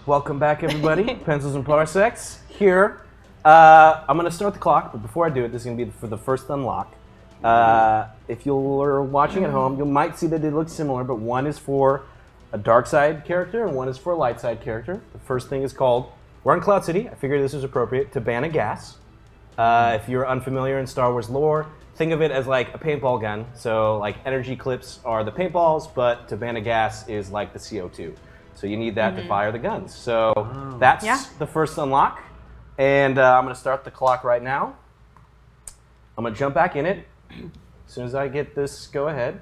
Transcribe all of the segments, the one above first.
Welcome back, everybody. Pencils and Parsecs here. I'm going to start the clock, but before I do it, this is going to be for the first unlock. If you're watching at home, you might see that they look similar, but one is for a dark side character and one is for a light side character. The first thing is called, we're in Cloud City, I figured this was appropriate, Tibbana gas. If you're unfamiliar in Star Wars lore, think of it as like a paintball gun. So like energy clips are the paintballs, but Tibbana gas is like the CO2. So you need that to fire the guns. So that's the first unlock. And I'm going to start the clock right now. I'm going to jump back in it as soon as I get this go ahead.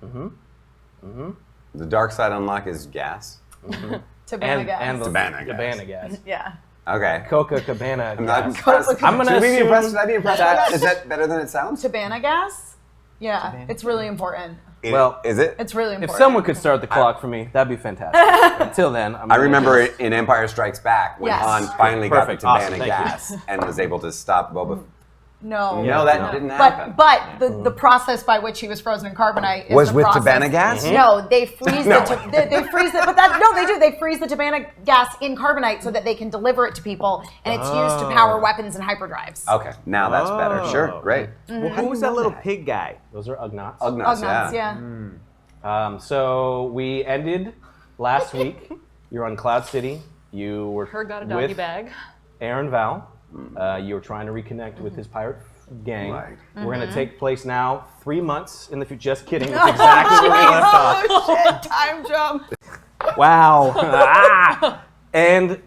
The dark side unlock is gas. Tibbana gas. And the Tibbana gas. Yeah. Okay. Coca Cabana I'm not gas. impressed. I'm going to assume Should I be impressed by that? Is that better than it sounds? Tibbana gas? Yeah, it's really important. Well, is it? It's really important. If someone could start the clock for me, that'd be fantastic. Until then, I remember in Empire Strikes Back when Han finally Perfect. got the Awesome. Tibbana Thank gas and was able to stop Boba. No. No, that didn't happen. But the process by which he was frozen in carbonite is Was the with process. Tibbana gas? No, they freeze they freeze it, but they do. They freeze the Tibbana gas in carbonite so that they can deliver it to people, and it's used to power weapons and hyperdrives. Okay, now that's better. Sure, great. Well, who was that little pig guy? Those are Ugnaughts. Ugnaughts, yeah. So we ended last week. You're on Cloud City. You were Herb got a doggy with bag. Aaron Val. You were trying to reconnect with his pirate gang. Right. We're going to take place now 3 months in the future. Just kidding. That's exactly where we left off. Oh shit! Time jump. Wow. And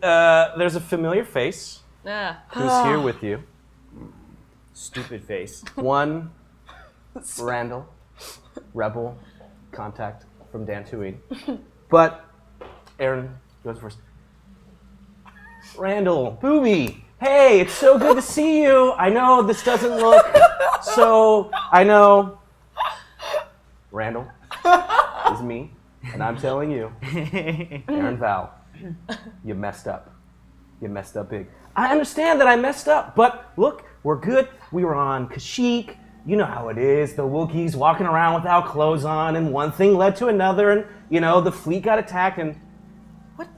there's a familiar face Yeah. who's here with you. Stupid face. One, Randall, rebel, contact from Dantooine. But Aaron goes first. Randall, Booby, hey, it's so good to see you. I know this doesn't look so, I know. Randall is me, and I'm telling you, Aaron Val, you messed up. You messed up big. I understand that I messed up, but look, we're good. We were on Kashyyyk. You know how it is. The Wookiees walking around without clothes on, and one thing led to another, and, you know, the fleet got attacked, and What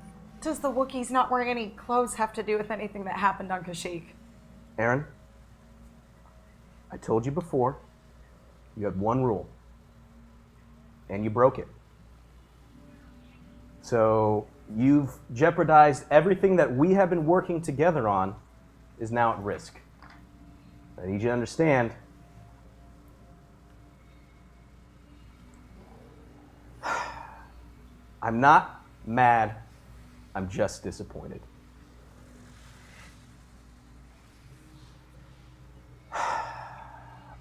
does the Wookiees not wearing any clothes have to do with anything that happened on Kashyyyk? Aaron, I told you before, you had one rule, and you broke it. So you've jeopardized everything that we have been working together on is now at risk. I need you to understand. I'm not mad, I'm just disappointed.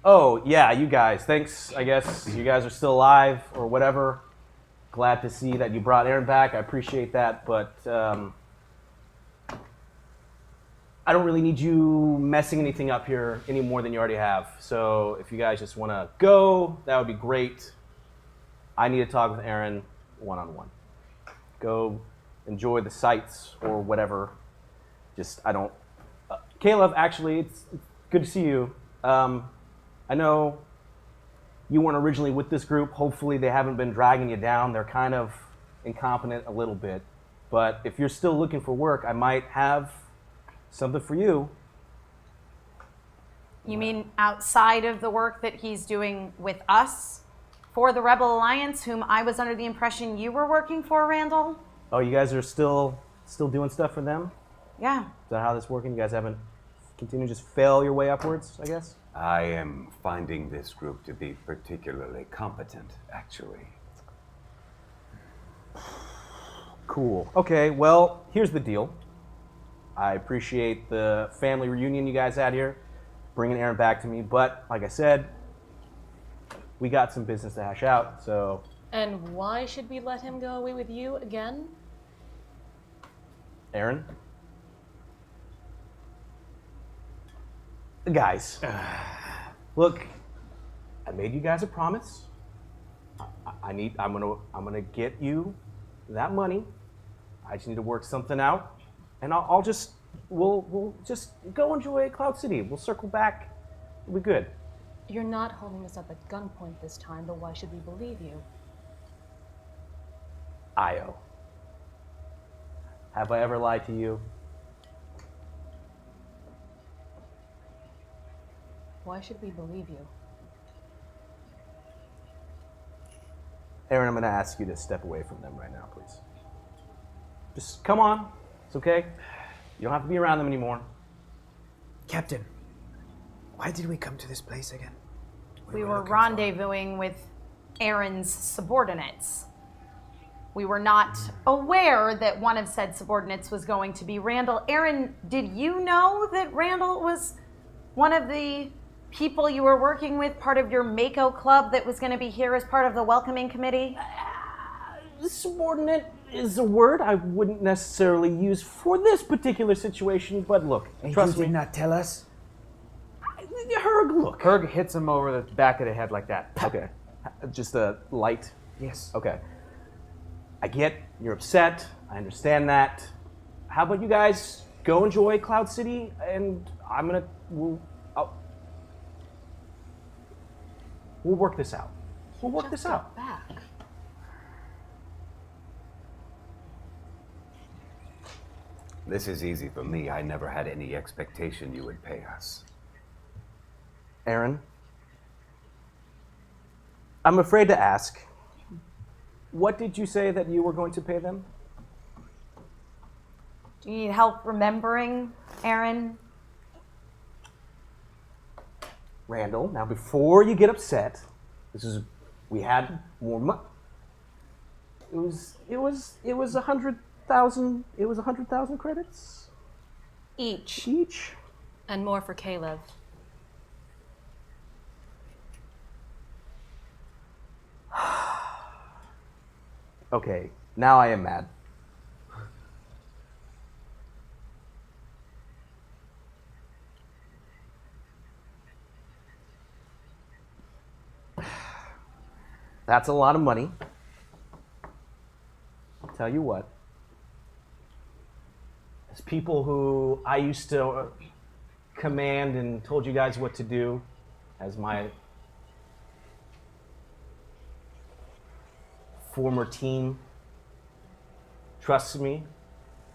Oh, yeah, you guys. Thanks, I guess. You guys are still alive or whatever. Glad to see that you brought Aaron back. I appreciate that, but I don't really need you messing anything up here any more than you already have. So if you guys just want to go, that would be great. I need to talk with Aaron one-on-one. Go enjoy the sights or whatever. Just, I don't... Caleb, actually, it's good to see you. I know you weren't originally with this group. Hopefully they haven't been dragging you down. They're kind of incompetent a little bit. But if you're still looking for work, I might have something for you. You mean outside of the work that he's doing with us for the Rebel Alliance, whom I was under the impression you were working for, Randall? Oh, you guys are still doing stuff for them? Yeah. Is that how this is working? You guys haven't continued to just fail your way upwards, I guess? I am finding this group to be particularly competent, actually. Cool. Okay, well, here's the deal. I appreciate the family reunion you guys had here, bringing Aaron back to me, but like I said, we got some business to hash out, so... And why should we let him go away with you again? Aaron? Guys, look, I made you guys a promise. I'm gonna get you that money. I just need to work something out, and we'll just go enjoy Cloud City. We'll circle back. We'll be good. You're not holding us up at gunpoint this time, but why should we believe you? Io. Have I ever lied to you? Why should we believe you? Aaron, I'm going to ask you to step away from them right now, please. Just come on. It's okay. You don't have to be around them anymore. Captain, why did we come to this place again? We were looking for- rendezvousing with Aaron's subordinates. We were not aware that one of said subordinates was going to be Randall. Aaron, did you know that Randall was one of the people you were working with, part of your Mako club that was going to be here as part of the welcoming committee? Subordinate is a word I wouldn't necessarily use for this particular situation, but look, And trust you me. did not tell us? Herg, look. Herg hits him over the back of the head like that. Okay. Just a light. Yes. Okay. I get you're upset. I understand that. How about you guys go enjoy Cloud City, and we'll work this out. We'll work this out. Back. This is easy for me. I never had any expectation you would pay us. Aaron, I'm afraid to ask. What did you say that you were going to pay them? Do you need help remembering, Aaron? Randall, now before you get upset, we had more money. It was 100,000. It was 100,000 credits Each. And more for Caleb. Okay, now I am mad. That's a lot of money. Tell you what, as people who I used to command and told you guys what to do, as my former team, trust me,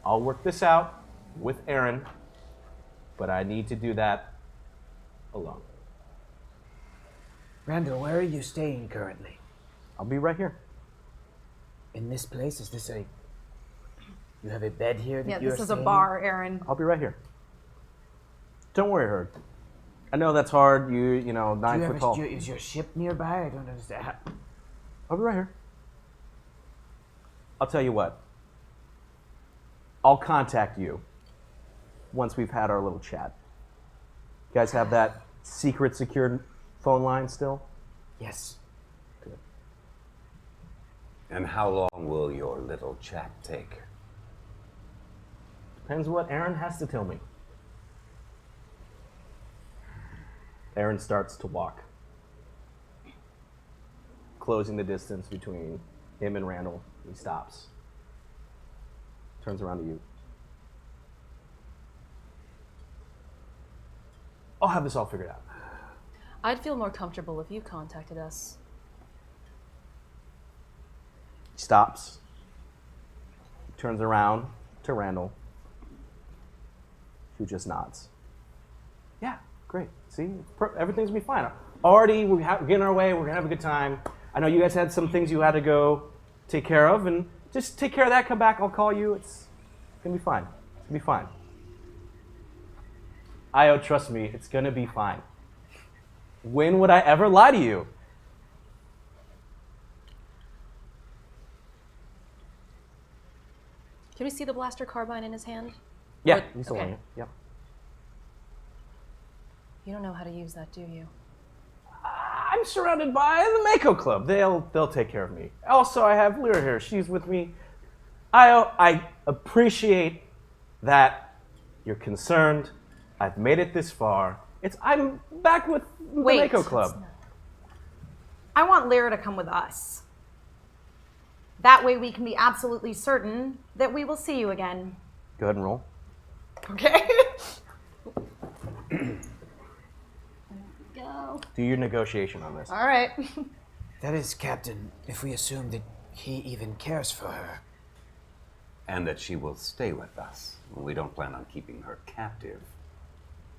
I'll work this out with Aaron, but I need to do that alone. Randall, where are you staying currently? I'll be right here. In this place? Is this a... You have a bed here that Yeah, you're this is a staying? bar, Aaron. I'll be right here. Don't worry, Herg. I know that's hard. You know, Do 9 you foot have tall. is your ship nearby? I don't understand. I'll be right here. I'll tell you what. I'll contact you once we've had our little chat. You guys have that secret secured phone line still? Yes. Good. And how long will your little chat take? Depends what Aaron has to tell me. Aaron starts to walk, closing the distance between him and Randall. He stops, turns around to you. I'll have this all figured out. I'd feel more comfortable if you contacted us. He stops, turns around to Randall, who just nods. Yeah, great. See, everything's gonna be fine. Already, we're getting our way. We're gonna have a good time. I know you guys had some things you had to go take care of, and just take care of that. Come back. I'll call you. It's gonna be fine. It's gonna be fine. Io, trust me, it's gonna be fine. When would I ever lie to you? Can we see the blaster carbine in his hand? Yeah, Or- he's okay. holding it. Yep. You don't know how to use that, do you? I'm surrounded by the Mako Club. They'll take care of me. Also, I have Lyra here. She's with me. I appreciate that you're concerned. I've made it this far. I'm back with the Wait. Mako Club. I want Lyra to come with us. That way we can be absolutely certain that we will see you again. Go ahead and roll. Okay? Go. Do your negotiation on this. All right. That is, Captain, if we assume that he even cares for her. And that she will stay with us. We don't plan on keeping her captive.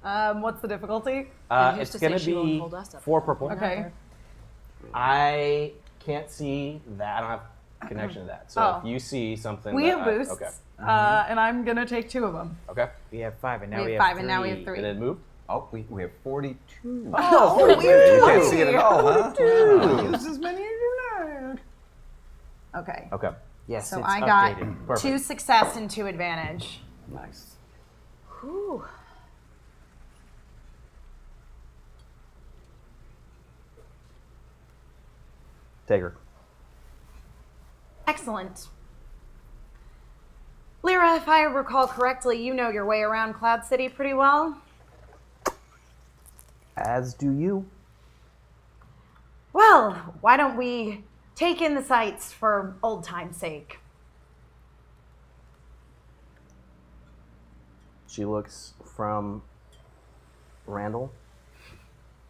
What's the difficulty? And who's It's to say gonna she won't be hold us up? 4 purple. Okay. I can't see that. I don't have connection to that. So Oh. if you see something, We that have boosts, okay. and I'm gonna take 2 of them. Okay. We have 5, and now We we have have 5, and now we have 3. And then move. Oh, we have 42. Oh, You can't see it at all, huh? Use as many as you like. Okay. Okay. Yes, So it's I got updated. Perfect. 2 success and 2 advantage. Nice. Whew. Take her. Excellent. Lyra, if I recall correctly, you know your way around Cloud City pretty well. As do you. Well, why don't we take in the sights for old time's sake? She looks from Randall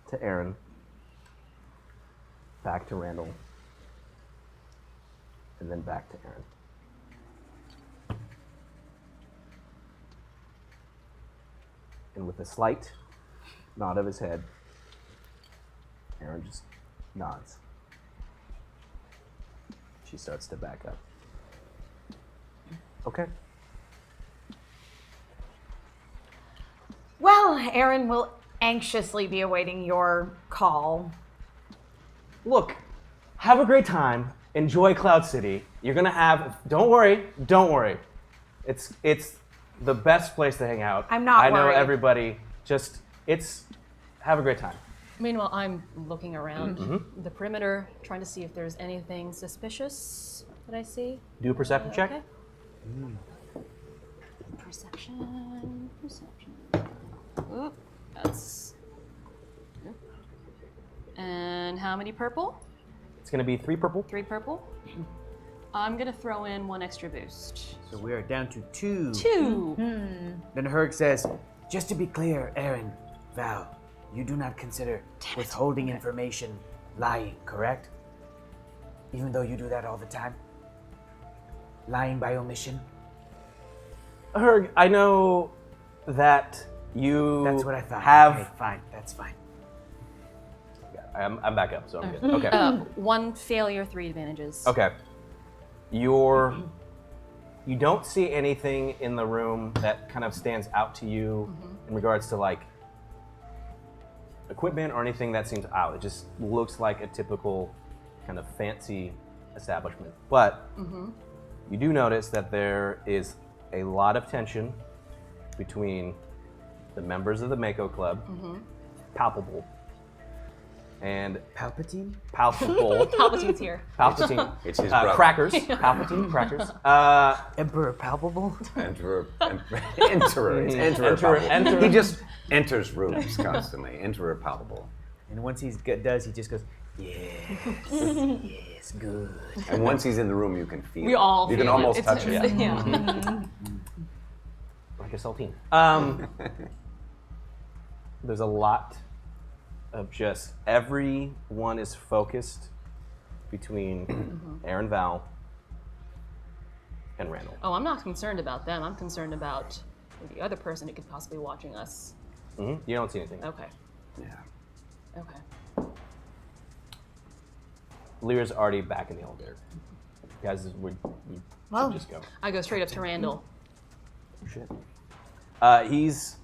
to Aaron, back to Randall, and then back to Aaron. And with a slight nod of his head, Aaron just nods. She starts to back up. Okay. Well, Aaron will anxiously be awaiting your call. Look, have a great time. Enjoy Cloud City. You're gonna have. Don't worry. It's the best place to hang out. I'm not I know worried. everybody. Just have a great time. Meanwhile, I'm looking around the perimeter, trying to see if there's anything suspicious that I see. Do a perception check. Okay. Perception. Oop, that's. And how many purple? It's gonna be 3 purple. 3 purple. I'm gonna throw in 1 extra boost. So we are down to 2. 2. Then Herc says, just to be clear, Aaron, Val, you do not consider withholding information lying, correct? Even though you do that all the time? Lying by omission? Herg, I know that you That's what I thought. have. Okay, fine, that's fine. I'm back up, so I'm good. Okay. 1 failure, 3 advantages. Okay. You don't see anything in the room that kind of stands out to you in regards to like equipment or anything that seems out. It just looks like a typical kind of fancy establishment. But you do notice that there is a lot of tension between the members of the Mako Club, palpable, and Palpatine? palpable. Palpatine's here. Palpatine. It's his brother. Crackers. Palpatine crackers. Emperor Palpable? Enterer. Enterer. He just enters rooms constantly. Enterer palpable. And once he does, he just goes, yes, good. And once he's in the room, you can feel We it. all You feel can almost it. touch it. Yeah. Like a saltine. There's a lot of just everyone is focused between Aaron, Val, and Randall. Oh, I'm not concerned about them. I'm concerned about the other person who could possibly be watching us. You don't see anything. Okay. Yeah. Okay. Lyra's already back in the elevator. Guys, we should just go. I go straight up to Randall. Shit. He's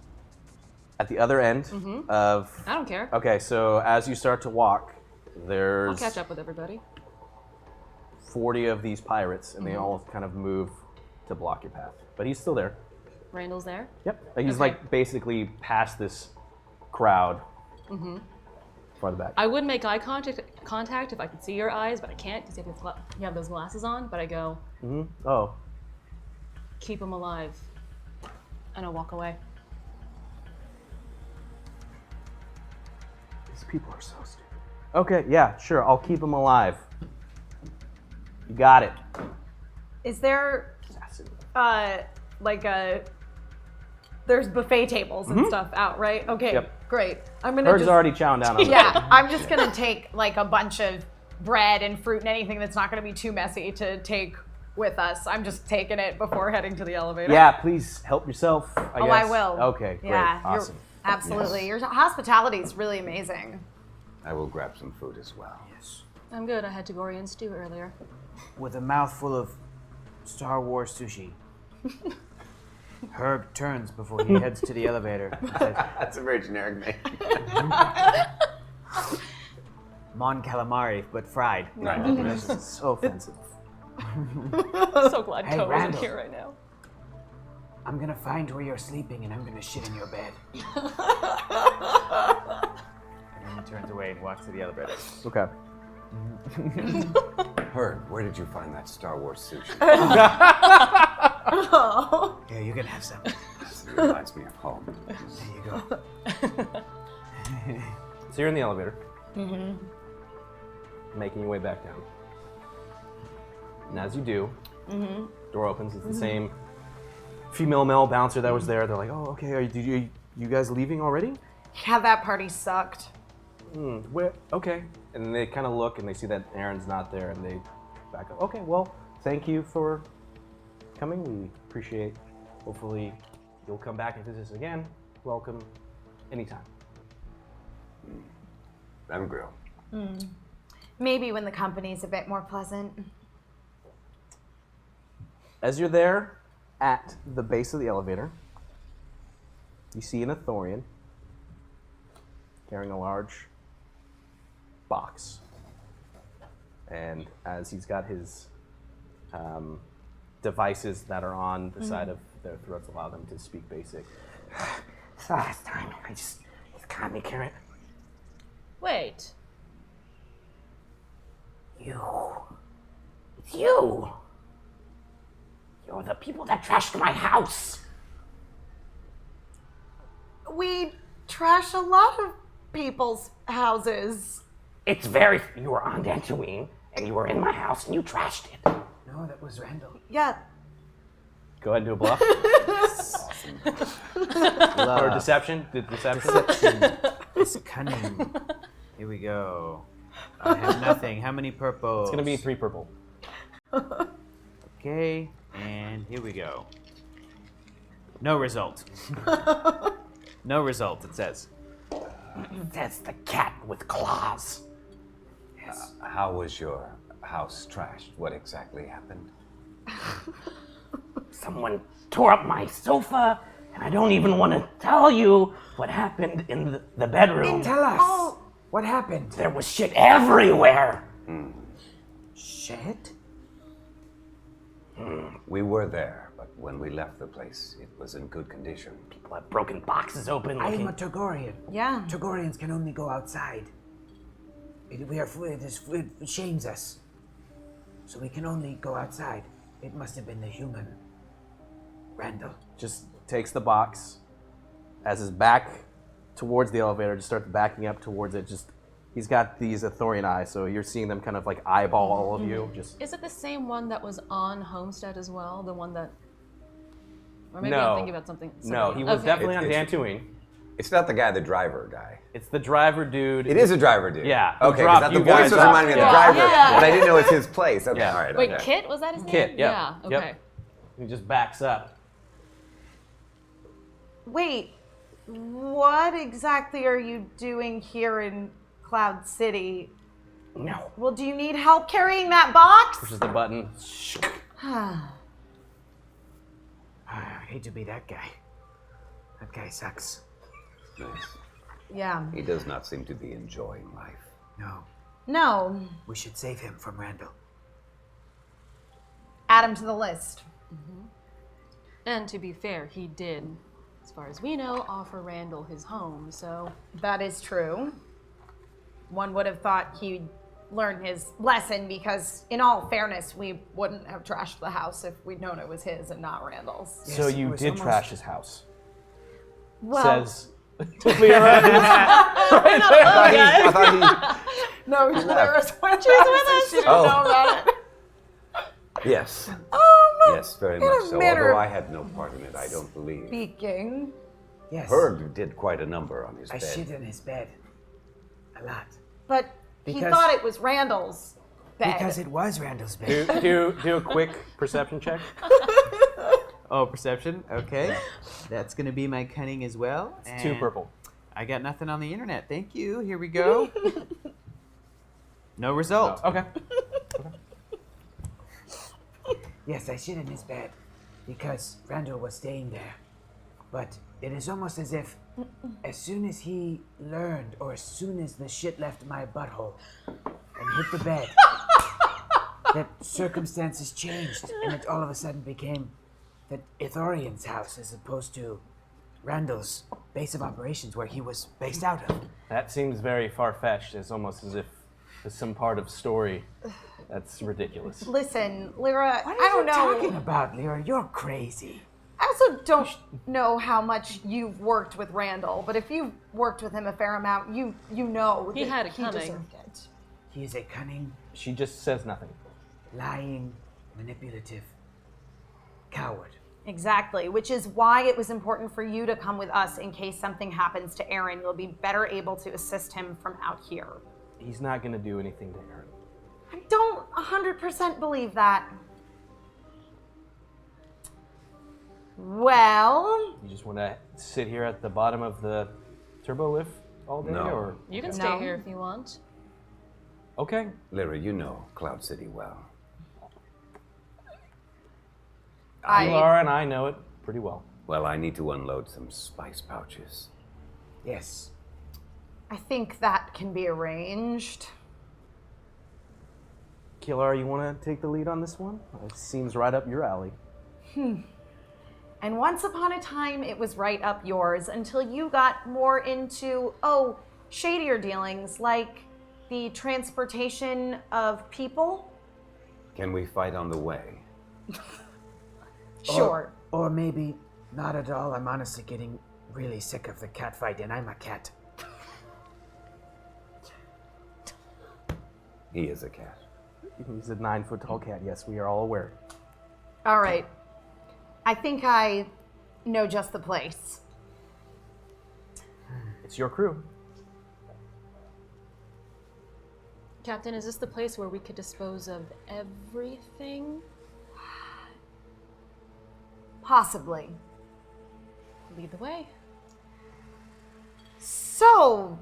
at the other end of. I don't care. Okay, so as you start to walk, I'll there's catch up with everybody. 40 of these pirates, and they all kind of move to block your path. But he's still there. Randall's there. Yep. He's Okay. like basically past this crowd. Farther back. I would make eye contact if I could see your eyes, but I can't because you have those glasses on. But I go, Oh. keep him alive, and I'll walk away. These people are so stupid. Okay, yeah, sure. I'll keep him alive. You got it. Is there Assassin. there's buffet tables and stuff out, right? Okay, Yep. great. I'm gonna Bird's just already chowing down on yeah, I'm just gonna take like a bunch of bread and fruit and anything that's not gonna be too messy to take with us. I'm just taking it before heading to the elevator. Yeah, please help yourself. I guess. I will. Okay, great, Yeah, awesome. absolutely. Your hospitality is really amazing. I will grab some food as well. Yes. I'm good. I had Tagorian stew earlier. With a mouthful of Star Wars sushi. Herb turns before he heads to the elevator and says, That's a very generic name. Mon calamari, but fried. That's so offensive. I'm so glad Hey, Ko isn't Randall. here right now. I'm gonna find where you're sleeping and I'm gonna shit in your bed. And then he turns away and walks to the elevator. Okay. Herb, where did you find that Star Wars sushi? Here, you can have some. This reminds me of home. There you go. So you're in the elevator. Making your way back down. And as you do, door opens. It's the same female male bouncer that was there. They're like, "Oh, okay. Are you guys leaving already?" Yeah, that party sucked. Where? Okay. And then they kind of look and they see that Aaron's not there, and they back up. Okay. Well, thank you for coming. We appreciate. Hopefully, you'll come back and visit us again. Welcome, anytime. I'm grilled. Maybe when the company's a bit more pleasant. As you're there at the base of the elevator, you see an Athorian carrying a large box. And as he's got his devices that are on the side of their throats, allow them to speak basic. It's the last time. He's got me, Karen. Wait. It's you. You're the people that trashed my house. We trash a lot of people's houses. It's very. You were on Dantooine, and you were in my house, and you trashed it. No, that was Randall. Yeah. Go ahead and do a bluff. Or deception. Deception. It's cunning. Here we go. I have nothing. How many purples? It's gonna be 3 purple. Okay, and here we go. No result. No result, it says. That's the cat with claws. How was your house trashed? What exactly happened? Someone tore up my sofa, and I don't even want to tell you what happened in the bedroom. Tell us. What happened? There was shit everywhere. Shit? We were there, but when we left the place, it was in good condition. People have broken boxes open. I am looking- a Togorian. Yeah. Togorians can only go outside. It shames us. So we can only go outside. It must have been the human. Randall. Just takes the box, as his back towards the elevator, just starts backing up towards it. Just he's got these Athorian eyes, so you're seeing them kind of like eyeball all of you. Just Is it the same one that was on Homestead as well? The one that. Or maybe No. I'm thinking about something. no, he was Okay. definitely on It's- Dantooine. It's not the guy, the driver guy. It's the driver dude. It is a driver dude. Yeah, who Okay, dropped because the you voice guys was off. reminding me of the Yeah. driver, Yeah. but I didn't know it's his place. Okay, Yeah. all right. Wait, okay. Kit? Was that his name? Kit, yeah. Yeah, Yep. okay. He just backs up. Wait, what exactly are you doing here in Cloud City? No. Well, do you need help carrying that box? Pushes the button. I hate to be that guy. That guy sucks. Nice. Yeah. He does not seem to be enjoying life. No. No. We should save him from Randall. Add him to the list. And to be fair, he did, as far as we know, offer Randall his home, so. That is true. One would have thought he'd learn his lesson because, in all fairness, we wouldn't have trashed the house if we'd known it was his and not Randall's. So Yes, it you was did almost- trash his house. Well, Says. Leora. I thought no, Clara's with us. with us. She didn't Oh. know about it. yes. Oh, Yes, very in a much so. manner Although of I had no part in it, I don't believe. Speaking. Yes. Herb did quite a number on his I shit bed. in his bed. A lot. But he Because- thought it was Randall's. bed. Because it was Randall's bed. Do a quick perception check. Oh, perception. Okay. That's going to be my cunning as well. It's 2 purple. I got nothing on the internet. Thank you. Here we go. No result. Oh, okay. Yes, I shit in his bed because Randall was staying there. But it is almost as if as soon as he learned, or as soon as the shit left my butthole and hit the bed, that circumstances changed, and it all of a sudden became that Ithorian's house as opposed to Randall's base of operations where he was based out of. That seems very far-fetched. It's almost as if it's some part of story. That's ridiculous. Listen, Lyra, What I are don't you know. talking about, Lyra? You're crazy. I also don't know how much you've worked with Randall, but if you've worked with him a fair amount, you know He that had a he cunning. deserved it. He is a cunning, She just says nothing. lying, manipulative coward. Exactly, which is why it was important for you to come with us in case something happens to Aaron. You'll be better able to assist him from out here. He's not going to do anything to Aaron. I don't 100% believe that. Well, You just want to sit here at the bottom of the turbo lift all day? No. Or You can stay No. here if you want. Okay. Lyra, you know Cloud City well. Laura and I know it pretty well. Well, I need to unload some spice pouches. Yes. I think that can be arranged. Kilara, you want to take the lead on this one? It seems right up your alley. And once upon a time, it was right up yours until you got more into, shadier dealings like the transportation of people. Can we fight on the way? Sure. Or maybe not at all. I'm honestly getting really sick of the cat fight, and I'm a cat. He is a cat. He's a 9-foot-tall cat. Yes, we are all aware. All right. I think I know just the place. It's your crew. Captain, is this the place where we could dispose of everything? Possibly. Lead the way. So,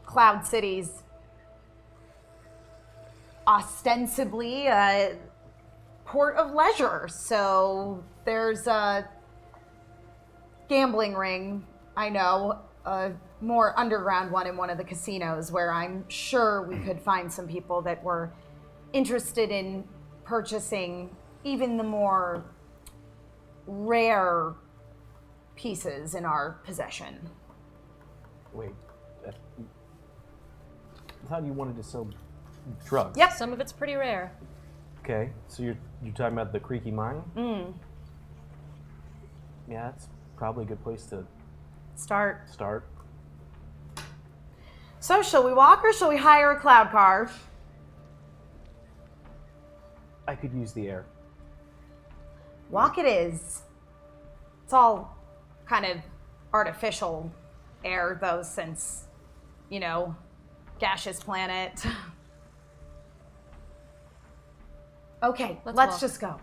Cloud City's ostensibly a port of leisure. So there's a gambling ring, I know, a more underground one in one of the casinos where I'm sure we could find some people that were interested in purchasing even the more rare pieces in our possession. Wait. I thought you wanted to sell drugs. Yep. Some of it's pretty rare. Okay, so you're talking about the Creaky Mine? Yeah, that's probably a good place to Start. start. So, shall we walk or shall we hire a cloud car? I could use the air. Walk it is. It's all kind of artificial air, though, since, gaseous planet. Okay, let's walk. just go.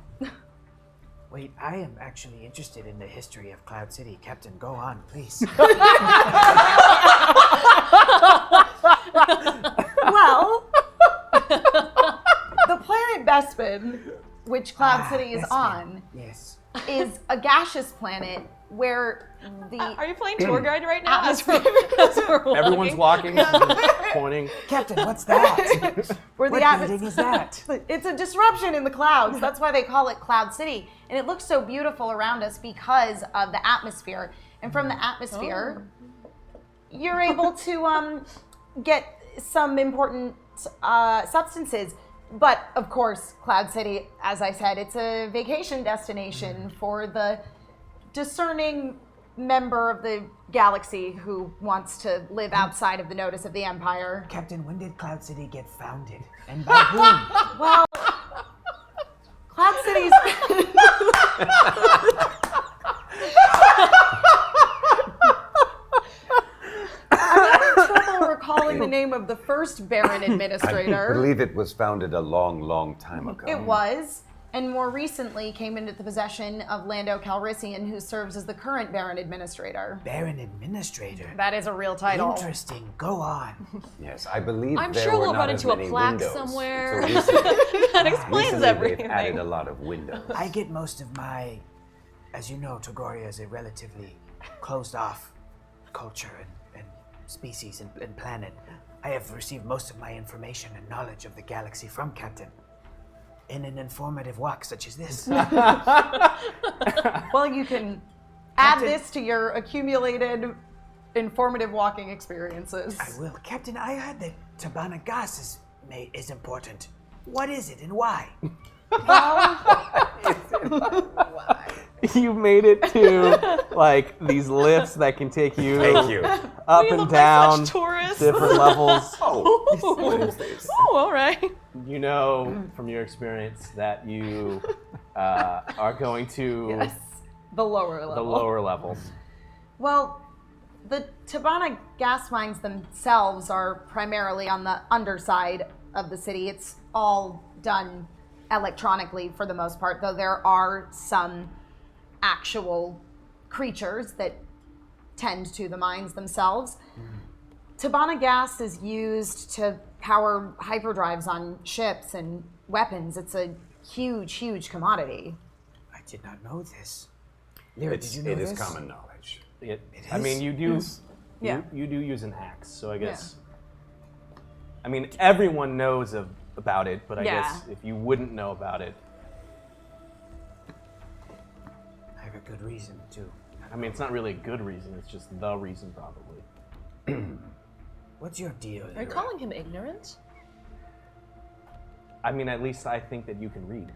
Wait, I am actually interested in the history of Cloud City. Captain, go on, please. Well, the planet Bespin, which Cloud City is Bespin. on, Yes. is a gaseous planet where the Are you playing tour guide right now? atmosphere Everyone's walking, pointing. Captain, what's that? where the What atmosphere building is that? It's a disruption in the clouds. That's why they call it Cloud City. And it looks so beautiful around us because of the atmosphere. And from the atmosphere, you're able to get some important substances. But of course, Cloud City, as I said, it's a vacation destination for the discerning member of the galaxy who wants to live outside of the notice of the Empire. Captain, when did Cloud City get founded? And by whom? Well, Cloud City's. I'm having trouble recalling the name of the first first Baron I Administrator. believe it was founded a long, long time ago. It was, and more recently came into the possession of Lando Calrissian, who serves as the current Baron Administrator. Baron Administrator. That is a real title. Interesting. Go on. Yes, I believe I'm there sure were we'll not run as into a many plaque windows somewhere. until recently. That explains Recently, everything. they've added a lot of windows. I get most of my, as you know, Togoria is a relatively closed-off culture and species and planet. I have received most of my information and knowledge of the galaxy from Captain in an informative walk such as this. Well, you can add Captain- this to your accumulated informative walking experiences. I will. Captain, I heard that Tibbana gas is important. What is it and why? You made it to like these lifts that can take you, Thank you. up We and look like down, such tourists. different levels. What is this? Oh, all right. You know from your experience that you are going to Yes, the lower level. the lower levels. Well, the Tibbana gas mines themselves are primarily on the underside of the city. It's all done electronically for the most part, though there are some actual creatures that tend to the mines themselves. Tibbana gas is used to power hyperdrives on ships and weapons. It's a huge, huge commodity. I did not know this. Lyra, did you know It this? is common knowledge. I mean, you do. Yeah. You do use an axe, so I guess. I mean, everyone knows about it, but I Yeah. guess if you wouldn't know about it, I have a good reason to. I mean, it's not really a good reason. It's just the reason, probably. What's your deal, Are you Lyra? calling him ignorant? I mean, at least I think that you can read.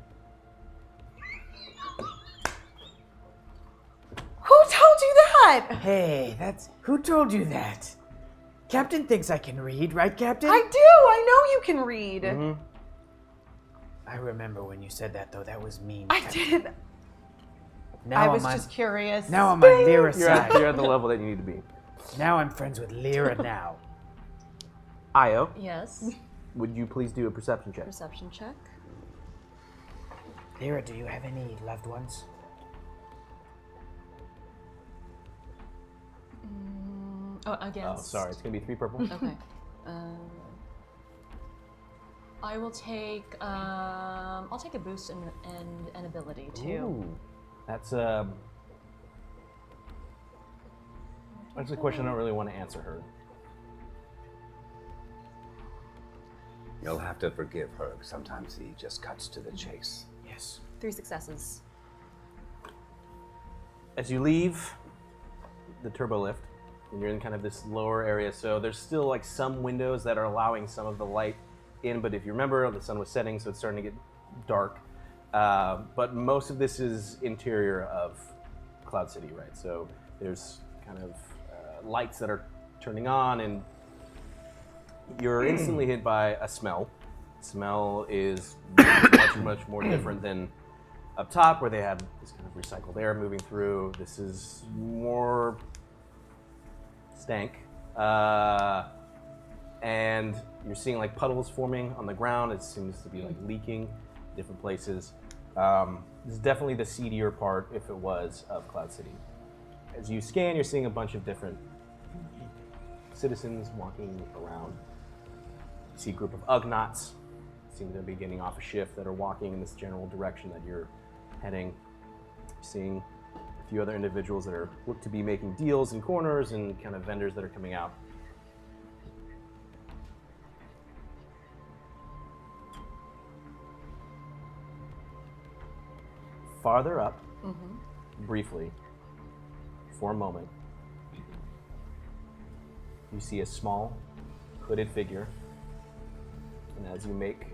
Who told you that? Hey, who told you that? Captain thinks I can read, right, Captain? I do. I know you can read. I remember when you said that, though. That was mean. I Captain. did. Now I was I'm on, just curious. now I'm on Lyra's You're side. at the level that you need to be. Now I'm friends with Lyra now. Io, Yes. would you please do a perception check? Perception check. Lyra, do you have any loved ones? Oh, again. Oh, sorry. It's gonna be 3 purple. Okay. I will take. I'll take a boost and an ability too. Ooh, that's a question I don't really want to answer her. You'll have to forgive Herg. Sometimes he just cuts to the chase. Yes. 3 successes. As you leave the turbo lift, and you're in kind of this lower area, so there's still like some windows that are allowing some of the light in, but if you remember, the sun was setting, so it's starting to get dark. But most of this is interior of Cloud City, right? So there's kind of lights that are turning on, and you're instantly hit by a smell. Smell is much more different than up top, where they have this kind of recycled air moving through. This is more stank. And you're seeing like puddles forming on the ground. It seems to be like leaking different places. This is definitely the seedier part, if it was, of Cloud City. As you scan, you're seeing a bunch of different citizens walking around. You see a group of Ugnaughts seem to be getting off a shift that are walking in this general direction that you're heading. You're seeing a few other individuals that are look to be making deals in corners and kind of vendors that are coming out. Farther up, briefly, for a moment, you see a small, hooded figure, and as you make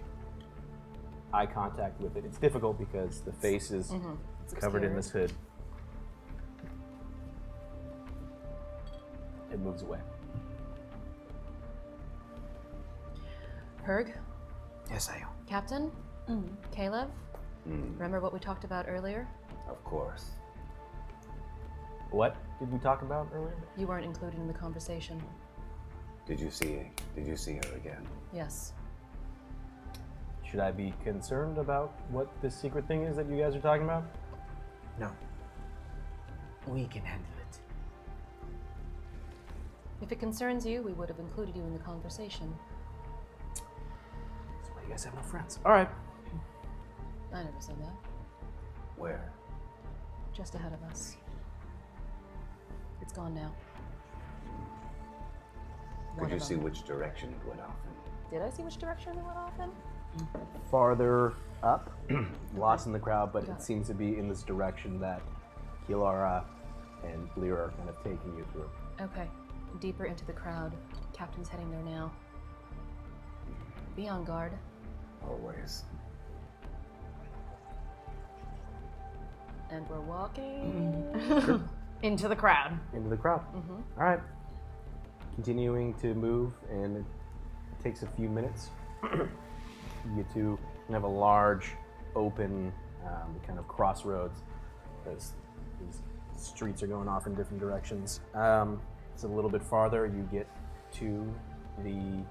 eye contact with it, it's difficult because the face is covered in this hood. It moves away. Herg, Yes, I am. Captain, Caleb. Remember what we talked about earlier? Of course. What did we talk about earlier? You weren't included in the conversation. Did you see her again? Yes. Should I be concerned about what this secret thing is that you guys are talking about? No. We can handle it. If it concerns you, we would have included you in the conversation. That's why you guys have no friends. All right. I never said that. Where? Just ahead of us. It's gone now. Could you see which direction it went off in? Did I see which direction it went off in? Farther up, lost in the crowd, but it seems to be in this direction that Kilara and Lyra are kind of taking you through. Okay. Deeper into the crowd. Captain's heading there now. Be on guard. Always. And we're walking. Into the crowd. Into the crowd. All right. Continuing to move, and it takes a few minutes. You get to kind of a large, open, kind of crossroads. These streets are going off in different directions. It's a little bit farther. You get to the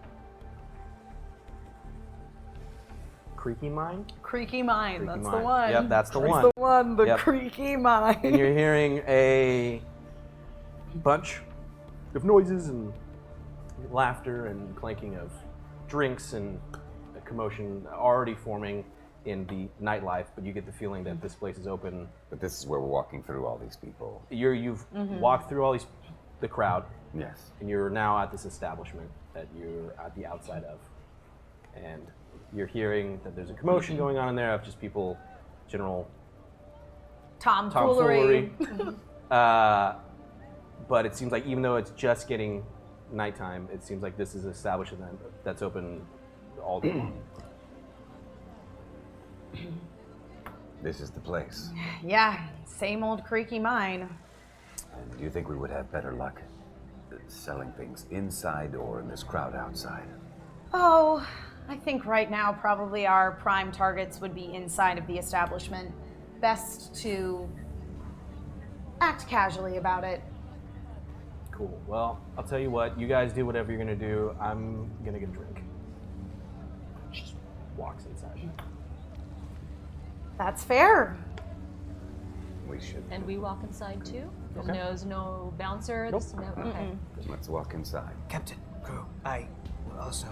Creaky Mine. Creaky Mine, Creaky that's Mine. the one. Yep, that's the one. That's the one, the Yep. Creaky Mine. And you're hearing a bunch of noises and laughter and clanking of drinks and a commotion already forming in the nightlife, but you get the feeling that this place is open. But this is where we're walking through all these people. You've walked through all the crowd, Yes. and you're now at this establishment that you're at the outside of. And you're hearing that there's a commotion going on in there of just people, general Tomfoolery. But it seems like even though it's just getting nighttime, it seems like this is an establishment that's open all day long. This is the place. Yeah, same old Creaky Mine. And do you think we would have better luck selling things inside or in this crowd outside? Oh, I think right now probably our prime targets would be inside of the establishment. Best to act casually about it. Cool. Well, I'll tell you what. You guys do whatever you're gonna do. I'm gonna get a drink. Just walks inside. That's fair. We should. And we walk inside too? Okay. There's no bouncer? Nope. Okay. Let's walk inside. Captain, crew, I will also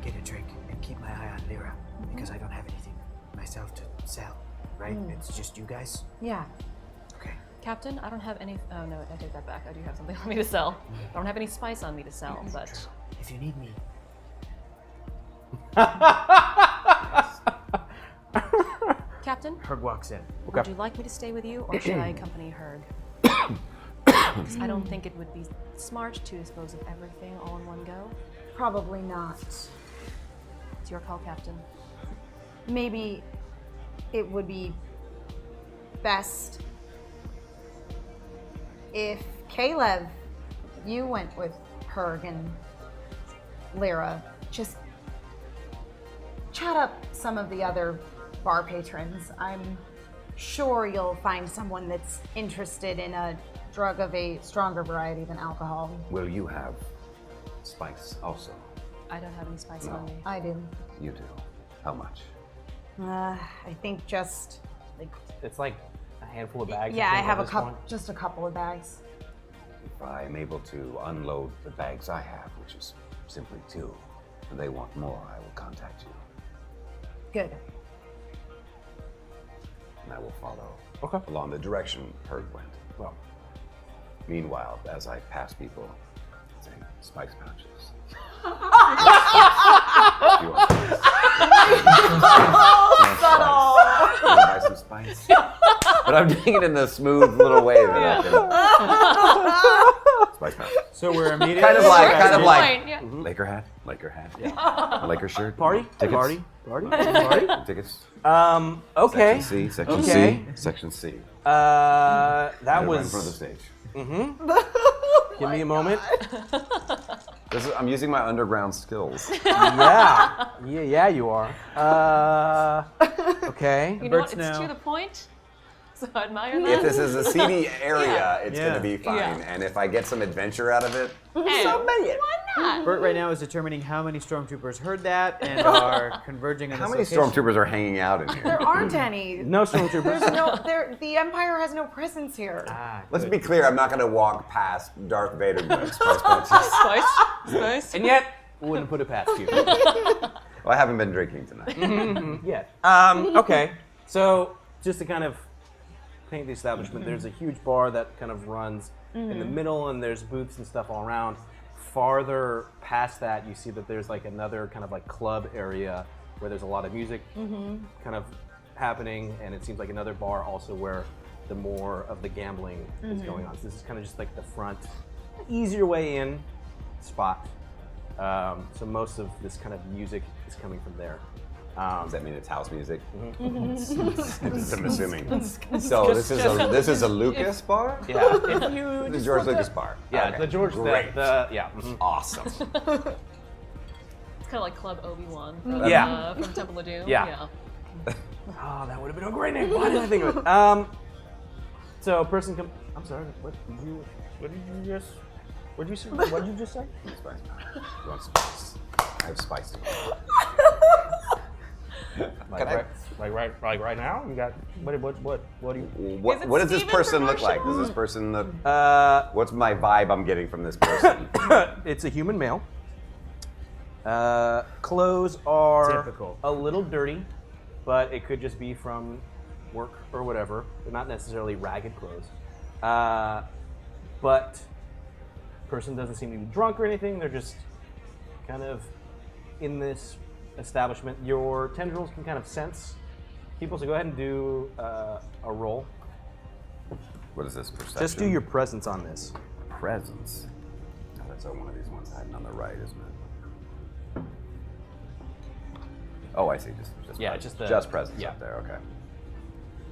get a drink and keep my eye on Lyra because I don't have anything myself to sell, right? It's just you guys? Yeah. Okay. Captain, I don't have any. Oh no, I take that back. I do have something on me to sell. I don't have any spice on me to sell, but. If you need me, Captain, Herg walks in. would you like me to stay with you, or should I accompany Herg? 'Cause I don't think it would be smart to dispose of everything all in one go. Probably not. It's your call, Captain. Maybe it would be best if Caleb, you went with Herg and Lyra. Just chat up some of the other bar patrons. I'm sure you'll find someone that's interested in a drug of a stronger variety than alcohol. Will you have spice also? I don't have any spice on me. I do. You do. How much? I think just like It's like a handful of bags. yeah, I think, have at a this couple, point. just a couple of bags. If I'm able to unload the bags I have, which is simply 2, and they want more, I will contact you, Good. and I will follow Okay. along the direction Herg went. Well, Meanwhile, as I pass people, saying spice pouches. You want spice? You want to buy some spice? But I'm doing it in the smooth little way that I can. Spice pouch. So we're immediately Kind of like Point, yeah. Laker hat, yeah. Laker shirt, party, tickets, party, party. tickets. Okay. Section C, section Okay. C, section C. That Right in was. front of the stage. Give me a moment. I'm using my underground skills. Yeah, you are. Okay. You know what? Bert's It's now. to the point. So I admire that. If this is a seedy area, it's Yeah. going to be fine. Yeah. And if I get some adventure out of it, Hey, so be it. why not? Bert right now is determining how many stormtroopers heard that and are converging on How this many location. stormtroopers are hanging out in There here? aren't any. No stormtroopers. There's no. The Empire has no presence here. Ah, Let's good. be clear, I'm not going to walk past Darth Vader doing spice punches. Spice. And yet, wouldn't put it past you. Well, I haven't been drinking tonight. Yet. Okay. So, just to kind of paint the establishment, there's a huge bar that kind of runs in the middle, and there's booths and stuff all around. Farther past that, you see that there's like another kind of like club area where there's a lot of music kind of happening, and it seems like another bar also where the more of the gambling is going on. So this is kind of just like the front, easier way in spot. So most of this kind of music is coming from there. Does that mean it's house music? I'm assuming. So this is a Lucas bar? Yeah. If you The George Lucas bar. Yeah, Okay. the George. Great. Yeah. mhm. Awesome. It's kind of like Club Obi-Wan from, Yeah. from Temple of Doom. Yeah. Oh, that would have been a great name. Why didn't I think of it? So a person come. I'm sorry. What did you just? What did you say? What did you just say? Spice. You want spice? I have spice. Like right now? You got what do you? What does this Steven person look like? Does this person look? What's my vibe I'm getting from this person? It's a human male. Clothes are Typical. a little dirty, but it could just be from work or whatever. They're not necessarily ragged clothes. But person doesn't seem to be drunk or anything. They're just kind of in this establishment. Your tendrils can kind of sense people, so go ahead and do a roll. What is this perception? Just do your presence on this. presence. Oh, that's one of these ones hiding on the right, isn't it? Oh, I see. Just Yeah, presence. just the- presence yeah. up there. Okay.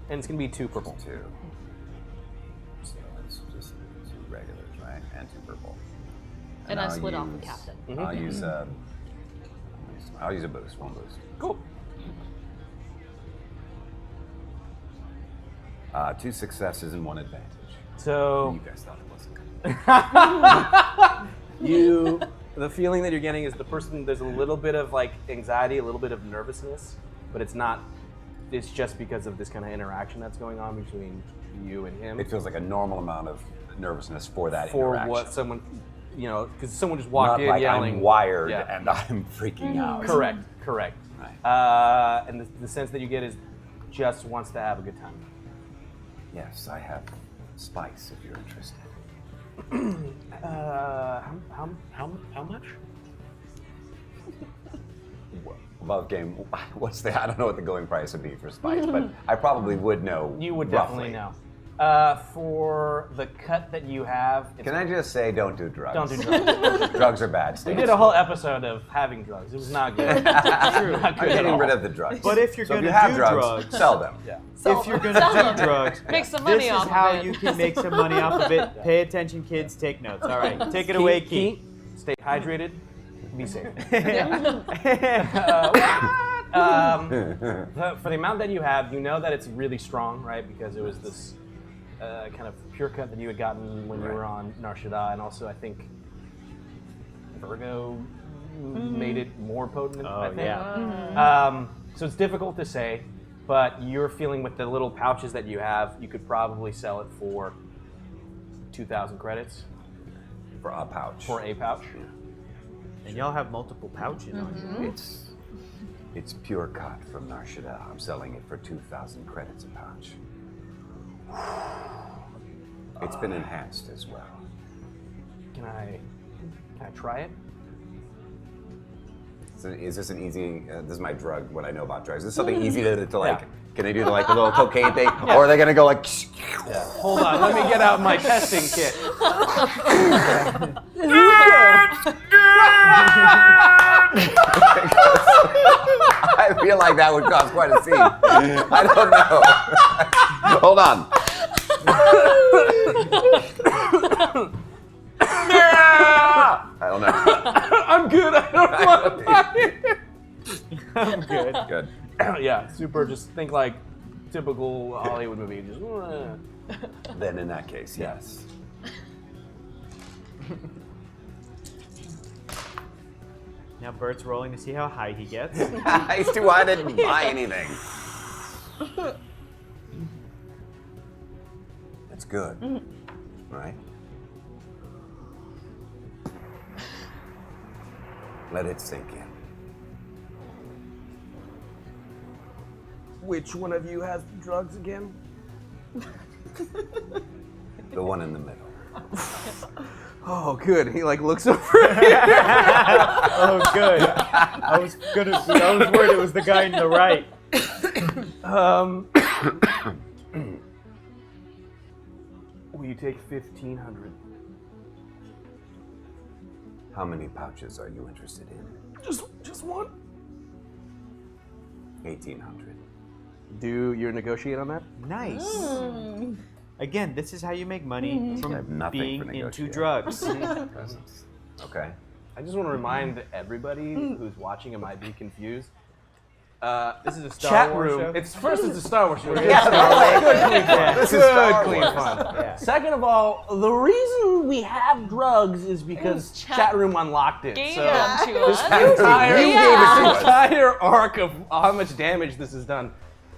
And it's going to be 2 purple. 2. So it's just 2 regulars, right? And 2 purple. And I I'll split off the use- captain. I'll use a boost. 1 boost. Cool. 2 successes and 1 advantage. So You guys thought it wasn't good. the feeling that you're getting is the person, there's a little bit of like anxiety, a little bit of nervousness, but it's just because of this kind of interaction that's going on between you and him. It feels like a normal amount of nervousness for that For interaction. what someone, because someone just walked Not in like yelling. I'm wired Yeah. and I'm freaking out. Correct. Right. And the sense that you get is just wants to have a good time. Yes, I have spice if you're interested. How much? Above game, what's the? I don't know what the going price would be for spice, but I probably would know. You would roughly. definitely know. For the cut that you have, it's Can I just say, don't do drugs? don't do drugs. Drugs are bad. We did a whole episode of having drugs. It was not good. Not I'm good at getting all. rid of the drugs. But if you're so gonna if you have do drugs, sell them. Yeah. If you're gonna do drugs, Make some this money is off how of it. you can make some money off of it. Pay attention, kids. Take notes. All right, take it away, Key. Stay hydrated. Be safe. For the amount that you have, you know that it's really strong, right? Because it was this kind of pure cut that you had gotten when you were on Nar Shaddaa, and also I think Virgo made it more potent. I think. yeah. So it's difficult to say, but you're feeling with the little pouches that you have, you could probably sell it for 2,000 credits For a pouch. for a pouch. And y'all have multiple pouches on you. It's pure cut from Nar Shaddaa. I'm selling it for 2,000 credits a pouch. It's been enhanced as well. Can I try it? So is this an easy? This is my drug. What I know about drugs. Is this something easy to like? Can they do like a little cocaine thing, or are they gonna go like? Hold on, let me get out my testing kit. I feel like that would cause quite a scene. I don't know. Hold on. I don't know. I'm good. I don't want to. I'm good. Good. Yeah, super. Just think like typical Hollywood movie. Just. Then in that case, yes. Now Bert's rolling to see how high he gets. It's too high. I didn't buy anything. That's good, right? Let it sink in. Which one of you has the drugs again? The one in the middle. Oh, good. He like looks over. Oh, good. I was worried it was the guy in the right. Will you take 1,500? How many pouches are you interested in? Just one. 1,800. Do you negotiate on that? Nice. Again, this is how you make money I from have nothing being for into negotiating. drugs. Presents. Okay. I just want to remind everybody who's watching and might be confused. This is a Star Chat Wars room. show. It's first. It's a Star Wars show. Yeah, Good, clean fun. This is Good, Star clean Wars. fun. Yeah. Second of all, the reason we have drugs is because chat room unlocked it. Gave So them to this us. entire, You gave it to us. entire arc of how much damage this has done.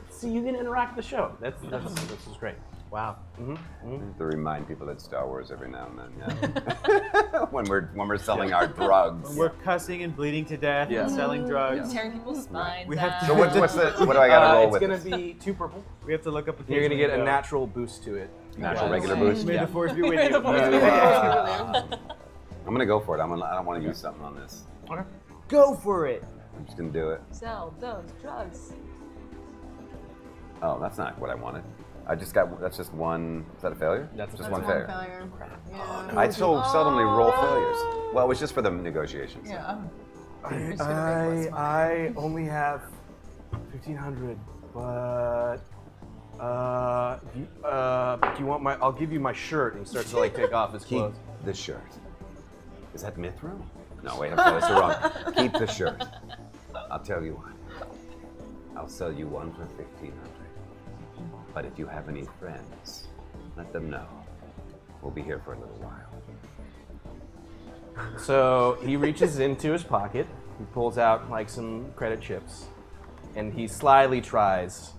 So you can interact with the show. This is great. Wow. I have to remind people that Star Wars every now and then, yeah. when we're selling our drugs. We're cussing and bleeding to death and selling drugs. Tearing people's spines We have out. to- So what do I gotta roll It's with? gonna This? be 2 purple. We have to look up. You're gonna get a occasionally, natural boost to it. Natural Yes. regular boost? May Yeah. the force be with you. I'm gonna go for it. I don't want to use something on this. Go for it. I'm just gonna do it. Sell those drugs. Oh, that's not what I wanted. That's just one. Is that a failure? That's just a one failure. failure. Yeah. I so seldomly roll failures. Well, it was just for the negotiations. Yeah. I only have 1,500, but do you want my? I'll give you my shirt. And he starts to like take off his Keep clothes. the shirt. Is that Mithril? No, wait, that's the wrong. Keep the shirt. I'll tell you what. I'll sell you one for 1,500. But if you have any friends, let them know. We'll be here for a little while. So he reaches into his pocket. He pulls out like some credit chips, and he slyly tries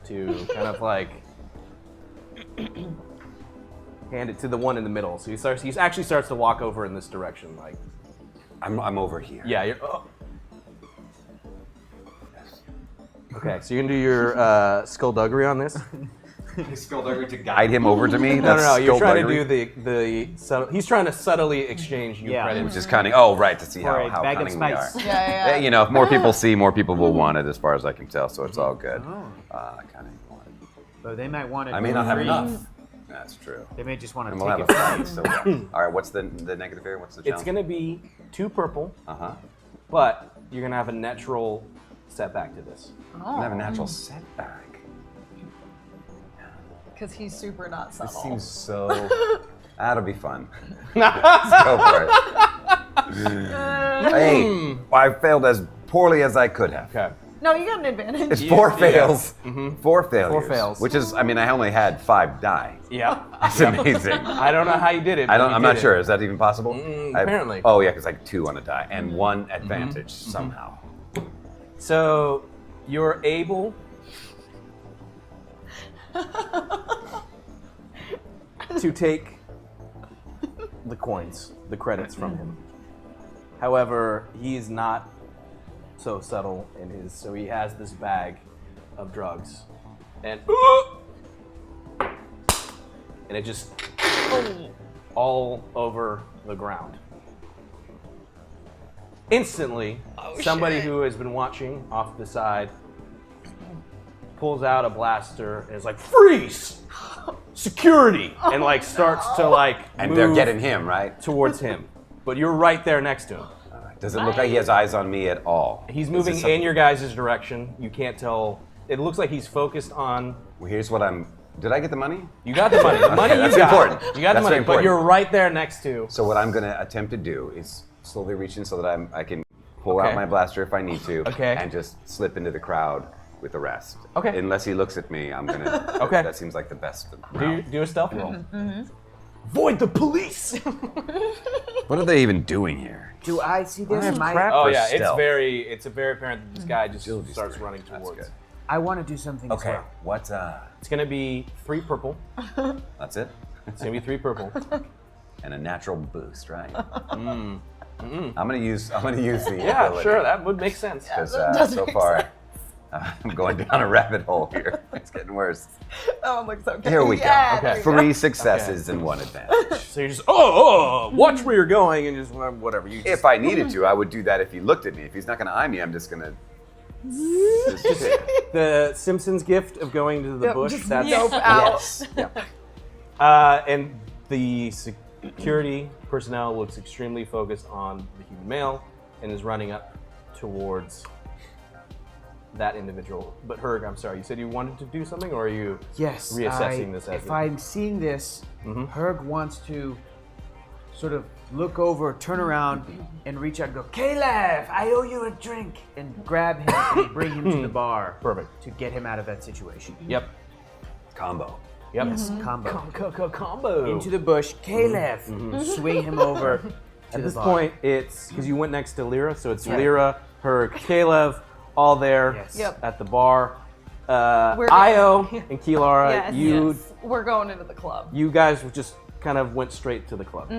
to kind of like hand it to the one in the middle. So he actually starts to walk over in this direction, like. I'm over here. Yeah, you're. Oh. Yes. Okay, so you can do your skullduggery on this. Skullduggery to guide him over to me? No. You're trying to skullduggery? do the subtle. He's trying to subtly exchange you Yeah. credit. Which is cunning. Oh, right, to see For a how bag of cunning we are. spice. Yeah. You know, if more people see, more people will want it, as far as I can tell. So it's all good. Cunning. But they might want it. I may not have free. enough. That's true. They may just want to And take we'll have it a from fight. you. So, all right, what's the negative here? What's the challenge? It's gonna be 2 purple, but you're gonna have a natural setback to this. I'm gonna have a natural setback. Because he's super not subtle. This seems so. That'll be fun. Let's go for it. Hey, I failed as poorly as I could have. Okay. No, you got an advantage. It's 4 fails. 4 failures. 4 fails. Which is, I mean, I only had 5 die. Yeah. That's amazing. I don't know how you did it. but you I'm did not it. sure. Is that even possible? Apparently. Oh yeah, because like 2 on a die and 1 advantage somehow. So you're able to take the coins, the credits from him. However, he is not so subtle in his, so he has this bag of drugs, and it just all over the ground. Instantly, somebody who has been watching off the side pulls out a blaster and is like, "Freeze! Security!" and like starts to like And move they're getting him, right? towards him. But you're right there next to him. Does it look like he has eyes on me at all? He's Is moving this in something- your guys' direction. You can't tell. It looks like he's focused on. Well, here's what I'm. Did I get the money? You got the money. The money Okay, you that's got. important. You got the That's money, very but important. you're right there next to. So what I'm going to attempt to do is slowly reach in so that I can pull Okay. out my blaster if I need to, Okay. and just slip into the crowd with the rest. Okay. Unless he looks at me, I'm gonna. Okay. That seems like the best. route. Do a stealth roll. Avoid the police. What are they even doing here? Do I see this? Oh yeah, stealth. it's very apparent that this guy just Agility's starts great. running That's towards. good. I want to do something as Okay. well. What's It's gonna be 3 purple. That's it. It's gonna be 3 purple. And a natural boost, right? I'm gonna use the Yeah, ability. sure, that would make sense. Because that does so make far, I'm going down a rabbit hole here. It's getting worse. That one looks okay. Here we Yeah, go. there Okay. you go. 3 successes and 1 advantage. So you're just watch where you're going and just whatever you. If I needed to, I would do that if he looked at me. If he's not gonna eye me, I'm just gonna. Just sit. The Simpsons gift of going to the Yep, bush. just That's nope out. Yes. And the security personnel looks extremely focused on the human male and is running up towards that individual. But Herg, I'm sorry, you said you wanted to do something, or are you Yes. reassessing this as If I'm seeing this, Herg wants to sort of look over, turn around, and reach out and go, Caleb, I owe you a drink. And grab him and bring him to the bar. Perfect. To get him out of that situation. Yep. Combo. Yep. Combo. Combo. Into the bush. Caleb, swing him over to At the this bar. point, it's because you went next to Lyra, so it's Yeah. Lyra, Herg, Caleb, all there Yes. Yep. at the bar. We're Io and Kilara, Yes, yes. We're going into the club. you guys just kind of went straight to the club.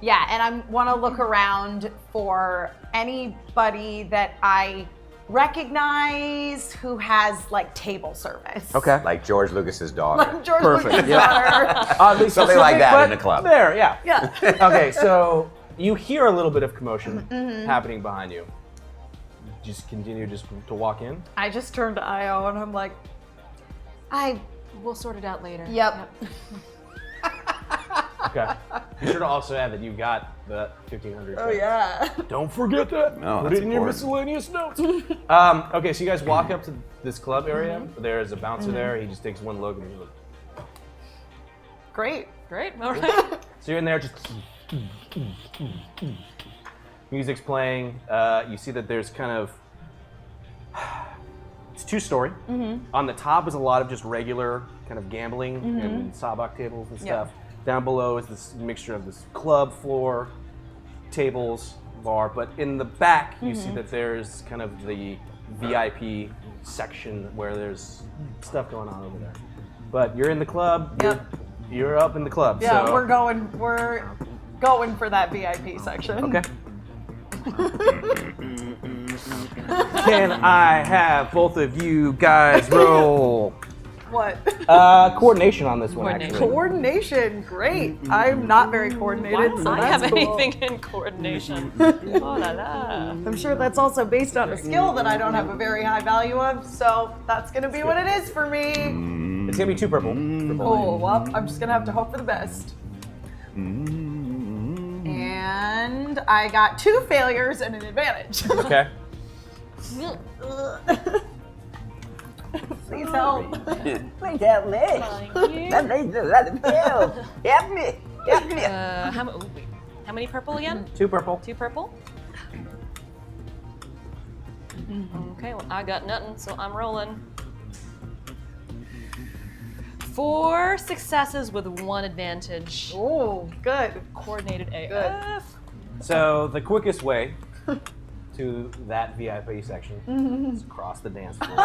Yeah, and I want to look around for anybody that I recognize who has like table service. Okay. Like George Lucas's daughter. Like George Perfect, Lucas' yeah. daughter. Oddly Something like specific, that but in the club. There, yeah. Yeah. Okay, so you hear a little bit of commotion happening behind you. Just continue to walk in. I just turned to Io and I'm like, We'll sort it out later. Yep. Okay. Be sure to also add that you got the 1,500. oh yeah. Don't forget that. No, Put that's it in your important. miscellaneous notes. Okay, so you guys walk up to this club area. There's a bouncer there. He just takes one look and he's like, Great. Great. All right. so you're in there, just music's playing. You see that there's kind of it's 2-story. On the top is a lot of just regular kind of gambling and sabak tables and stuff. Down below is this mixture of this club floor, tables, bar. But in the back, you see that there's kind of the VIP section where there's stuff going on over there. But you're in the club. Yep. You're up in the club. Yeah, so. we're going for that VIP section. Okay. Can I have both of you guys roll What? coordination on this one? Coordination. Actually. Coordination. Great. I'm not very coordinated, Why so don't I that's have cool. anything in coordination? Oh la la. I'm sure that's also based on a skill that I don't have a very high value of, so that's gonna be what it is for me. It's gonna be 2 purple. Cool. Well, I'm just gonna have to hope for the best. And I got 2 failures and an advantage. Okay. Please help. Please help me. That needs a lot of help. Help me. Help me. How many purple again? 2 purple. 2 purple? Okay, well, I got nothing, so I'm rolling. 4 successes with 1 advantage. Oh, good. Coordinated AF. Good. So the quickest way to that VIP section is across the dance floor.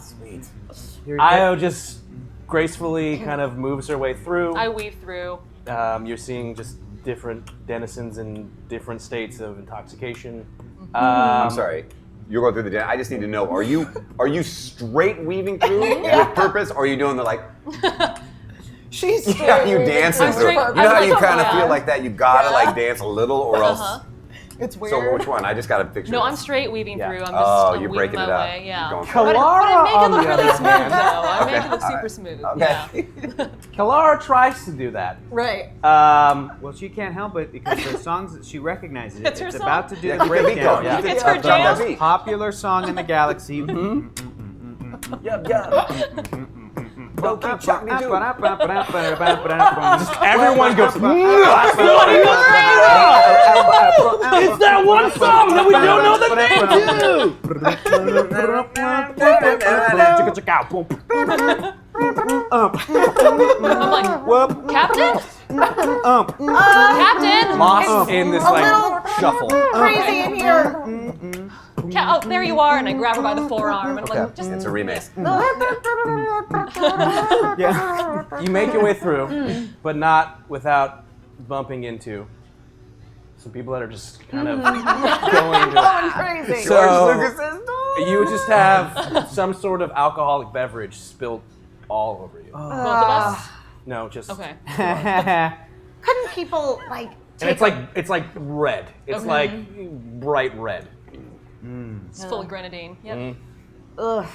Sweet. Io just gracefully kind of moves her way through. I weave through. You're seeing just different denizens in different states of intoxication. I'm sorry. You're going through the dance. I just need to know: are you straight weaving through with purpose, or are you doing the like? She's Yeah, you dancing I'm through. straight- You know how I'm you like, kind of yeah. feel like that. You gotta like dance a little, or else. It's weird. So which one? I just got a picture. No, of I'm this. straight weaving Yeah. through. I'm just Oh, I'm you're weaving breaking my it up. way. Yeah. You're going But I Kalara, make it on look the really other smooth, hand, though. I make it Okay, look super alright. smooth. Okay. Yeah. Kalara tries to do that. Right. Well, she can't help it because the songs that she recognizes it. It's her It's song. about to do Yeah, the keep the beat breakdown. going. Yeah. Keep it It's her up, drop that jam. beat. Popular song in the galaxy. Yup, yup. Dokie chocolate Just everyone goes, it's that one song that we don't know the name to! I'm like, Captain? Captain? Lost in this like shuffle. Crazy in here. Oh, there you are. And I grab her by the forearm. And I'm like, just. It's a remake. You make your way through, but not without bumping into some people that are just kind of going to. Crazy. So you just have some sort of alcoholic beverage spilled all over you. Both of us? No, just Okay. Couldn't people like? and it's like red. It's Okay. like bright red. It's full of grenadine. Yep. Ugh.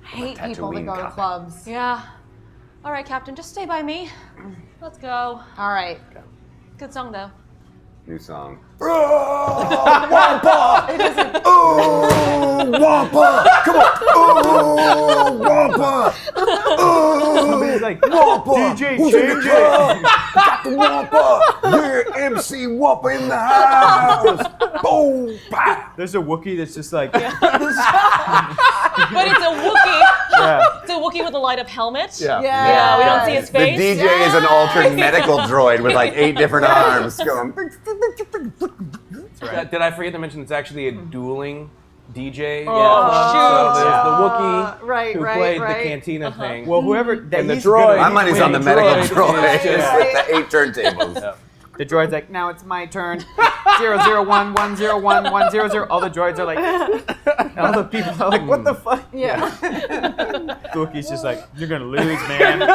I hate people that Tatooine go to cup. clubs. Yeah. All right, Captain, just stay by me. Let's go. All right. Good song, though. New song. Wampa! Come on! Wampa! Somebody's like, Wampa! DJ, Who's in the change club? Got the Wampa! Yeah, MC Wampa in the house! Boom! Pow! there's a Wookiee that's just like, But it's a Wookiee. yeah. It's a Wookiee with a light-up helmet. Yeah. Yeah, we don't see his The face. DJ is an altered medical droid with like 8 different arms going. Did I forget to mention it's actually a dueling DJ? Oh, So there's the Wookiee Right, who right, played right. the cantina thing. Well, whoever, that And the he's droid- good My at- money's on the Wait, medical droid droid is just- with the 8 turntables. Yeah. The droid's like, now it's my turn. 001101100. All the droids are like, all the people are like, what the fuck? Yeah. The Wookiee's just like, you're gonna lose, man. You're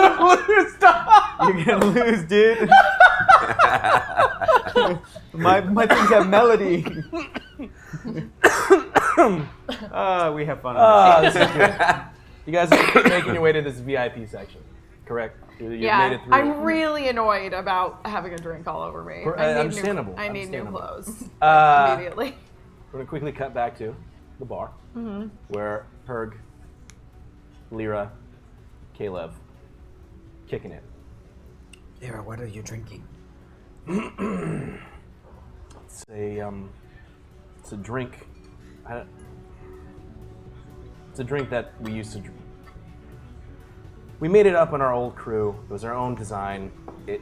gonna lose, dude. my things have melody. We have fun on This is good. You guys are making your way to this VIP section, correct? You made it through. I'm really annoyed about having a drink all over me. Understandable. I need new Understandable. clothes Uh, immediately. We're gonna quickly cut back to the bar, where Herg, Lyra, Caleb, kicking it. Lyra, what are you drinking? It's a drink. It's a drink that we used to drink. We made it up on our old crew. It was our own design. You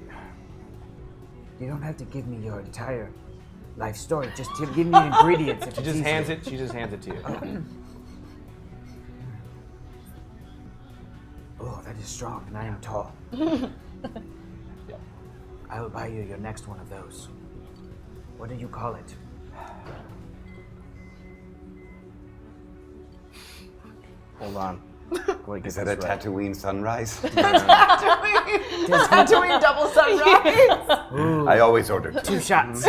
don't have to give me your entire life story. Just give me the ingredients. She just hands it. She just hands it to you. Oh, that is strong, and I am tall. Yep. I will buy you your next one of those. What do you call it? Hold on. Wait, Is that a Tatooine sunrise? Tatooine double sunrise. I always order 2. 2 shots.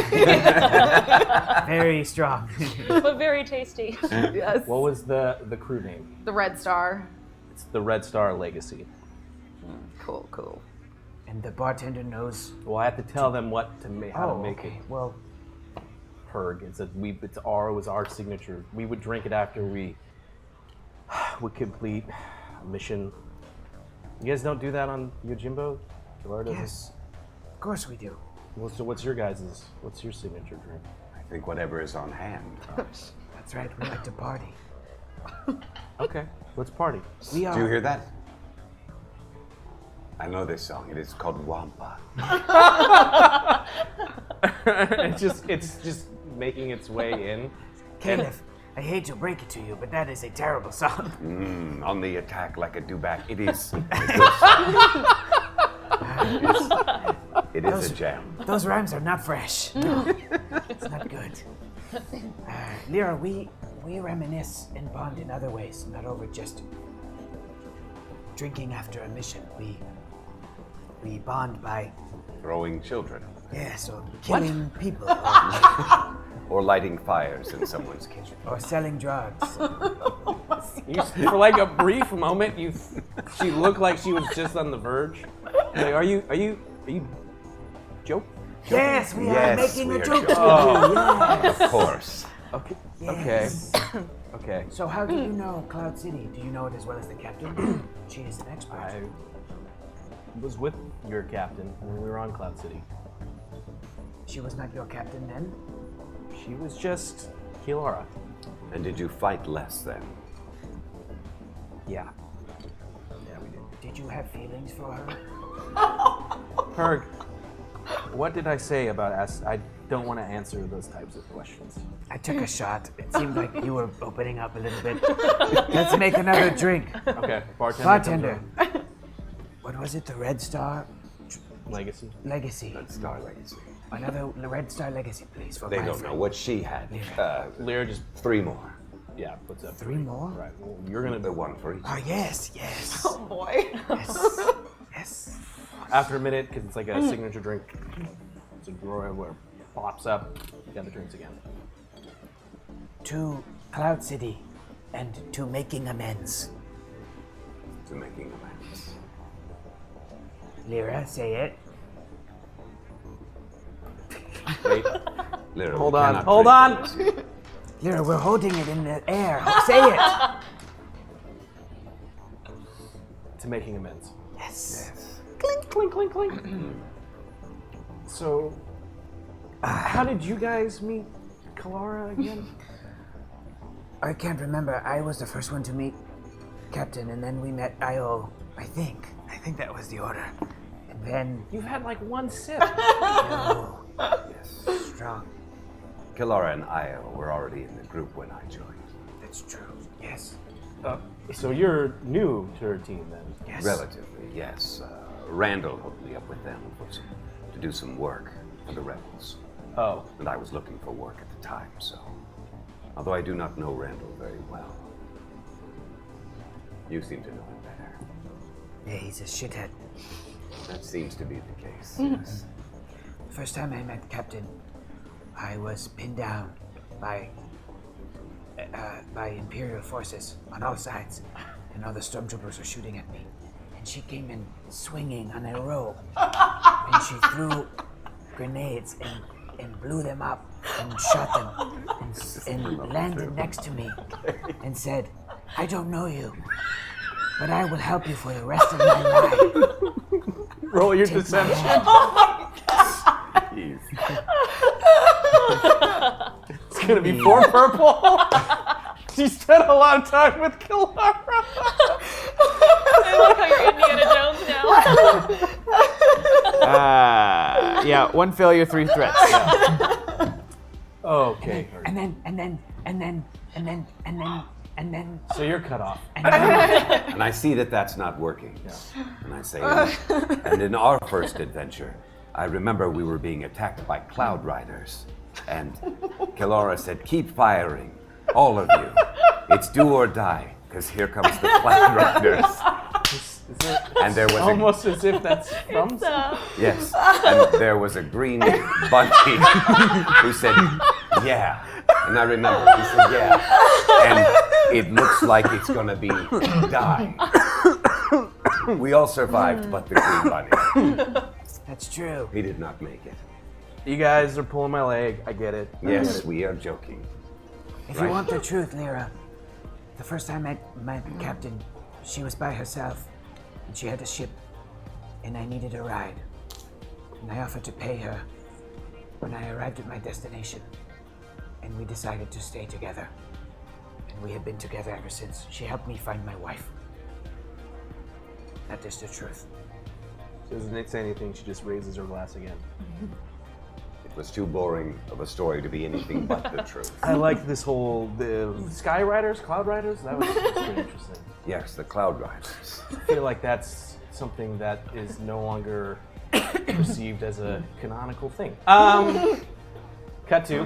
Very strong. But very tasty. Yes. What was the crew name? The Red Star. It's the Red Star Legacy. Cool, cool. And the bartender knows. Well, I have to tell them what to make, how to make okay. it. Well, Herg. It was our signature. We would drink it after we would complete a mission. You guys don't do that on Yojimbo? yes. Of course we do. Well, so what's your signature drink? I think whatever is on hand. That's right. We like to party. Okay, let's party. We Do you are. hear that? I know this song. It is called Wampa. it's just making its way in. Caleb, I hate to break it to you, but that is a terrible song. On the attack like a do-back. It is a good song. It is a jam. Those rhymes are not fresh. No, it's not good. Lyra, we reminisce and bond in other ways, not over just drinking after a mission. We bond by, Throwing children. or killing people, Or lighting fires in someone's kitchen. or selling drugs. For like a brief moment, she looked like she was just on the verge. Like, are you joke? Yes, we are Yes, making we a are joke. joking. Yes. Of course. Okay. Yes. Okay. Okay. So how do you know Cloud City? Do you know it as well as the captain? She is an expert. I was with your captain when we were on Cloud City. She was not your captain then? She was just Kilara. And did you fight less then? Yeah. Yeah, we did. Did you have feelings for her? Herg, what did I say about us? I don't want to answer those types of questions. I took a shot. It seemed like you were opening up a little bit. Let's make another drink. Okay, Bartender. What was it? The Red Star Legacy. Legacy. Red Star Legacy. Another Red Star Legacy, please. For They my don't friend. know what she had. Lyra just, 3 more. yeah, puts up 3 more? Right, well, you're gonna The one for each. Oh, yes, yes. Oh boy. Yes. Yes. after a minute, because it's like a signature drink. It's a drawer where it pops up. You got the drinks again. To Cloud City and to making amends. To making amends. Lyra, say it. Wait, Lyra, hold we on, cannot hold drink on. this. Lyra, we're holding it in the air. Say it. To making amends. Yes. Yes. Clink, clink, clink, clink. So, how did you guys meet Kalara again? I can't remember. I was the first one to meet Captain, and then we met Io. I think that was the order. And then You've had like one sip. oh, Yes. strong. Kilara and Io were already in the group when I joined. That's true. Yes. So you're new to her team then? Yes. Relatively, yes. Randall hooked me up with them to do some work for the rebels. Oh, And I was looking for work at the time, so. Although I do not know Randall very well. You seem to know him better. Yeah, he's a shithead. That seems to be the case, yes. First time I met Captain, I was pinned down by Imperial forces on all sides, and all the stormtroopers were shooting at me. And she came in swinging on a rope, and she threw grenades and blew them up and shot them and landed next to me and said, "I don't know you, but I will help you for the rest of my life." roll your Take my deception. hand." Jeez. It's gonna be 4 purple. She spent a lot of time with Kilara. I love how you're Indiana Jones now. Yeah, 1 failure, 3 threats. Okay. And then So you're cut off. And I see that that's not working. And I say, and in our first adventure, I remember we were being attacked by Cloud Riders. And Kilara said, "Keep firing, all of you. It's do or die, because here comes the Cloud Riders." Is it And there was almost as if that's from? yes, and there was a green bunny who said, "Yeah." And I remember he said, "Yeah." And it looks like it's gonna be die. We all survived, but the green bunny. that's true. He did not make it. You guys are pulling my leg. I get it. Yes, we are joking. If Right. you want the truth, Lyra, the first time I met Captain, she was by herself, and she had a ship, and I needed a ride. And I offered to pay her when I arrived at my destination, and we decided to stay together. And we have been together ever since. She helped me find my wife. That is the truth. Doesn't Nick say anything? She just raises her glass again. It was too boring of a story to be anything but the truth. I like this whole the Sky Riders, Cloud Riders. That was pretty interesting. Yes, the Cloud Riders. I feel like that's something that is no longer perceived as a canonical thing. Cut to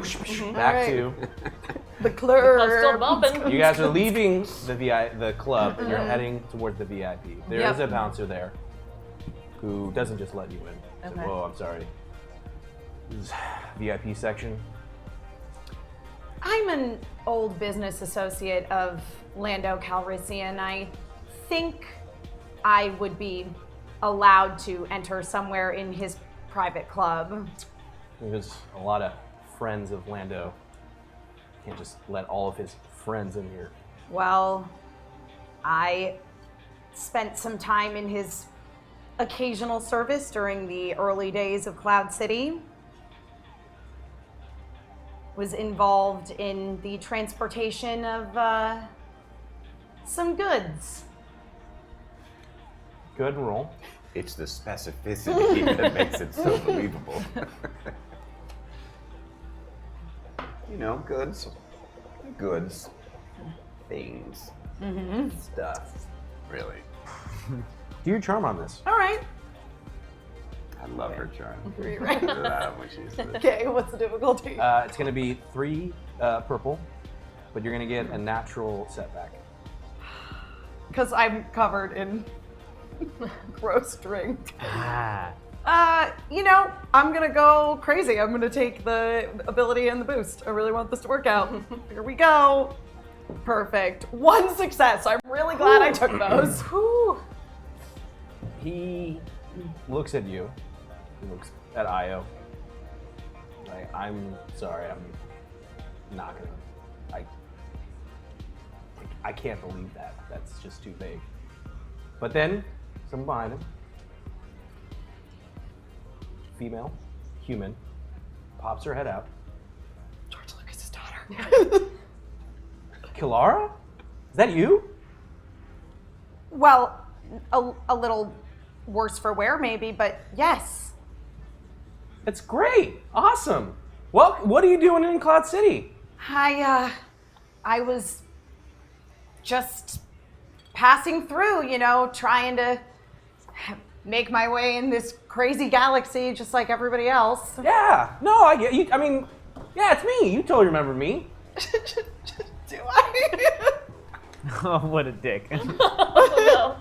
back to The club. I'm still bumping. you guys are leaving the club and you're heading towards the VIP. There is Yep. a bouncer there who doesn't just let you in. He's like, Okay. "Whoa, I'm sorry. This is VIP section." I'm an old business associate of Lando Calrissian. I think I would be allowed to enter somewhere in his private club. There's a lot of friends of Lando. Can't just let all of his friends in here. Well, I spent some time in his occasional service during the early days of Cloud City. Was involved in the transportation of some goods. Go ahead and roll. It's the specificity that makes it so believable. You know, goods, things, stuff. Really. Do your charm on this. All right. I love her charm. Right. When she's Okay, what's the difficulty? It's going to be 3 purple, but you're going to get a natural setback. Because I'm covered in gross drink. You know, I'm gonna go crazy. I'm gonna take the ability and the boost. I really want this to work out. Here we go. Perfect. 1 success. I'm really glad I took those. Whew. He looks at you. He looks at Io. Like, I'm sorry, I'm not gonna. I can't believe that. That's just too vague. But then, someone behind him, female, human, pops her head out. George Lucas's daughter. Kilara? Is that you? Well, a little worse for wear, maybe, but yes. That's great. Awesome. Well, what are you doing in Cloud City? I was just passing through, you know, trying to make my way in this crazy galaxy just like everybody else. Yeah. No, I get you. I mean, yeah, it's me. You totally remember me. Do I? Oh, what a dick.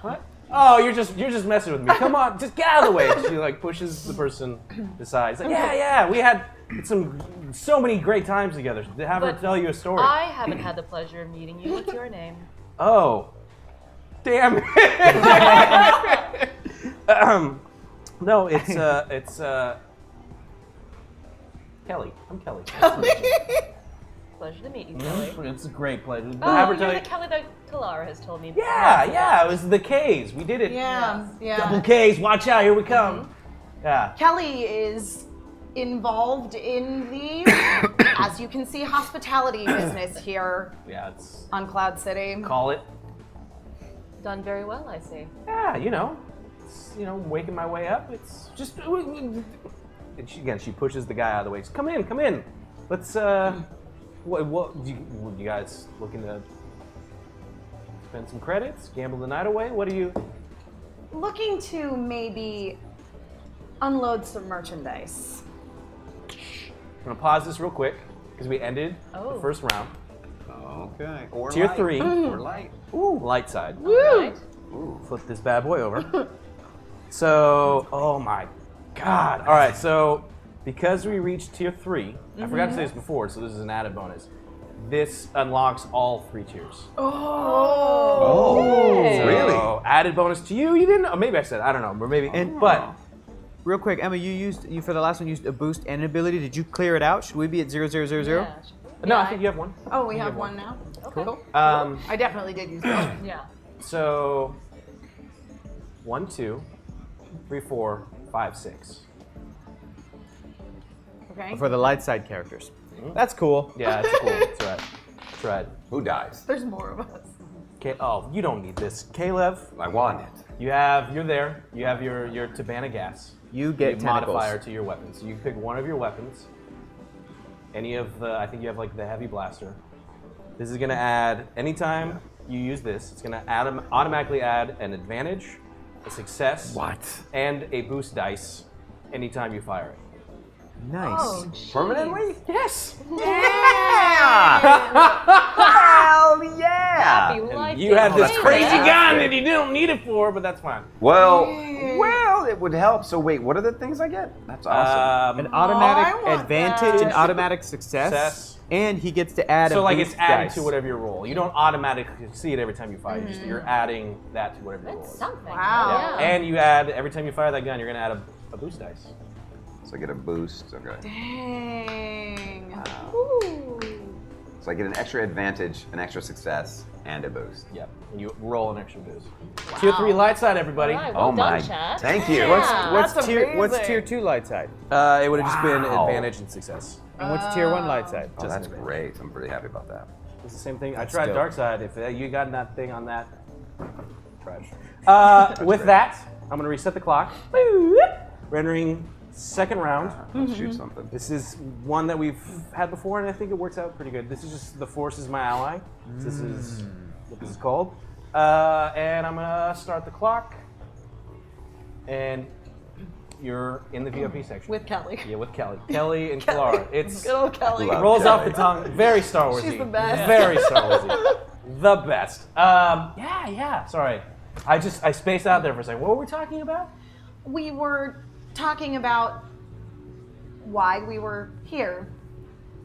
What? Oh, you're just messing with me. Come on, just get out of the way. She like pushes the person aside. She's like, yeah, we had so many great times together. Have her But tell you a story. I haven't had the pleasure of meeting you. What's your name? Oh, damn it. No, it's Kelly. I'm Kelly. Nice to meet you. Pleasure to meet you, Kelly. It's a great pleasure. Oh, Have her you're tell the you. Kelly that Kalara has told me. Yeah, it was the K's. We did it. Yeah. Double K's. Watch out, here we come. Yeah. Kelly is involved in the, as you can see, hospitality business here Yeah, it's on Cloud City. call it. Done very well, I see. Yeah, it's, waking my way up. It's just. And she pushes the guy out of the way. She's, come in. Let's. What you guys looking to spend some credits, gamble the night away? What are you? Looking to maybe unload some merchandise. I'm gonna pause this real quick because we ended the first round. Okay. Or Tier light. 3. Or light. Ooh, light side. Right? Flip this bad boy over. So, oh my God. All right, so because we reached tier 3, I forgot to say this before, so this is an added bonus. This unlocks all 3 tiers. Oh, So, really? added bonus to you. You didn't know. Maybe I said, I don't know, but maybe. But Real quick, Emma, you for the last one used a boost and an ability. Did you clear it out? Should we be at 0, 0, 0, 0? Yeah. no, I think you have one. Oh, we have one now. Okay. Cool. I definitely did use that. Yeah. So 1, 2, 3, 4, 5, 6. Okay. For the light side characters. That's cool. Yeah, it's cool. That's right. Who dies? There's more of us. Oh, you don't need this. Kalev, I want it. you're there. You have your Tibbana gas. You get tentacles. modifier to your weapons. So you pick one of your weapons. Any of the, I think you have like the heavy blaster. This is gonna add, anytime you use this, it's gonna automatically add an advantage, a success, and a boost dice anytime you fire it. Nice. Oh, geez. Permanently? Yes! Hell yeah! Happy And life you had this day. crazy Yeah. gun that you don't need it for, but that's fine. Well, it would help. So wait, what are the things I get? That's awesome. An automatic I want advantage, that. an automatic success, and he gets to add So a like boost it's added dice. to whatever you roll. You don't automatically see it every time you fire. You're adding that to whatever you roll. That's something. Wow. Yeah. And you add, every time you fire that gun, you're gonna add a boost dice. So I get a boost. Okay. Dang. Wow. Ooh. So I get an extra advantage, an extra success, and a boost. Yep. And you roll an extra boost. Tier 3 light side, everybody. All right, well Oh my! done, chat. Thank you. Yeah. What's That's tier amazing. 2 light side? It would have just been Wow. advantage and success. And what's tier 1 light side? Oh, that's great. I'm pretty happy about that. It's the same thing. I That's tried dope. dark side. If you got that thing on that, trash. With that, I'm going to reset the clock. Rendering second round. Let's shoot something. This is one that we've had before, and I think it works out pretty good. This is just the Force is my ally. This is what this is called. And I'm gonna start the clock. And you're in the VIP section. With Kelly. Yeah, with Kelly. Kelly and Clara. It's Good old Kelly. Love rolls off Kelly. the tongue. Very Star Warsy. She's the best. Very Star Warsy. The best. Yeah. Sorry, I spaced out there for a second. What were we talking about? We were talking about why we were here.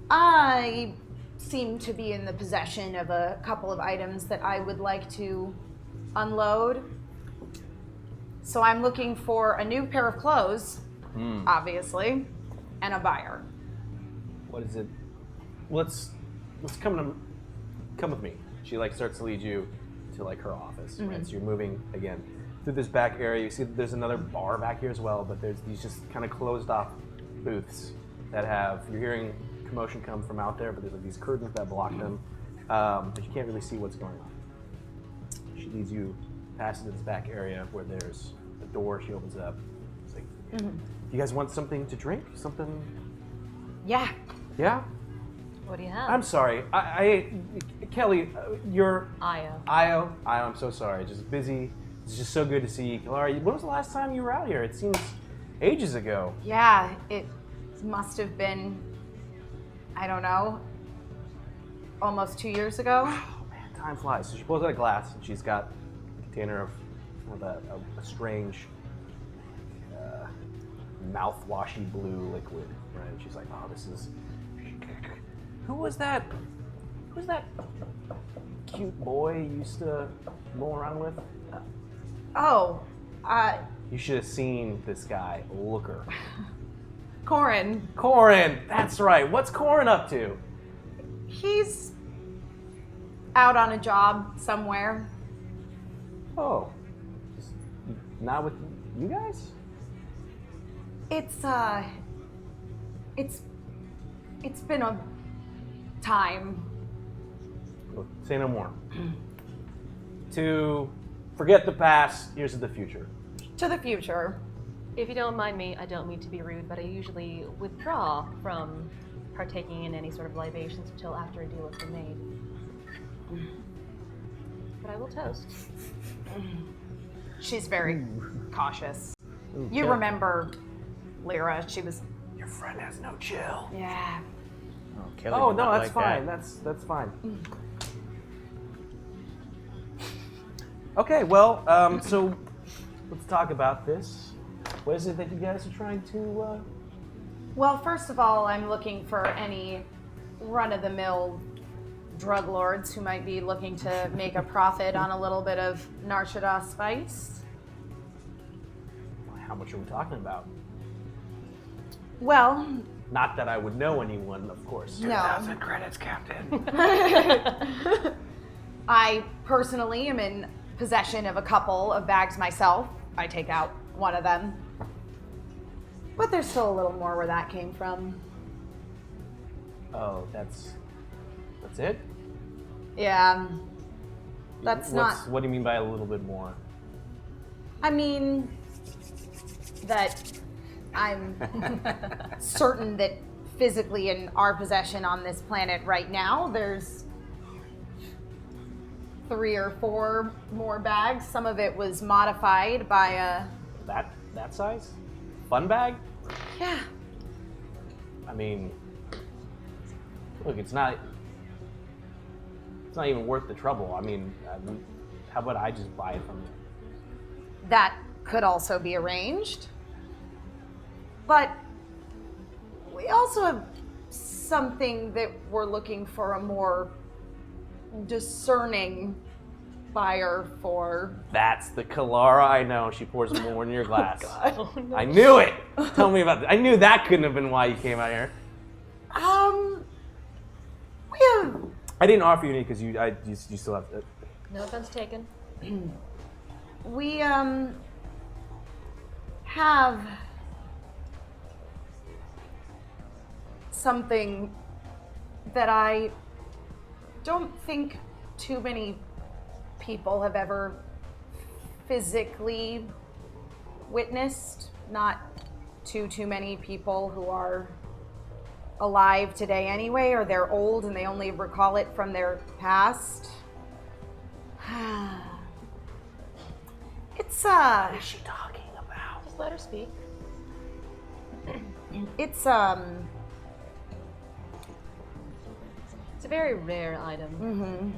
I seem to be in the possession of a couple of items that I would like to unload. So I'm looking for a new pair of clothes, obviously, and a buyer. What is it? Let's come with me. She starts to lead you to her office. Right? So you're moving again through this back area. You see that there's another bar back here as well, but there's these just kind of closed off booths that you're hearing commotion come from out there, but there's these curtains that block them, but you can't really see what's going on. She leads you past this back area where there's a door. She opens it up. It's like, you guys want something to drink? Something? Yeah. Yeah? What do you have? I'm sorry. Kelly, you're Io. Io, I'm so sorry. Just busy. It's just so good to see you. Clara, when was the last time you were out here? It seems ages ago. Yeah, it must have been, I don't know, almost 2 years ago. Oh man, time flies. So she pulls out a glass and she's got a container of a strange, mouth-washy blue liquid. Right? And she's like, oh, this is. Who was that cute boy you used to roll around with? Oh, You should have seen this guy. Looker. Corin. Corin, that's right. What's Corin up to? he's out on a job somewhere. Oh, just not with you guys? It's been a time. Look, say no more. To forget the past, here's to the future. To the future. If you don't mind me, I don't mean to be rude, but I usually withdraw from partaking in any sort of libations until after a deal has been made. But I will toast. She's very cautious. You Okay. remember Lyra, she was, Your friend has no chill. yeah. Kelly Oh did no, not that's like fine. that. That's fine. Okay, well, so let's talk about this. What is it that you guys are trying to? Well, first of all, I'm looking for any run-of-the-mill drug lords who might be looking to make a profit on a little bit of Narshada spice. How much are we talking about? Well, Not that I would know anyone, of course. no. 1,000 credits, Captain. I personally am in possession of a couple of bags myself. I take out one of them. But there's still a little more where that came from. Oh, that's it? Yeah. That's What do you mean by a little bit more? I mean, that I'm certain that physically in our possession on this planet right now, there's 3 or 4 more bags. Some of it was modified by a, That size? Fun bag? yeah. I mean, look, it's not even worth the trouble. I mean, how about I just buy it from you? That could also be arranged. But we also have something that we're looking for a more discerning buyer for. That's the Kalara I know. She pours more in your glass. Oh, no. I knew it. Tell me about that. I knew that couldn't have been why you came out here. We have I didn't offer you any because you still have. No offense taken. We have something that I don't think too many people have ever physically witnessed. Not too many people who are alive today anyway, or they're old and they only recall it from their past. It's What is she talking about? Just let her speak. it's It's a very rare item.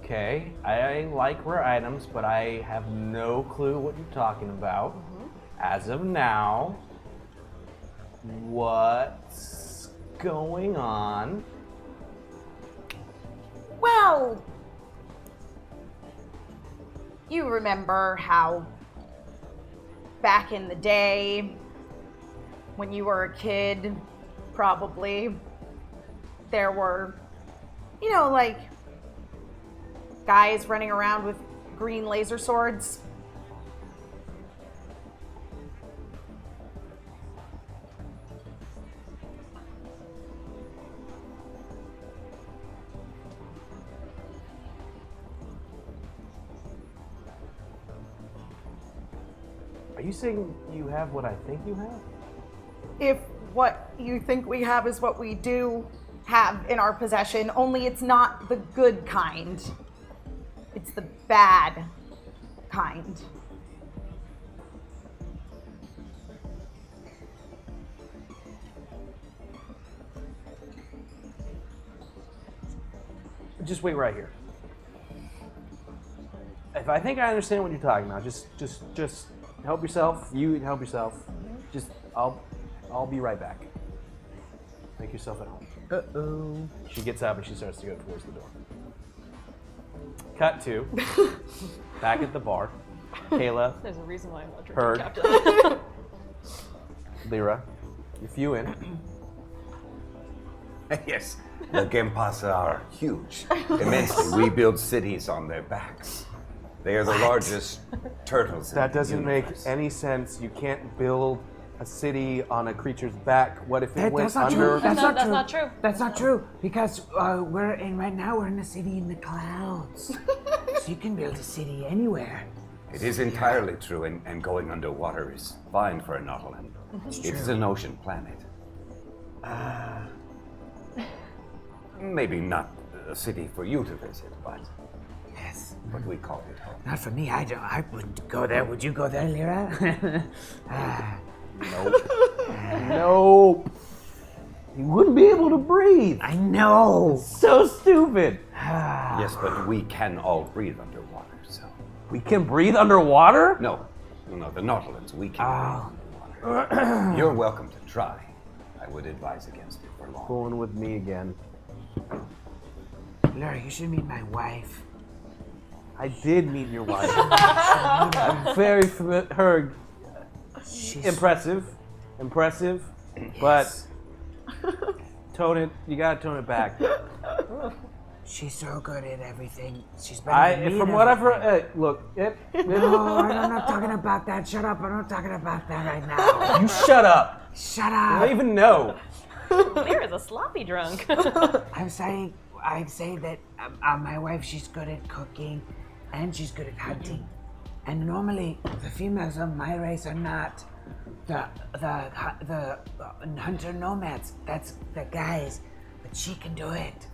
Okay, I like rare items, but I have no clue what you're talking about. As of now, what's going on? Well, you remember how back in the day, when you were a kid, probably, there were, like guys running around with green laser swords. Are you saying you have what I think you have? If what you think we have is what we do have in our possession, only it's not the good kind. It's the bad kind. Just wait right here. If I think I understand what you're talking about, just help yourself. You help yourself. Just I'll be right back. Make yourself at home. Uh-oh. She gets up and she starts to go towards the door. Cut to back at the bar. Kayla, There's a reason why I'm not Heard. drinking, Captain. Lyra, you few in. Yes, the Gempasa are huge. Immensely. We build cities on their backs. They are the largest turtles in That the doesn't make universe. any sense. You can't build a city on a creature's back. What if it went That's not under? true. That's not That's true. not true. That's not true because we're in right now. We're in a city in the clouds, so you can build a city anywhere. It is entirely true, and going underwater is fine for a Nautilus. It's an ocean planet. Maybe not a city for you to visit, but Yes. we call it home. Not for me. I wouldn't go there. Would you go there, Lyra? Nope. You wouldn't be able to breathe. I know. So stupid. Yes, but we can all breathe underwater, so. We can breathe underwater? No, the Nautilus, we can breathe underwater. You're welcome to try. I would advise against it for long. Fooling with me again. Lyra, you should meet my wife. I did meet your wife. I'm very familiar. Her She's impressive, but tone it. You gotta tone it back. She's so good at everything. She's better than me. From at what I've everything. heard, look. No, I'm not talking about that. Shut up. I'm not talking about that right now. You shut up. Shut I up. don't even know. Lyra's a sloppy drunk. I'm saying that my wife, she's good at cooking and she's good at hunting. And normally the females of my race are not the hunter nomads. That's the guys. But she can do it.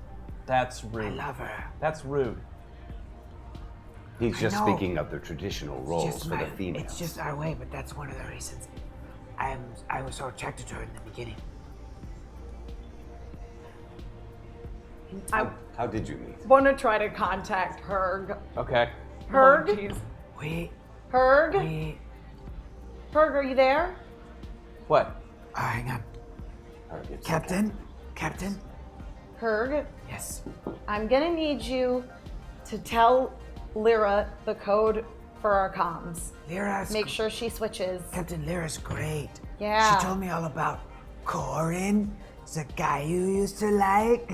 That's I rude. love her. That's rude. He's just know. speaking of the traditional It's roles just for the my- females. It's just our way, but that's one of the reasons I was so attracted to her in the beginning. I How did you meet? Want to try to contact Herg. Okay. Herg? Oh, We Herg? Herg, are you there? What? Oh, hang on. It's Captain? Herg, Yes. I'm gonna need you to tell Lyra the code for our comms. Lyra's Make sure she switches. Captain Lyra's great. Yeah. She told me all about Corin, the guy you used to like.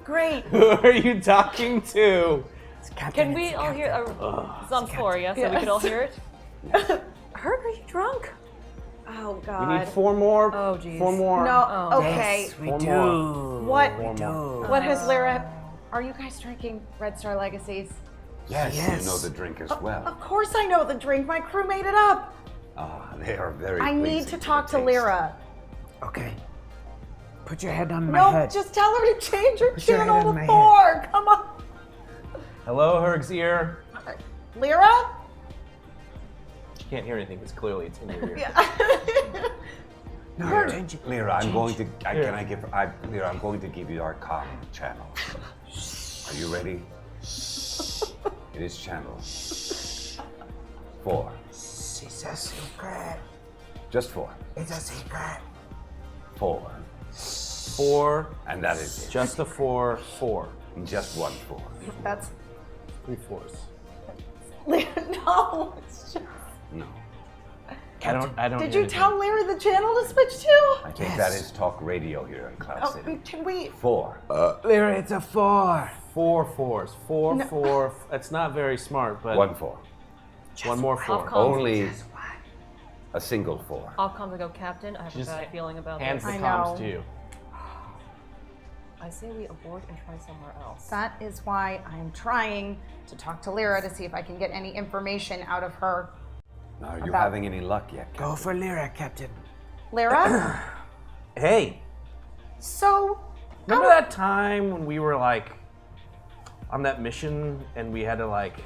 Great. Who are you talking to? Can we all hear? It's on floor, yeah, so we can all hear it. Herb, are you drunk? Oh We God. need 4 more. Oh, geez. 4 more. No. Okay. Yes, we 4 do. more. What? Four more. What has Lyra? Are you guys drinking Red Star Legacies? Yes, Yes. you know the drink as well. Of course I know the drink. My crew made it up. Ah, they are very I need pleasing to the talk to taste. Lyra. Okay. Put your head on my No, head. just tell her to change her Put your head channel on to my 4. Come on. Hello, Herg's ear. Lyra? You can't hear anything because clearly it's in your ear. No, change it. Lyra, I'm going to. Here. Lyra, I'm going to give you our comm channel. Are you ready? It is channel 4. It's a secret. Just 4. It's a secret. 4. 4. And that is it. Just a 4. 4. Just 1 4. That's 3 fours. no. It's just... No. I don't. Did hear you anything. tell Lyra the channel to switch to? I think that is talk radio here in Cloud Oh, City. can we? 4. Lyra, it's a 4. 4 fours. 4 4. It's not very smart, but 1 4. 1 more 4. I'll call- Only a single 4. I'll come to go, Captain. I have a Just bad feeling about Hands this. the I comms know. to you. I say we abort and try somewhere else. That is why I'm trying to talk to Lyra to see if I can get any information out of her. Are you About- having any luck yet? Go for Lyra, Captain. Lyra? Hey, So, remember that time when we were like on that mission and we had to like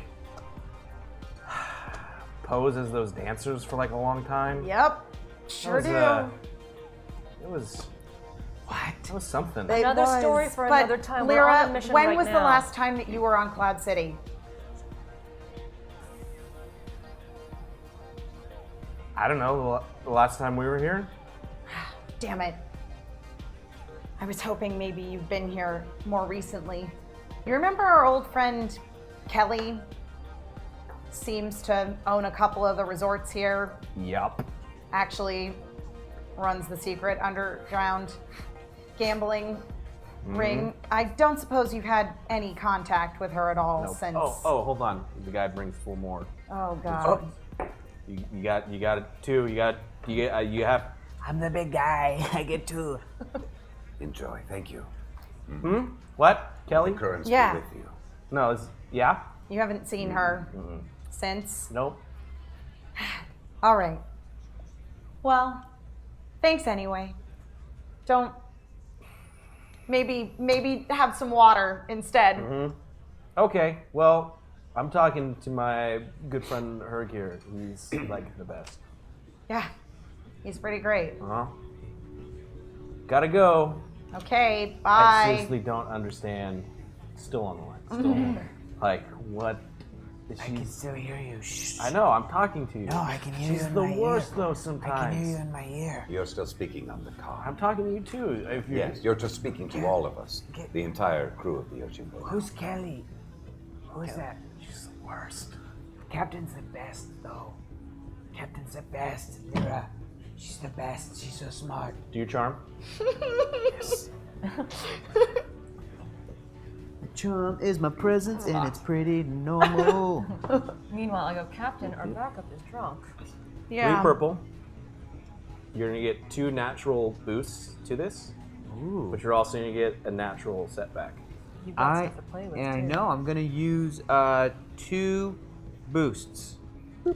pose as those dancers for like a long time? yep, sure was, do. It was. What? It was something. It Another was. story for But another time. We're Lyra, on a mission when right was the now. last time that you were on Cloud City? I don't know. The last time we were here. Damn it. I was hoping maybe you've been here more recently. You remember our old friend Kelly? Seems to own a couple of the resorts here. Yup. Actually runs the secret underground gambling ring. I don't suppose you've had any contact with her at all Nope. since. Oh, hold on. The guy brings 4 more. Oh, God. You got 2. You have. I'm the big guy. I get 2. Enjoy. Thank you. What, Kelly? Currents Yeah. be with you. No. Yeah. You haven't seen her since. Nope. All right. Well, thanks anyway. Don't. Maybe have some water instead. Okay. Well, I'm talking to my good friend Herg here. He's like the best. Yeah, he's pretty great. Gotta go. Okay, I bye. seriously don't understand. Still on the line. Still on there. Like what? Is I she? can still hear you. Shh. I know. I'm talking to you. No, I can hear you She's in the my worst ear. though. I Sometimes. can hear you in my ear. You're still speaking on the car. I'm talking to you too. If you Yes, you're just speaking to all of us, the entire crew of the Ocean Boat. Who's Kelly? Who's that? She's the worst. Captain's the best, though. Captain's the best. Lyra, she's the best. She's so smart. Do you charm? Charm is my presence and it's pretty normal. Meanwhile, I go, Captain, our backup is drunk. 3 Yeah. purple. You're gonna get 2 natural boosts to this, but you're also gonna get a natural setback. You've got stuff to play with, I too. know I'm gonna use 2 boosts.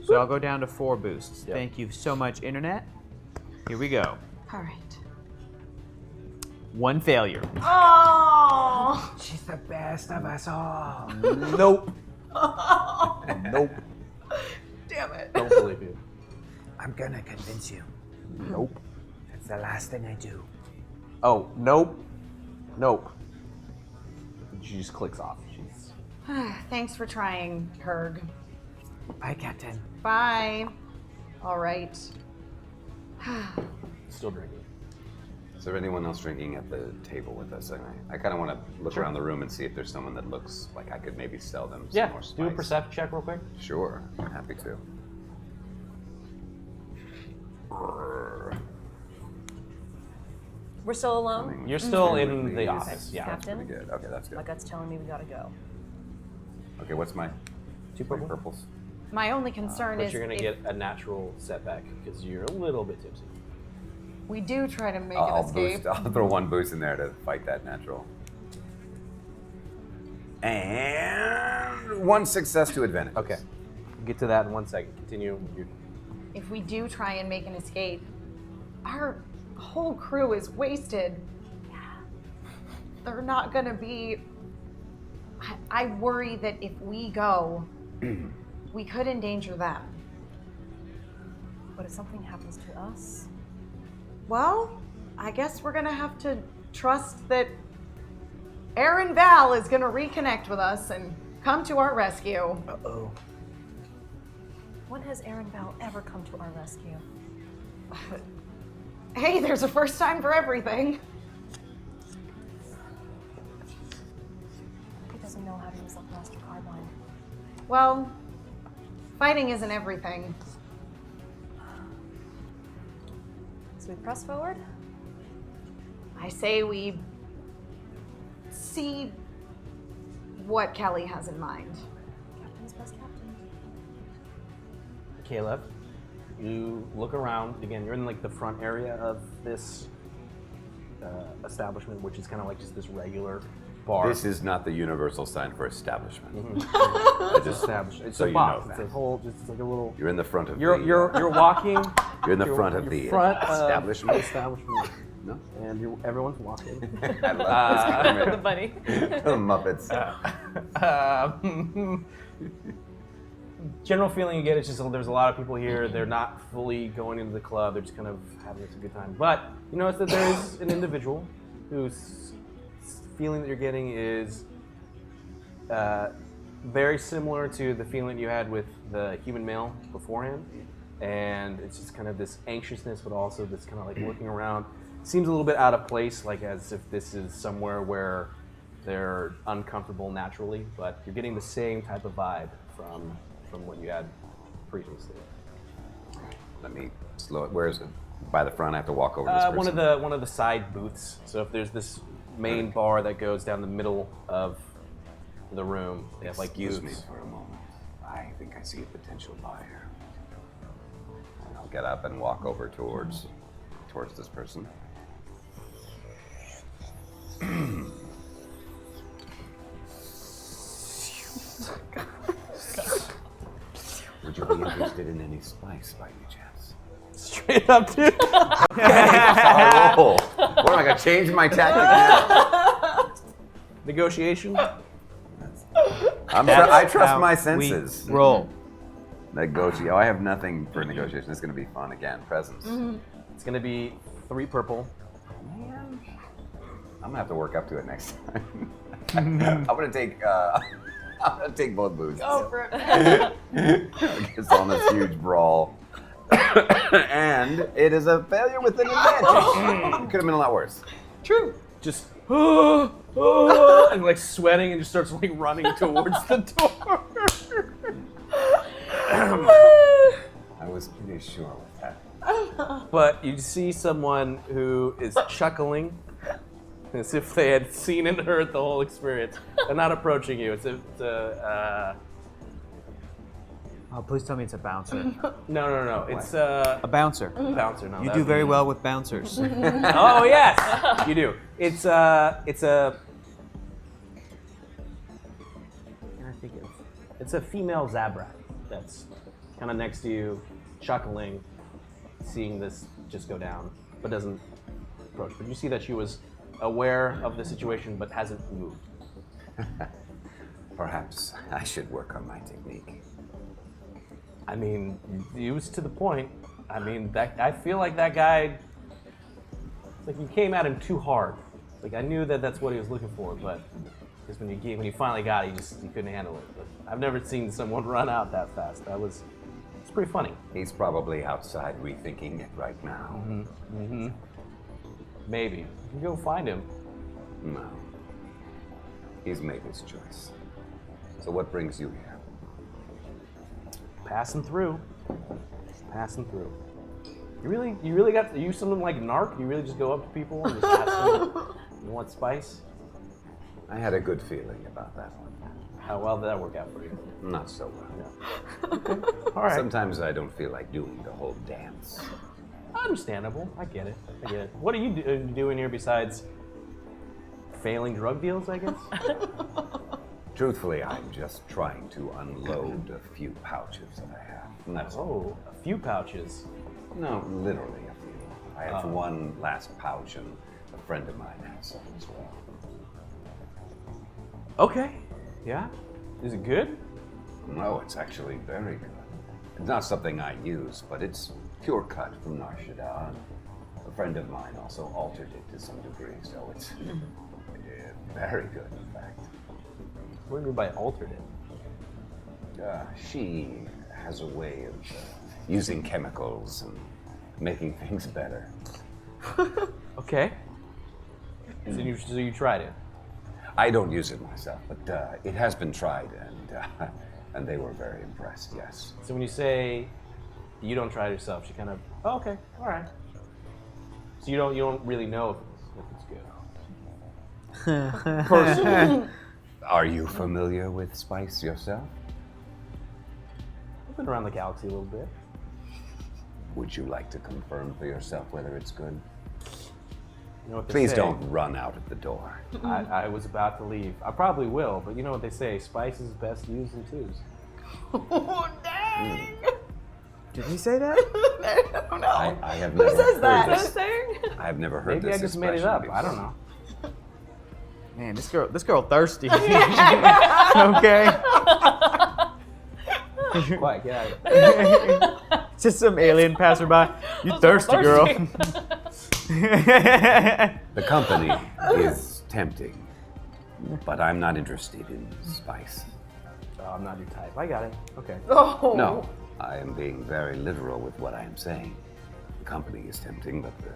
So I'll go down to 4 boosts. Yep. Thank you so much, Internet. Here we go. All right. 1 failure. Oh. She's the best of us all. Nope. Nope. Damn it. Don't believe you. I'm gonna convince you. Nope. That's the last thing I do. Oh, nope. Nope. She just clicks off. She's Thanks for trying, Herg. Bye, Captain. Bye. All right. still drinking. Is there anyone else drinking at the table with us? I kind of want to look around the room and see if there's someone that looks like I could maybe sell them some more spice. Do a perception check real quick. Sure, I'm happy to. We're still alone? You're still in the Please. office. Yeah. Captain? Pretty good. Okay, that's My good. gut's telling me we gotta go. Okay, what's my 2 three purple. purples? My only concern But is you're gonna if get a natural setback because you're a little bit tipsy. We do try to make I'll an escape. boost. I'll throw 1 boost in there to fight that natural. And 1 success to advantage. Okay. We'll get to that in 1 second. Continue. If we do try and make an escape, our whole crew is wasted. They're not gonna be. I worry that if we go, we could endanger them. What if something happens to us? Well, I guess we're gonna have to trust that Aaron Val is gonna reconnect with us and come to our rescue. Uh-oh. When has Aaron Val ever come to our rescue? Hey, there's a first time for everything. He doesn't know how to use a blaster carbine. Well, fighting isn't everything. So we press forward? I say we see what Kelly has in mind. Captain's best captain. Caleb, you look around. Again, you're in like the front area of this establishment, which is kind of like just this regular bar. This is not the universal sign for establishment. It's established. It's So a you box. know It's a that. whole, just like a little. You're in the front of You're the. you're walking. You're in the you're- front of you're the front of establishment. the establishment. No? And everyone's walking. I love this The bunny. The Muppets. General feeling you get is just there's a lot of people here. They're not fully going into the club. They're just kind of having a good time. But you notice that there is an individual whose feeling that you're getting is very similar to the feeling you had with the human male beforehand. And it's just kind of this anxiousness, but also this kind of like looking around. Seems a little bit out of place, like as if this is somewhere where they're uncomfortable naturally, but you're getting the same type of vibe from what you had previously. Let me slow it. Where is it? By the front. I have to walk over this person. One of the side booths. So if there's this main bar that goes down the middle of the room, they have like Excuse me booths. for a moment. I think I see a potential buyer. And I'll get up and walk over towards this person. Would you be interested in any spice by any chance? Straight up, dude. I roll. What am I gonna change my tactic now? Negotiation. I trust my senses. Roll. Negotiate. Oh, I have nothing for negotiation. It's gonna be fun again. Presents. It's gonna be 3 purple. I'm gonna have to work up to it next time. I'm gonna take both boosts. Oh, for it. It's on this huge brawl. And it is a failure with an advantage. Could have been a lot worse. True. Just and like sweating and just starts like running towards the door. I was pretty sure with that. But you see someone who is chuckling as if they had seen and heard the whole experience. They're not approaching you. Oh, please tell me it's a bouncer. No. It's A bouncer. bouncer. No, You that do would very be- well with bouncers. Oh yes, you do. It's a. It's a female Zabrak that's kind of next to you, chuckling, seeing this just go down, but doesn't approach. But you see that she was aware of the situation, but hasn't moved. Perhaps I should work on my technique. I mean, used to the point. I mean, I feel like that guy. Like you came at him too hard. Like I knew that that's what he was looking for, but because when you finally got it, you couldn't handle it. But I've never seen someone run out that fast. It's pretty funny. He's probably outside rethinking it right now. Maybe you can go find him. No. He's made his choice. So what brings you here? Passing through. You really got to use something like narc? You really just go up to people and just ask them, you want spice? I had a good feeling about that one. How well did that work out for you? Not so well. All right. Sometimes I don't feel like doing the whole dance. Understandable. I get it. What are you doing here besides failing drug deals, I guess? Truthfully, I'm just trying to unload a few pouches that I have. And that's all. Oh, a few pouches. No, literally a few. I have one last pouch, and a friend of mine has some as well. Okay. Yeah? Is it good? No, it's actually very good. It's not something I use, but it's pure cut from Nar Shaddaa. A friend of mine also altered it to some degree, so it's very good, in fact. What do you mean by altered it? She has a way of using chemicals and making things better. Okay. So you tried it? I don't use it myself, but it has been tried, and they were very impressed, yes. So when you say you don't try it yourself, she kind of, oh, okay, all right. So you don't really know if it's good. Personally. Are you familiar with spice yourself? I've been around the galaxy a little bit. Would you like to confirm for yourself whether it's good? You know what they Please say? don't run out of the door. I was about to leave. I probably will, but you know what they say, spice is best used in twos. Oh, dang! Did he say that? I don't know. I have never says that? heard Who's this. saying? I have never heard Maybe this I just made it expression up. before. I don't know. Man, this girl thirsty. Okay. Quiet, get out of here. Just some alien passerby. You thirsty, girl. The company is tempting, but I'm not interested in spice. Oh, I'm not your type. I got it. Okay. Oh. No, I am being very literal with what I am saying. The company is tempting, but the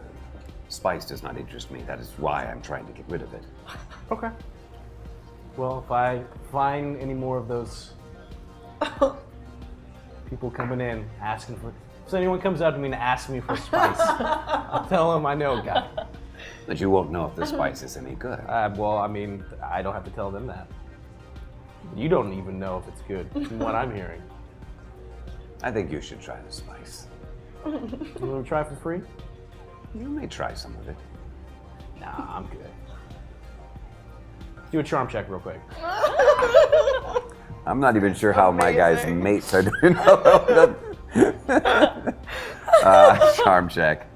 spice does not interest me. That is why I'm trying to get rid of it. Okay. Well, if I find any more of those people coming in asking for, if anyone comes up to me and asks me for spice, I'll tell them I know a guy. But you won't know if the spice is any good. Well, I mean, I don't have to tell them that. You don't even know if it's good, from what I'm hearing. I think you should try the spice. You want to try for free? You may try some of it. Nah, I'm good. Do a charm check real quick. I'm not even sure how my guys' mates are doing. Charm check.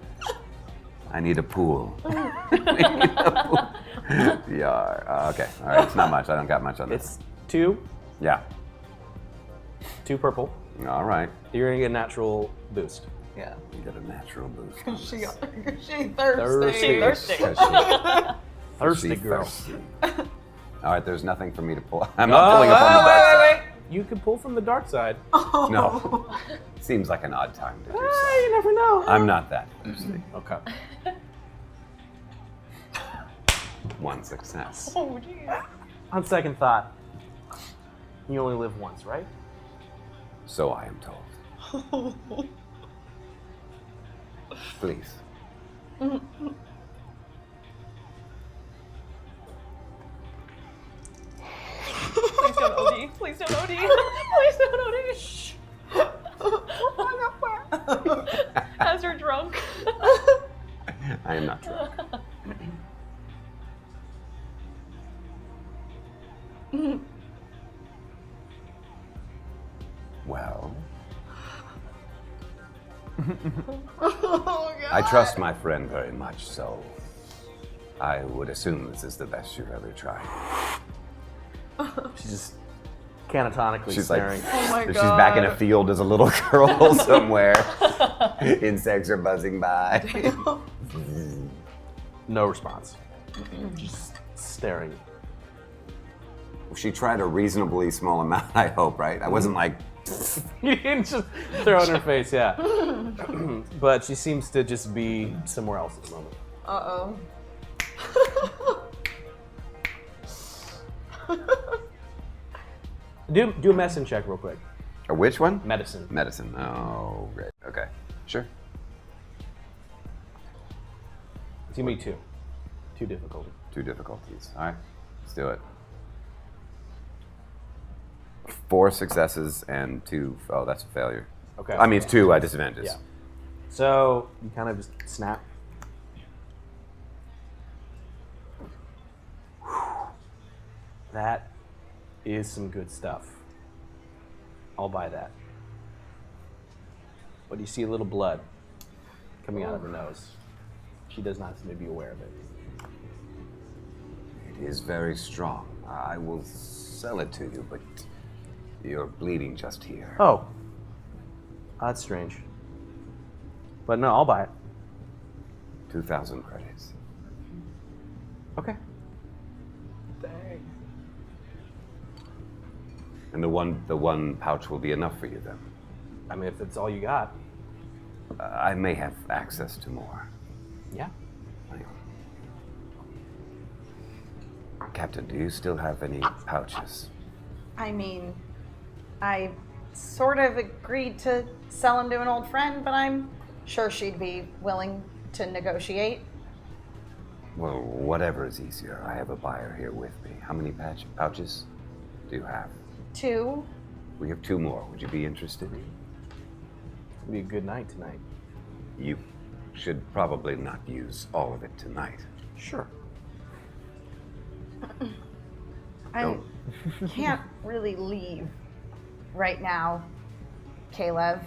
I need a pool. Yeah. Okay. All right. It's not much. I don't got much on this. It's 2 Yeah. purple. All right. You're gonna get a natural boost. Yeah. You got a natural boost. on She this. thirsty. Thirsty. Thirsty She's girl. thirsty. All right. There's nothing for me to pull. I'm not pulling up on the dark side. You can pull from the dark side. No. Seems like an odd time to do so. You never know. I'm not that thirsty. Okay. One success. Oh, geez. On second thought, you only live once, right? So I am told. Please. Please don't OD. Please don't OD. Please don't OD. Shh. As you're drunk. I am not drunk. Well, I trust my friend very much, so I would assume this is the best you've ever tried. She's just canotonically She's staring. like, Oh my she's back in a God. field as a little girl somewhere. Insects are buzzing by. No response. Just staring. She tried a reasonably small amount, I hope, right? I wasn't like, You didn't just throw it in her face, yeah. But she seems to just be somewhere else at the moment. Uh-oh. Do a medicine check real quick. which one? Medicine. Medicine. Oh, great. Okay, sure. It's gonna be 2. 2 difficulty. 2 difficulties. All right, let's do it. 4 successes and 2. Oh, that's a failure. Okay. I mean, it's 2 disadvantages. Yeah. So you kind of just snap. That is some good stuff. I'll buy that. But you see a little blood coming out of her nose. She does not seem to be aware of it. It is very strong. I will sell it to you, but you're bleeding just here. Oh. That's strange. But no, I'll buy it. 2,000 credits. Okay. And the one pouch will be enough for you then. I mean, if that's all you got. I may have access to more. Yeah. Captain, do you still have any pouches? I mean, I sort of agreed to sell him to an old friend, but I'm sure she'd be willing to negotiate. Well, whatever is easier. I have a buyer here with me. How many pouches do you have? 2. We have 2 more. Would you be interested? It'll be a good night tonight. You should probably not use all of it tonight. Sure. I can't really leave right now, Caleb.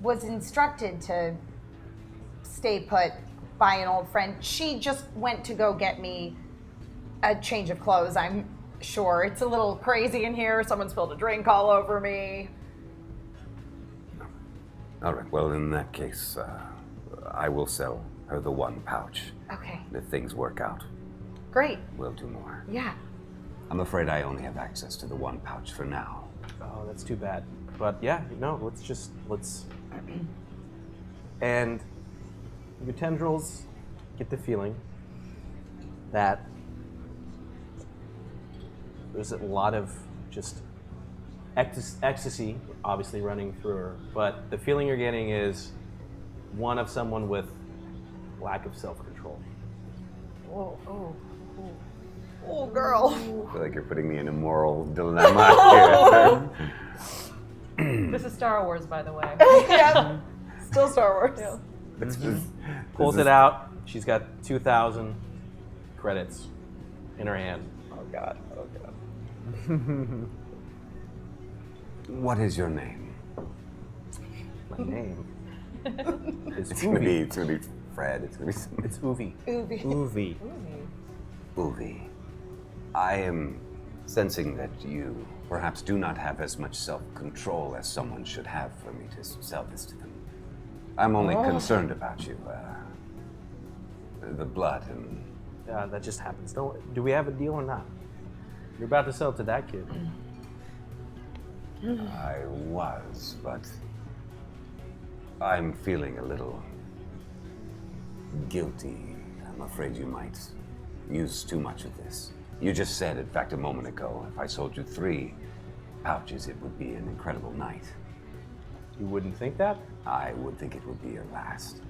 Was instructed to stay put by an old friend. She just went to go get me a change of clothes, I'm sure. It's a little crazy in here. Someone spilled a drink all over me. All right, well, in that case, I will sell her the 1 pouch. Okay, If things work out, great. we'll do more. Yeah. I'm afraid I only have access to the 1 pouch for now. Oh, that's too bad. But yeah, no, let's. And your tendrils get the feeling that there's a lot of just ecstasy, obviously, running through her. But the feeling you're getting is one of someone with lack of self-control. Oh, girl. I feel like you're putting me in a moral dilemma here. This is Star Wars, by the way. Yeah. Still Star Wars. Yeah. Pulls it out. She's got 2,000 credits in her hand. Oh, God. Oh, God. What is your name? My name is It's gonna Uvi. be Fred. It's gonna be something. It's Uvi. Uvi. Uvi. I am sensing that you perhaps do not have as much self-control as someone should have for me to sell this to them. I'm only concerned about you. The blood and... That just happens. Do we have a deal or not? You're about to sell it to that kid. I was, but I'm feeling a little guilty. I'm afraid you might use too much of this. You just said, in fact, a moment ago, if I sold you 3 pouches, it would be an incredible night. You wouldn't think that? I would think it would be your last.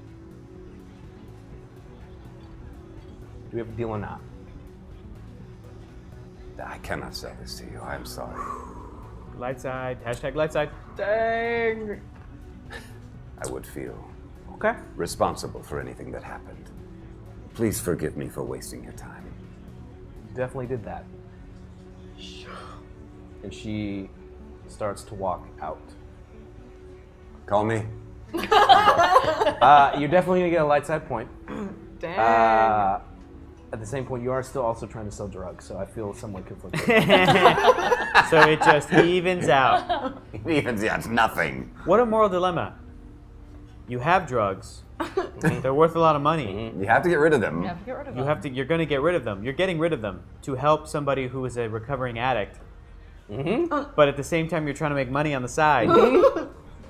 Do we have a deal or not? I cannot sell this to you. I'm sorry. Light side. Hashtag light side. Dang. I would feel Okay. responsible for anything that happened. Please forgive me for wasting your time. Definitely did that. And she starts to walk out. Call me. You're definitely gonna get a light side point. Dang. At the same point, you are still also trying to sell drugs, so I feel somewhat conflicted. So it just evens out. Even it's nothing. What a moral dilemma. You have drugs. They're worth a lot of money. You have to get rid of them. You have to get rid of You them. have to. You're going to get rid of them. You're getting rid of them to help somebody who is a recovering addict. But at the same time, you're trying to make money on the side.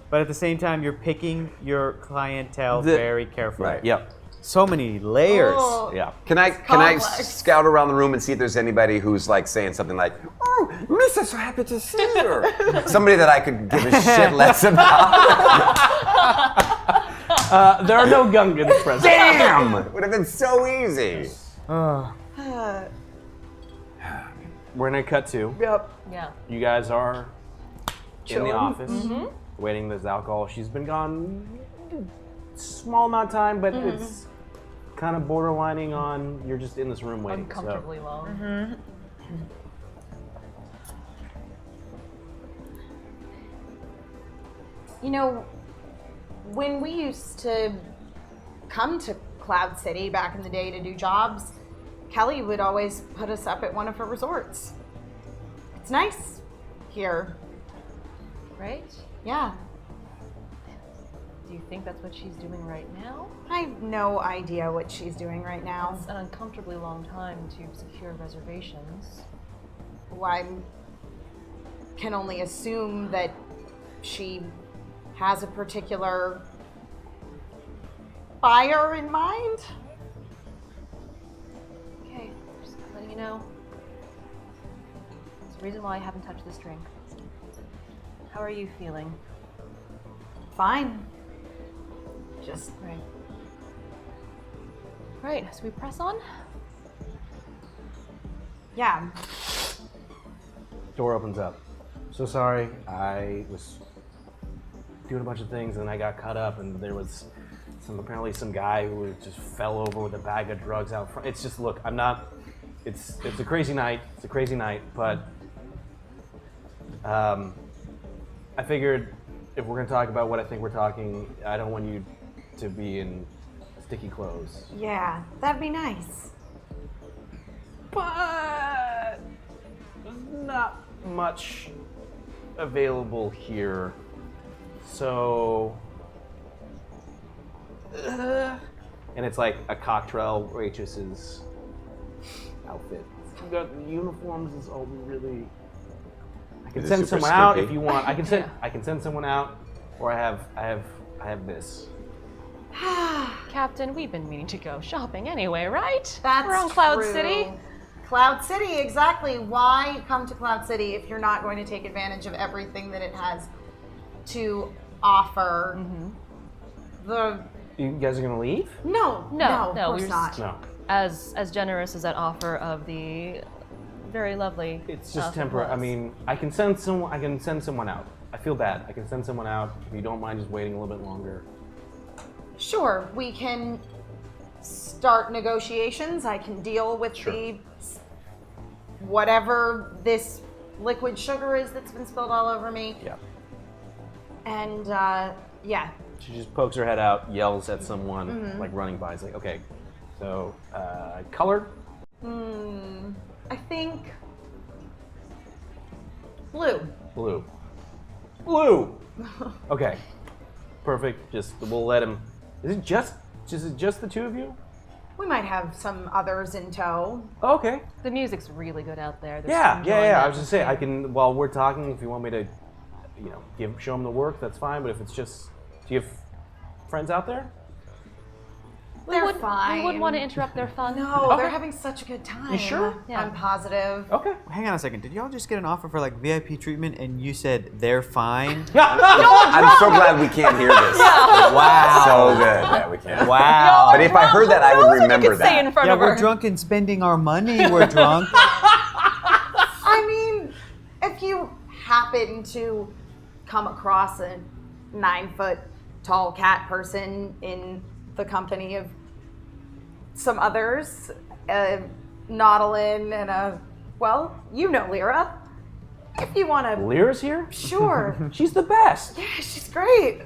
But at the same time, you're picking your clientele very carefully. Right. Yep. So many layers. Oh. Yeah. Can I complex. scout around the room and see if there's anybody who's like saying something like, "Oh, Mrs. So happy to see you." Somebody that I could give a shit less about. There are no Gungans present. Damn! It would have been so easy. We're gonna cut to. Yep. Yeah. You guys are in the office, Mm-hmm. waiting. There's alcohol. She's been gone small amount of time, but Mm-hmm. it's kind of borderlining on you're just in this room waiting. Uncomfortably long. Mm-hmm. You know, when we used to come to Cloud City back in the day to do jobs, Kelly would always put us up at one of her resorts. It's nice here. Right? Yeah. Do you think that's what she's doing right now? I have no idea what she's doing right now. It's an uncomfortably long time to secure reservations. Well, I can only assume that she has a particular buyer in mind. Okay, just letting you know. It's the reason why I haven't touched this drink. How are you feeling? Fine. Just Right. Right, so we press on? yeah. Door opens up. So sorry, I was doing a bunch of things and I got caught up, and there was apparently some guy who just fell over with a bag of drugs out front. It's just, look, I'm not. It's a crazy night. It's a crazy night, but I figured if we're gonna talk about what I think we're talking, I don't want you to be in sticky clothes. Yeah, that'd be nice. But there's not much available here. So, and it's like a cocktail waitress's outfit. You got the uniforms is all really. I can Is it send super someone out skimpy? if you want. I can send someone out, or I have this. Captain, we've been meaning to go shopping anyway, right? That's We're on Cloud true. City. Cloud City, exactly. Why come to Cloud City if you're not going to take advantage of everything that it has to offer? You guys are gonna leave? No, No, of no, course we were not. No, As generous as that offer of the very lovely. it's just outfit temporary. I was. mean, I can send someone out. I feel bad. I can send someone out if you don't mind just waiting a little bit longer. Sure, we can start negotiations. I can deal with the whatever this liquid sugar is that's been spilled all over me. Yeah. And yeah, She just pokes her head out, yells at someone, like running by. It's like, okay, so color? I think blue. Blue. Blue! Okay, perfect. Just, we'll let him. Is it just the two of you? We might have some others in tow. Oh, okay. The music's really good out there. There's Yeah. some joy in I that was just saying, I atmosphere. can, while we're talking, if you want me to, show him the work, that's fine. But if it's just, do you have friends out there? They're fine. We wouldn't want to interrupt their fun. No, Okay. they're having such a good time. You sure? Yeah. I'm positive. Okay. Hang on a second. Did y'all just get an offer for like VIP treatment and you said they're fine? I'm so glad we can't hear this. Wow. So good that we can't. Wow. But if I heard that, I would remember Say in that. front Yeah, of her. we're drunk and spending our money. We're drunk. I mean, if you happen to come across a 9-foot tall cat person in the company of some others, Nautilin and you know Lyra. If you want to, Lyra's here? sure. She's the best. Yeah, she's great.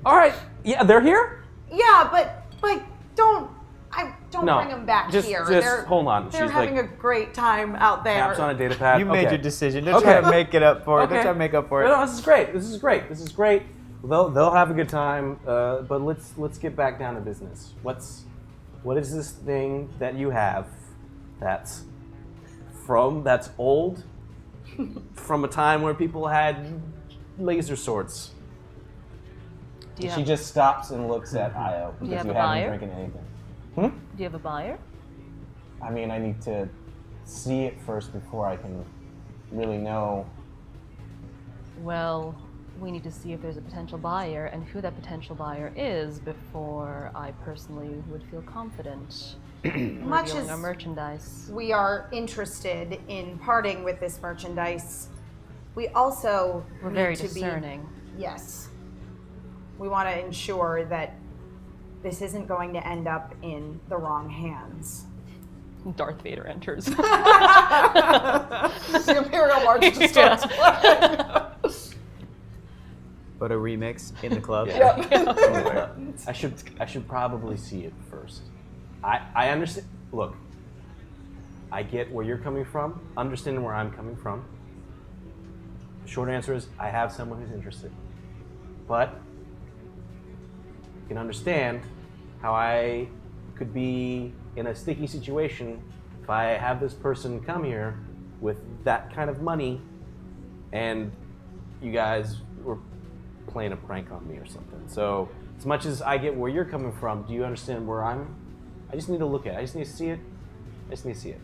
All right. Yeah, they're here? Yeah, but don't No, bring them back just- here. just hold on. They're She's having a great time out there. Taps on a data pad. You made Okay. your decision. Don't try to make it up for it. Don't try to make up for it. No, this is great. This is great. They'll have a good time. But let's get back down to business. What is this thing that you have that's old, from a time where people had laser swords? Do you She have, just stops and looks at Io you because have you a haven't buyer? drinking anything. do you have a buyer? I mean, I need to see it first before I can really know. Well, we need to see if there's a potential buyer and who that potential buyer is before I personally would feel confident Much revealing as our merchandise. we are interested in parting with this merchandise, we also We're need very to discerning. Yes. We want to ensure that this isn't going to end up in the wrong hands. Darth Vader enters. The Imperial March just starts playing. But a remix in the club. I should probably see it first. I understand. Look, I get where you're coming from. Understanding where I'm coming from. The short answer is I have someone who's interested, but you can understand how I could be in a sticky situation if I have this person come here with that kind of money, and you guys were playing a prank on me or something. So as much as I get where you're coming from, do you understand where I just need to look at it. I just need to see it. I just need to see it.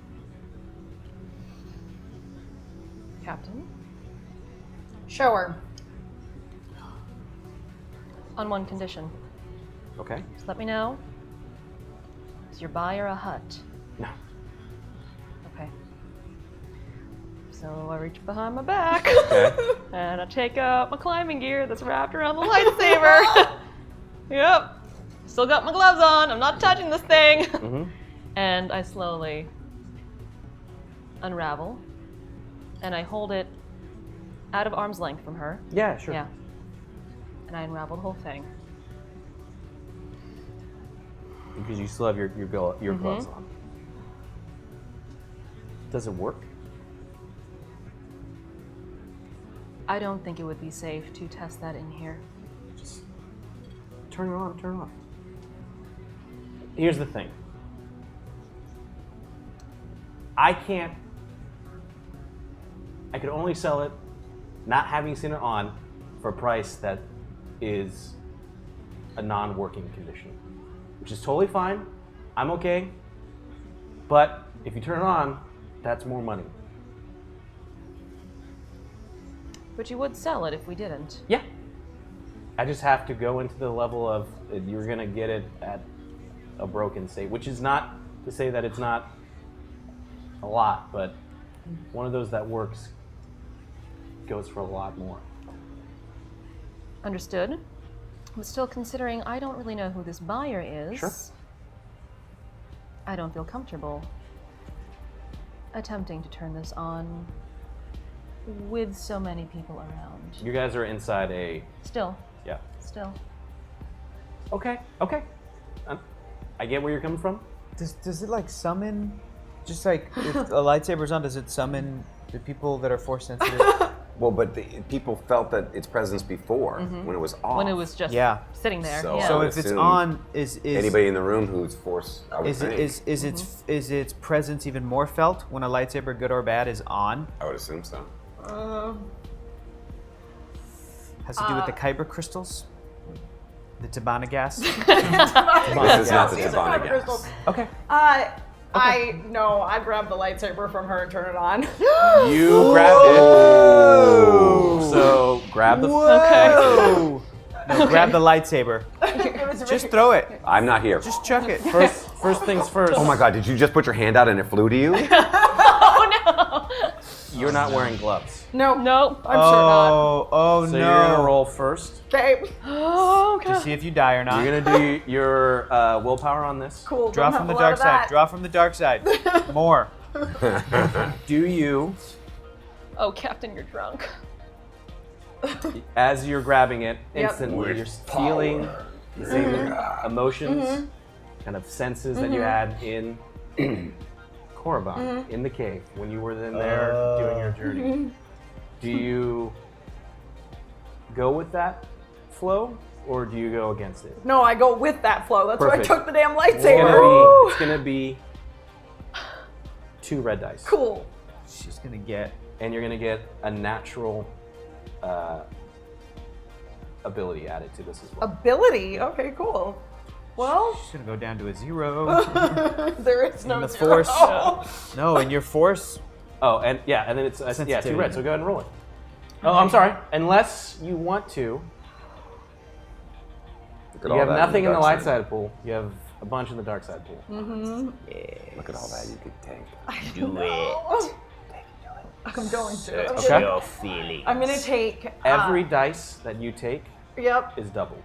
Captain, Show her. on one condition. Okay? Just let me know. Is your buyer a hut? No. Okay. So I reach behind my back Okay. and I take out my climbing gear that's wrapped around the lightsaber. Yep. Still got my gloves on. I'm not touching this thing. Mm-hmm. And I slowly unravel and I hold it out of arm's length from her. Yeah, sure. Yeah. And I unravel the whole thing. Because you still have your gloves on. Does it work? I don't think it would be safe to test that in here. Just turn it on, turn it off. Here's the thing. I could only sell it not having seen it on for a price that is a non-working condition, which is totally fine. I'm okay. But if you turn it on, that's more money. But you would sell it if we didn't. Yeah. I just have to go into the level of you're going to get it at a broken state, which is not to say that it's not a lot, but one of those that works goes for a lot more. Understood. But still, considering I don't really know who this buyer is, Sure. I don't feel comfortable attempting to turn this on with so many people around. You guys are inside a... Still. Yeah. Still. Okay. I get where you're coming from. Does it like summon, just like if a lightsaber's on, does it summon the people that are force sensitive? Well, but people felt that its presence before when it was off. When it was just Yeah. sitting there. So- yeah. So would if it's assume on, is Anybody in the room who's force, I would think. is its presence even more felt when a lightsaber, good or bad, is on? I would assume so. Has to do with the kyber crystals, the Tibbana gas. This is not the These are Tibbana not gas. crystals. Okay. I grab the lightsaber from her and turn it on. You grab it. So grab the... Whoa! No, grab the lightsaber. Just throw it. I'm not here. Just chuck it. First things first. Oh my god, did you just put your hand out and it flew to you? You're not wearing gloves. No, Nope. I'm sure not. Oh So no! you're going to roll first. Okay, Oh, To see if you die or not. You're going to do your willpower on this. cool. Draw don't from have the a lot dark of side. that. Draw from the dark side. More. Do you, Oh, Captain, you're drunk. as you're grabbing it, Yep. instantly With you're feeling the same emotions, kind of senses that you had in Korriban, in the cave, when you were in there doing your journey. Do you go with that flow, or do you go against it? No, I go with that flow. That's Perfect. why I took the damn It's lightsaber. gonna be 2 red dice. Cool. She's gonna get. And you're gonna get a natural ability added to this as well. Ability. Okay, cool. Well, She's gonna go down to a 0. there is no In the zero. force. No, and your force. Oh, and yeah, and then it's 2 Sensitivity. red. So go ahead and roll it. Oh, I'm sorry. Unless you want to. Look at You all have that nothing in the dark light side. side pool. You have a bunch in the dark side pool. Look at all that you could take. Do it. I'm going to. Okay. feeling. I'm gonna take Every dice that you take Yep. is doubled.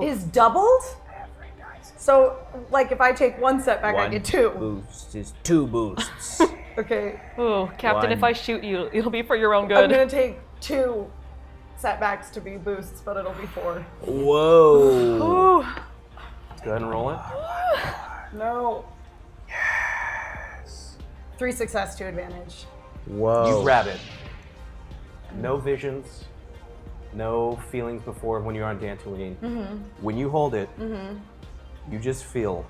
Is doubled? Every dice. So, like, if I take one setback, I get 2. Boost is 2 boosts. Okay. Oh, Captain, if One. I shoot you, it'll be for your own I'm good. gonna take 2 setbacks to be boosts, but it'll be 4. Whoa. Ooh. Let's go ahead and roll it. No. Yes. 3 success, 2 advantage. Whoa. You grab it. No visions, no feelings before when you're on Dantooine. When you hold it, you just feel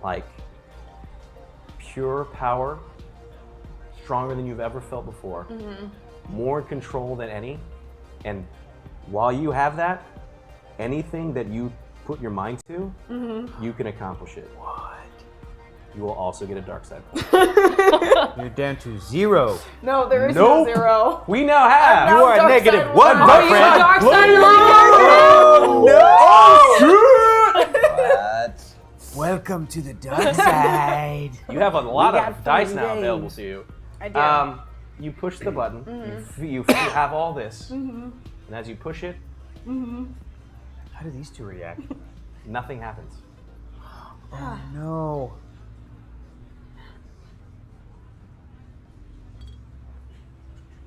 like pure power, stronger than you've ever felt before, more in control than any. And while you have that, anything that you put your mind to, you can accomplish it. What? You will also get a dark side. You're down to 0. No, there is Nope. no 0. We now have. No, You are dark negative side 1, one. my Are you friend. Dark side What? Welcome to the dark side. You have a lot got of dice 30 now days. available to you. I do. You push the button. You have all this, and as you push it, How do these two react? nothing happens. Oh no.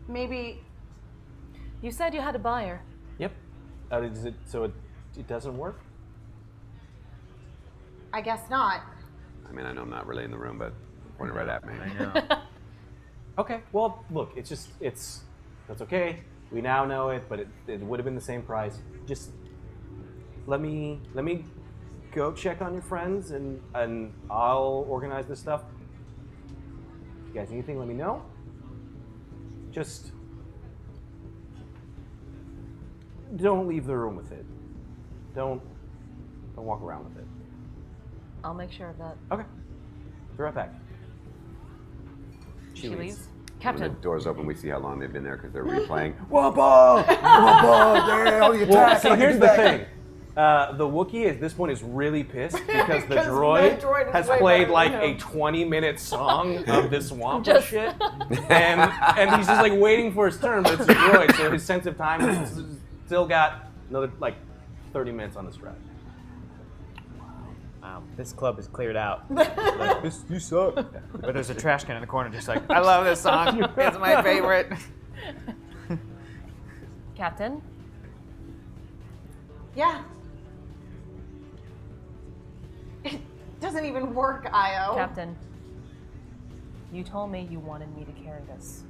Maybe. You said you had a buyer. Yep. So it doesn't work? I guess not. I mean, I know I'm not really in the room, but point it right at me. I know. Okay. Well, look, that's okay. We now know it, but it would have been the same price. Just let me go check on your friends, and I'll organize this stuff. If you guys need anything, let me know. Just don't leave the room with it. Don't walk around with it. I'll make sure of that. Okay. Be right back. She leaves. When the Captain. doors open, we see how long they've been there because they're replaying. Wampa! Wampa! Yeah, all the Well, attacks. see, I can here's do the that. thing. The Wookiee at this point is really pissed because the Because droid, the droid is has way played better like than a him. 20-minute song of this Wampa Just- shit, and he's just like waiting for his turn, but it's a droid, so his sense of time has still got another like 30 minutes on the stretch. Wow, this club is cleared out. Like, you suck. But there's a trash can in the corner just like, I love this song. It's my favorite. Captain. Yeah. It doesn't even work, Io. Captain. You told me you wanted me to carry this.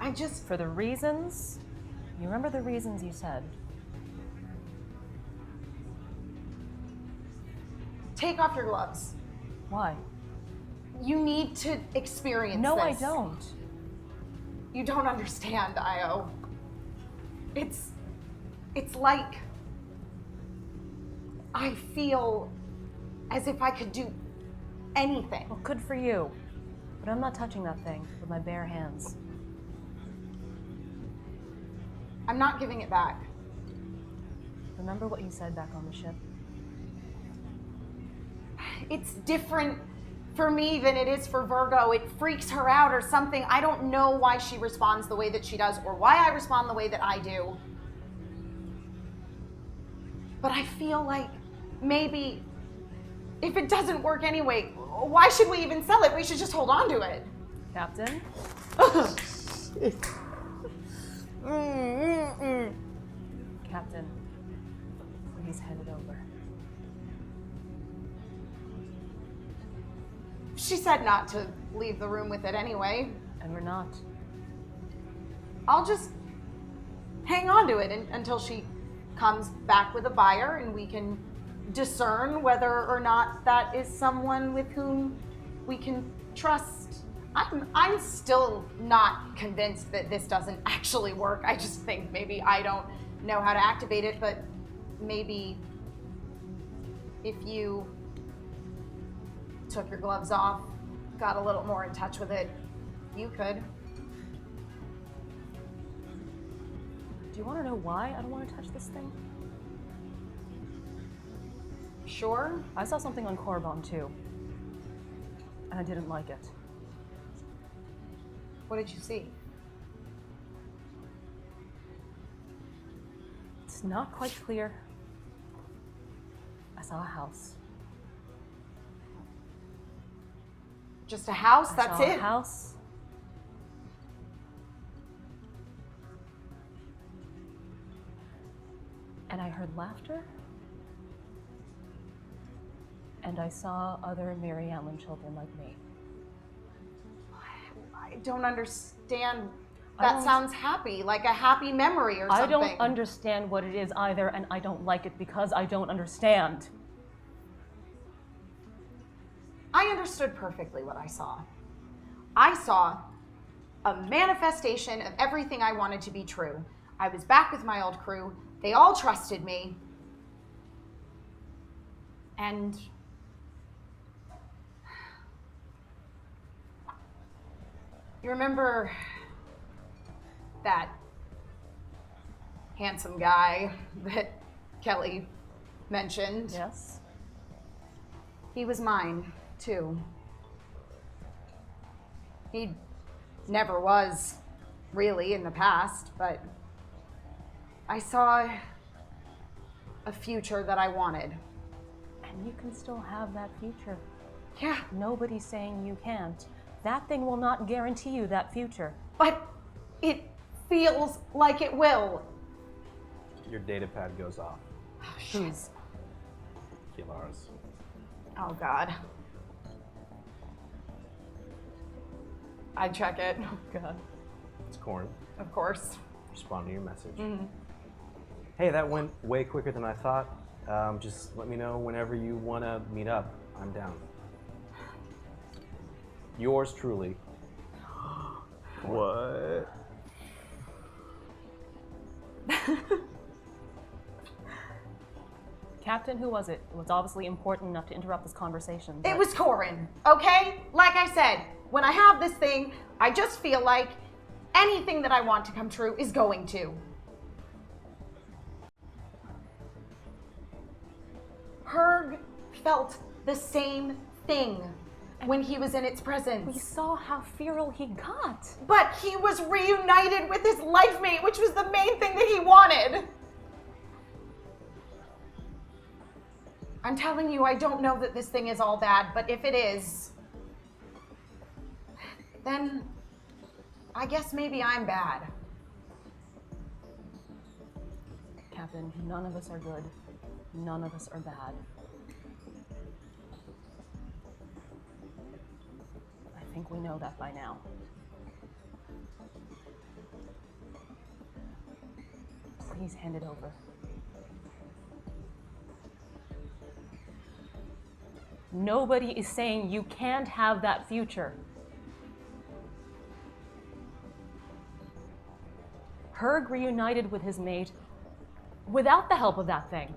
I just. For the reasons. You remember the reasons you said? Take off your gloves. Why? You need to experience No, I this. don't. You don't understand, Io. It's like I feel as if I could do anything. Well, good for you. But I'm not touching that thing with my bare hands. I'm not giving it back. Remember what you said back on the ship? It's different for me than it is for Virgo. It freaks her out or something. I don't know why she responds the way that she does or why I respond the way that I do. But I feel like maybe if it doesn't work anyway, why should we even sell it? We should just hold on to it. Captain? Captain, please hand it over. She said not to leave the room with it anyway. And we're not. I'll just hang on to it until she comes back with a buyer and we can discern whether or not that is someone with whom we can trust. I'm still not convinced that this doesn't actually work. I just think maybe I don't know how to activate it, but maybe if you took your gloves off, got a little more in touch with it, you could. you want to know why I don't want to touch this thing? Sure? I saw something on Corbon too, and I didn't like it. What did you see? It's not quite clear. I saw a house. Just a house? I That's saw it? A house. And I heard laughter. And I saw other Mary Allen children like me. I don't understand. I That don't- sounds happy, like a happy memory or something. I don't understand what it is either, and I don't like it because I don't understand. I understood perfectly what I saw. I saw a manifestation of everything I wanted to be true. I was back with my old crew. They all trusted me. And you remember that handsome guy that Kelly mentioned? Yes? He was mine, too. He never was, really, in the past, but I saw a future that I wanted. And you can still have that future. Yeah, Nobody's saying you can't. That thing will not guarantee you that future. but it feels like it will. Your data pad goes off. Whose? Kilar's. Oh, God. I check it, God. It's Corn. of course. Respond to your message. Hey, that went way quicker than I thought. Just let me know whenever you want to meet up. I'm down. Yours truly. What? Captain, who was it? It was obviously important enough to interrupt this conversation. It but- was Corin, okay? Like I said, when I have this thing, I just feel like anything that I want to come true is going to. Herg felt the same thing when he was in its We presence. saw how feral he got. But he was reunited with his life mate, which was the main thing that he wanted. I'm telling you, I don't know that this thing is all bad, but if it is, then I guess maybe I'm bad. Captain, none of us are good. None of us are bad. I think we know that by now. Please hand it over. Nobody is saying you can't have that future. Herg reunited with his mate without the help of that thing.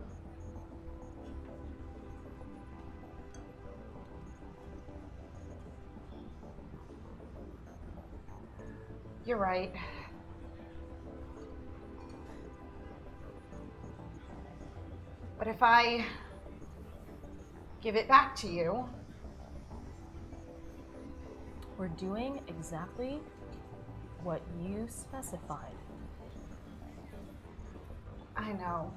You're right. But if I give it back to you, We're doing exactly what you specified. I know.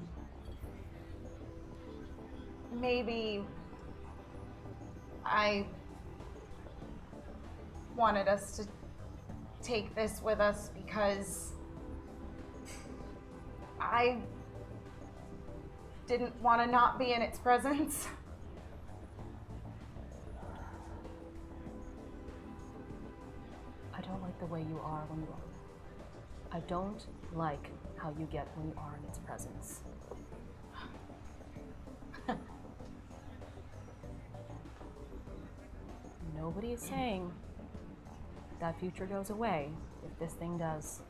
Maybe I wanted us to take this with us because I didn't want to not be in its presence. I don't like the way you are when you are. I don't like how you get when you are in its presence. Nobody is saying that future goes away if this thing does.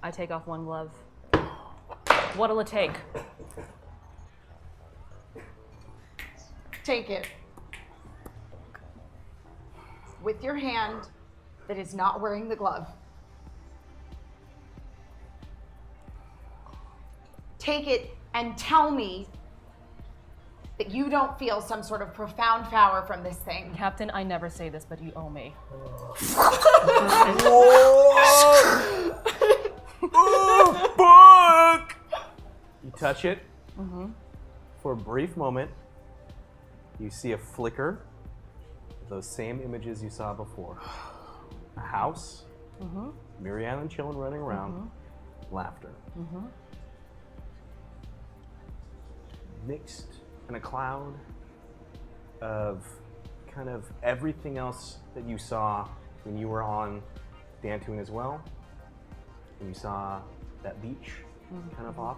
I take off one glove. What'll it take? Take it. With your hand that is not wearing the glove. Take it and tell me that you don't feel some sort of profound power from this thing. Captain, I never say this, but you owe me. You touch it. For a brief moment, you see a flicker of those same images you saw before. A house, Miriam and children running around, laughter. Mixed in a cloud of kind of everything else that you saw when you were on Dantooine as well. When you saw that beach kind of off.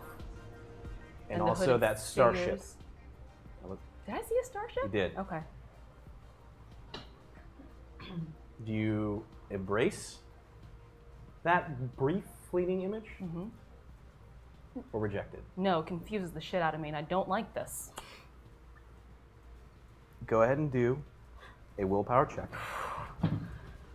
And the also hooded that starship. figures. Did I see a starship? You did. Okay. Do you embrace that brief fleeting image? Or reject it? No, it confuses the shit out of me, and I don't like this. Go ahead and do a willpower check.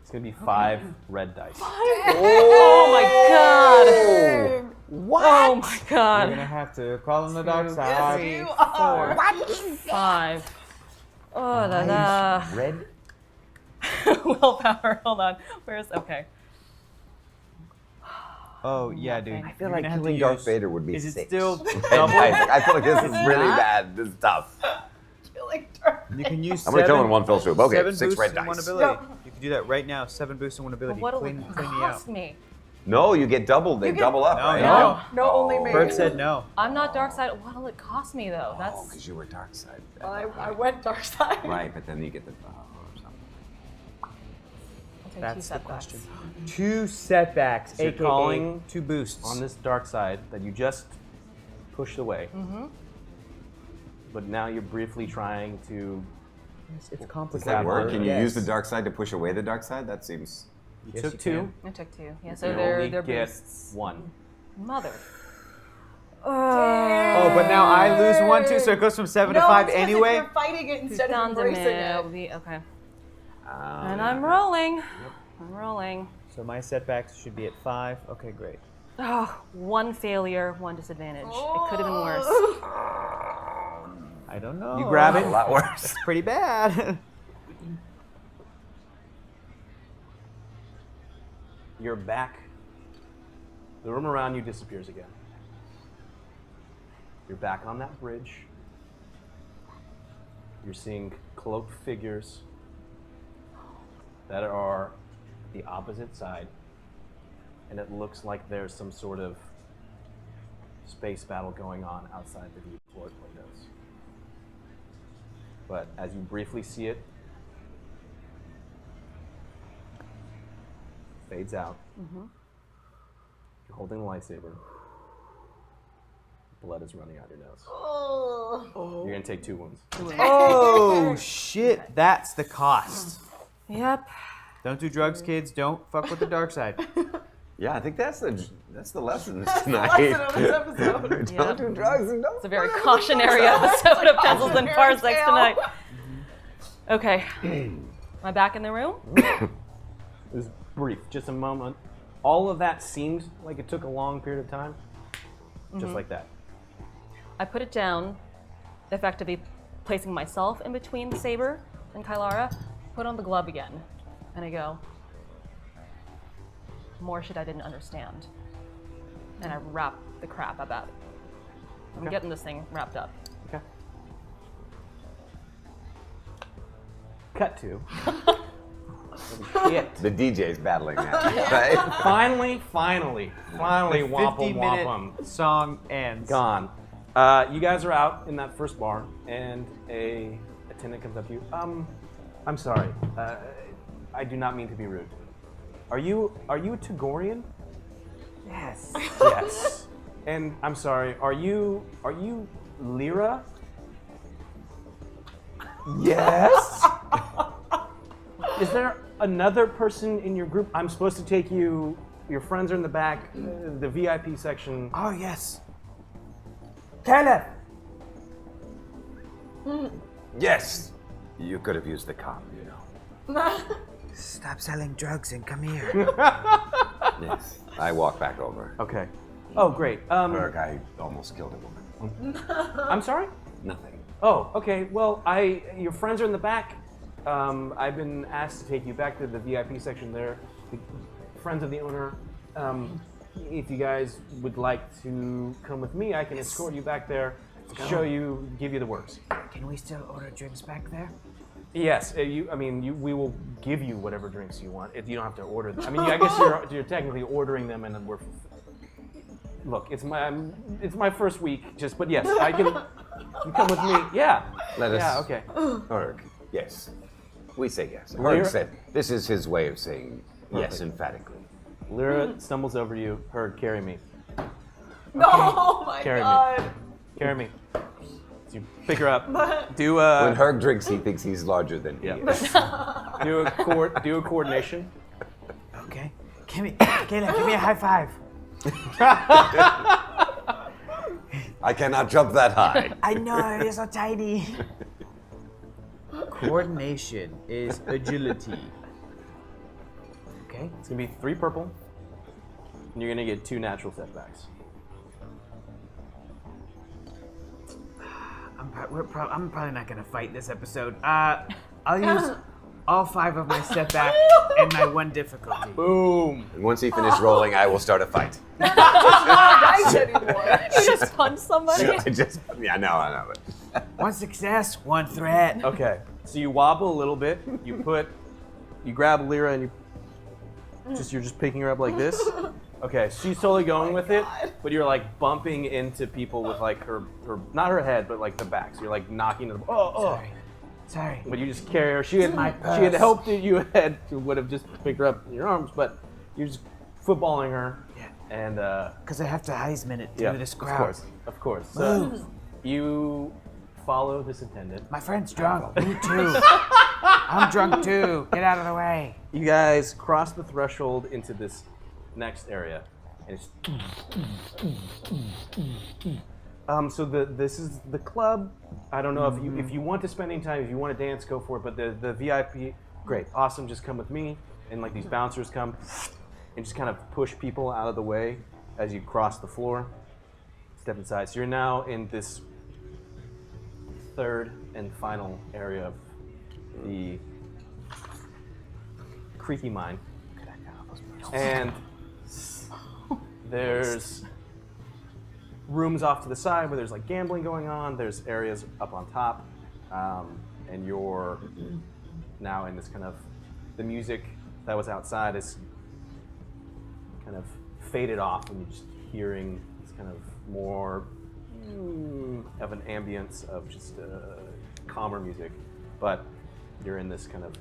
It's going to be 5 red dice. Oh my god! What? Oh my You're god! gonna have to crawl on the dark side. You are. 5. Oh la la. Red? Willpower. Hold on. Where's okay? Oh yeah, dude. I feel You're like gonna have to killing Darth use- Vader would be Is it 6. still And double? I feel like this is really bad. This is tough. Killing Darth You can use. I'm gonna kill him in one fell swoop. Okay, 7 6 boosts red and 1 dice. ability. You can do that right now. 7 boosts and 1 ability. What'll Clean it me out. cost me? No, you get doubled. They double up, No, right? no. No, only me. Bert said no. I'm not dark side. What'll it cost me though? Oh, That's because you were dark side. I went dark side. Right, but then you get the or something. I'll take That's 2 the setbacks. question. 2 setbacks, So you're aka calling 2 boosts. On this dark side that you just pushed away. But now you're briefly trying to. It's Does complicated. that work? Can you Yes. use the dark side to push away the dark side? That seems. You Yes, took you 2. can. I took 2. Yeah, You so can they're only they're get boosts. 1. Mother. Oh, but now I lose 1 too, so it goes from 7 to 5 anyway. You're fighting it instead of Down to embracing me. it. Okay. Oh, And yeah. I'm rolling. I'm rolling. So my setbacks should be at 5. Okay, great. Oh, 1 failure, 1 disadvantage. It could have been worse. I don't know. You grab A it. lot worse. Pretty bad. You're back. The room around you disappears again. You're back on that bridge. You're seeing cloaked figures that are the opposite side. And it looks like there's some sort of space battle going on outside the viewport windows. But as you briefly see it, fades out. You're holding a lightsaber. Blood is running out your nose. You're gonna take 2 wounds. Oh shit! That's the cost. Yep. Don't do drugs, kids. Don't fuck with the dark side. Yeah, I think that's the lesson Lesson tonight. of this episode. Don't Yep. do drugs and don't. It's a very cautionary episode of Pencils and Parsecs tale. tonight. Okay. Am I back in the room? It was brief, just a moment. All of that seemed like it took a long period of time. Just like that. I put it down, effectively placing myself in between the saber and Kylara, put on the glove again, and I go, more shit I didn't understand. And I wrap the crap about it. I'm Okay. getting this thing wrapped up. Okay. Cut to. Shit. The DJ's battling that, right? Finally, The womp 50-minute song ends. gone. You guys are out in that first bar, and a attendant comes up to you. I'm sorry. I do not mean to be rude. Are you a Tagorian? Yes. Yes. And I'm sorry. Are you Lyra? Yes. Is there another person in your group? I'm supposed to take you. Your friends are in the back, the VIP section. Oh, yes. Caleb! Yes, you could have used the cop, you know. Stop selling drugs and come here. Yes. I walk back over. Okay. Oh, great. Berg, I almost killed a woman. I'm sorry? Nothing. Oh, okay. Well, your friends are in the back. I've been asked to take you back to the VIP section there. The friends of the owner. If you guys would like to come with me, I can escort you back there, show you, give you the works. Can we still order drinks back there? Yes. We will give you whatever drinks you want. You don't have to order them. I mean, I guess you're technically ordering them, and then we're. Look, it's my first week. But yes, I can. You come with me. Yeah. Let us. Yeah. Okay. Berg, yes. We say yes. Lyra- Berg said this is his way of saying yes emphatically. Lyra stumbles over you. Herg, carry me. Oh my Carry me. god. Carry me. So you pick her up. Do When Herg drinks, he thinks he's larger than he is. do a coordination. Okay. Kayla, give me a high five. I cannot jump that high. I know, you're so tiny. Coordination is agility. Okay. It's gonna be 3 purple, and you're gonna get 2 natural setbacks. I'm probably not gonna fight this episode. I'll use all 5 of my setback and my 1 difficulty. Boom. And once he finishes rolling, I will start a fight. Not dice anymore. You just punch somebody. I know. But 1 success, 1 threat. Okay. So you wobble a little bit. You grab Lyra and you're just picking her up like this. Okay, she's totally going with it, but you're like bumping into people with like her not her head, but like the back. So you're like knocking into the Sorry. But you just carry her. She had purse. hoped that you would have just picked her up in your arms, but you're just footballing her. Yeah. And Because I have to Heisman it through this crowd. Of course. So you follow this attendant. My friend's drunk. Me too. I'm drunk too. Get out of the way. You guys cross the threshold into this next area, and it's so this is the club. I don't know if you want to spend any time, if you want to dance, go for it. But the VIP, great, awesome. Just come with me, and like these bouncers come and just kind of push people out of the way as you cross the floor. Step inside. So you're now in this 3rd and final area of the creaky mine. And there's rooms off to the side where there's like gambling going on. There's areas up on top. And you're now in this kind of, the music that was outside is kind of faded off, and you're just hearing this kind of more of an ambience of just calmer music. But you're in this kind of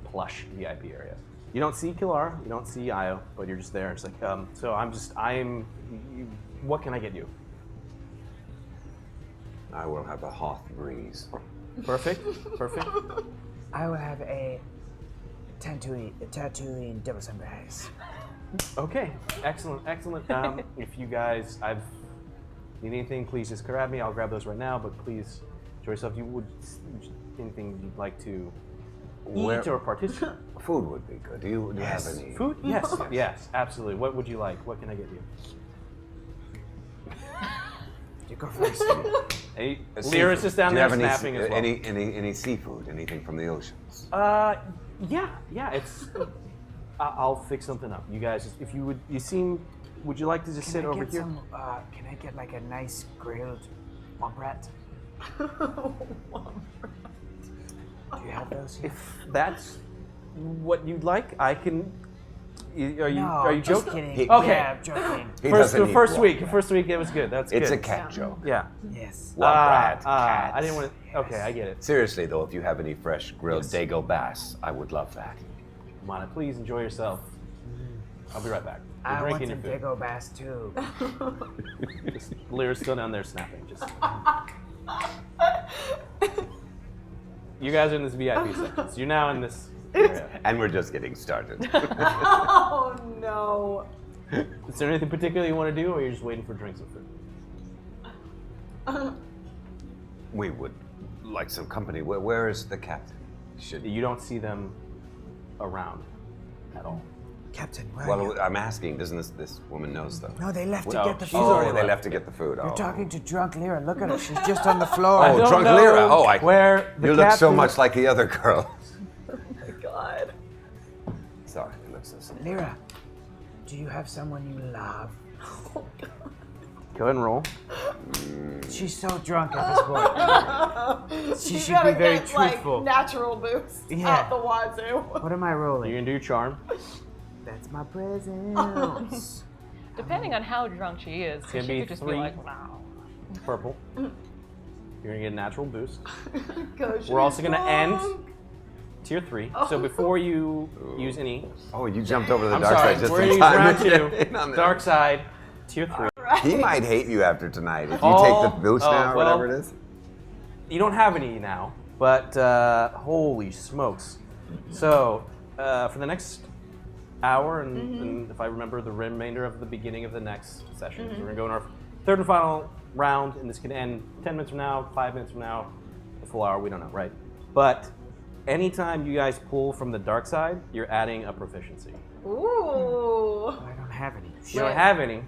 plush VIP area. You don't see Kilar, you don't see Io, but you're just there. It's like, what can I get you? I will have a Hoth breeze. Perfect. I will have a Tatooine double sunrise. Okay, excellent. If you guys, need anything, please just grab me. I'll grab those right now, but please enjoy yourself. You would, anything you'd like to eat or participate? Food would be good. Do you have any? Food? Yes, absolutely. What would you like? What can I get you? You go first. Hey, Lyra's just down there snapping as well. Any seafood? Anything from the oceans? Yeah. It's. I'll fix something up. You guys, if you would, would you like to just sit over here? Can I get like a nice grilled womp Do you have those? If that's what you'd like, I can. Are you just joking? kidding. Okay. Yeah, I'm joking. First week, it was good. That's good. It's a cat joke. Yeah. Yes. Cat. I didn't want to. Okay, I get it. Seriously though, if you have any fresh grilled Dago bass, I would love that. Mana, please enjoy yourself. I'll be right back. I want drinking some your food. Dago bass too. Lyra's still down there snapping. Just. You guys are in this VIP section, so you're now in this area. And we're just getting started. Oh no. Is there anything particular you want to do, or you're just waiting for drinks and food? We would like some company. Where is the captain? You don't see them around at all. Captain, where are you? Well, I'm asking. Doesn't this woman know stuff? No, they left to No, get the she's food. already Oh, they left to get the food. You're Oh. talking to drunk Lyra. Look at her. She's just on the floor. Oh, don't drunk know Lyra. Oh, where the you look so captain- much like the other girl. God. Sorry, it looks so simple. Lyra, do you have someone you love? Go ahead and roll. She's so drunk at this point. She should be very truthful. Like, natural boost Yeah. out the wazoo. What am I rolling? You're gonna do your charm. That's my present. Depending on how drunk she is, gonna she be could just 3. be like, wow. Purple. You're gonna get a natural boost. 'Cause We're also she's gonna end drunk. tier 3. So before you use any, Oh, you jumped over the I'm dark sorry, side just we're in gonna use time. round to 2. get in on this. Dark side, tier 3. He might hate you after tonight if you take the boost now or well, whatever it is. You don't have any now, but holy smokes. So, for the next hour, and if I remember the remainder of the beginning of the next session, so we're going to go in our third and final round, and this can end 10 minutes from now, 5 minutes from now, a full hour, we don't know, right? But anytime you guys pull from the dark side, you're adding a proficiency. Ooh. I don't have any. You don't have any.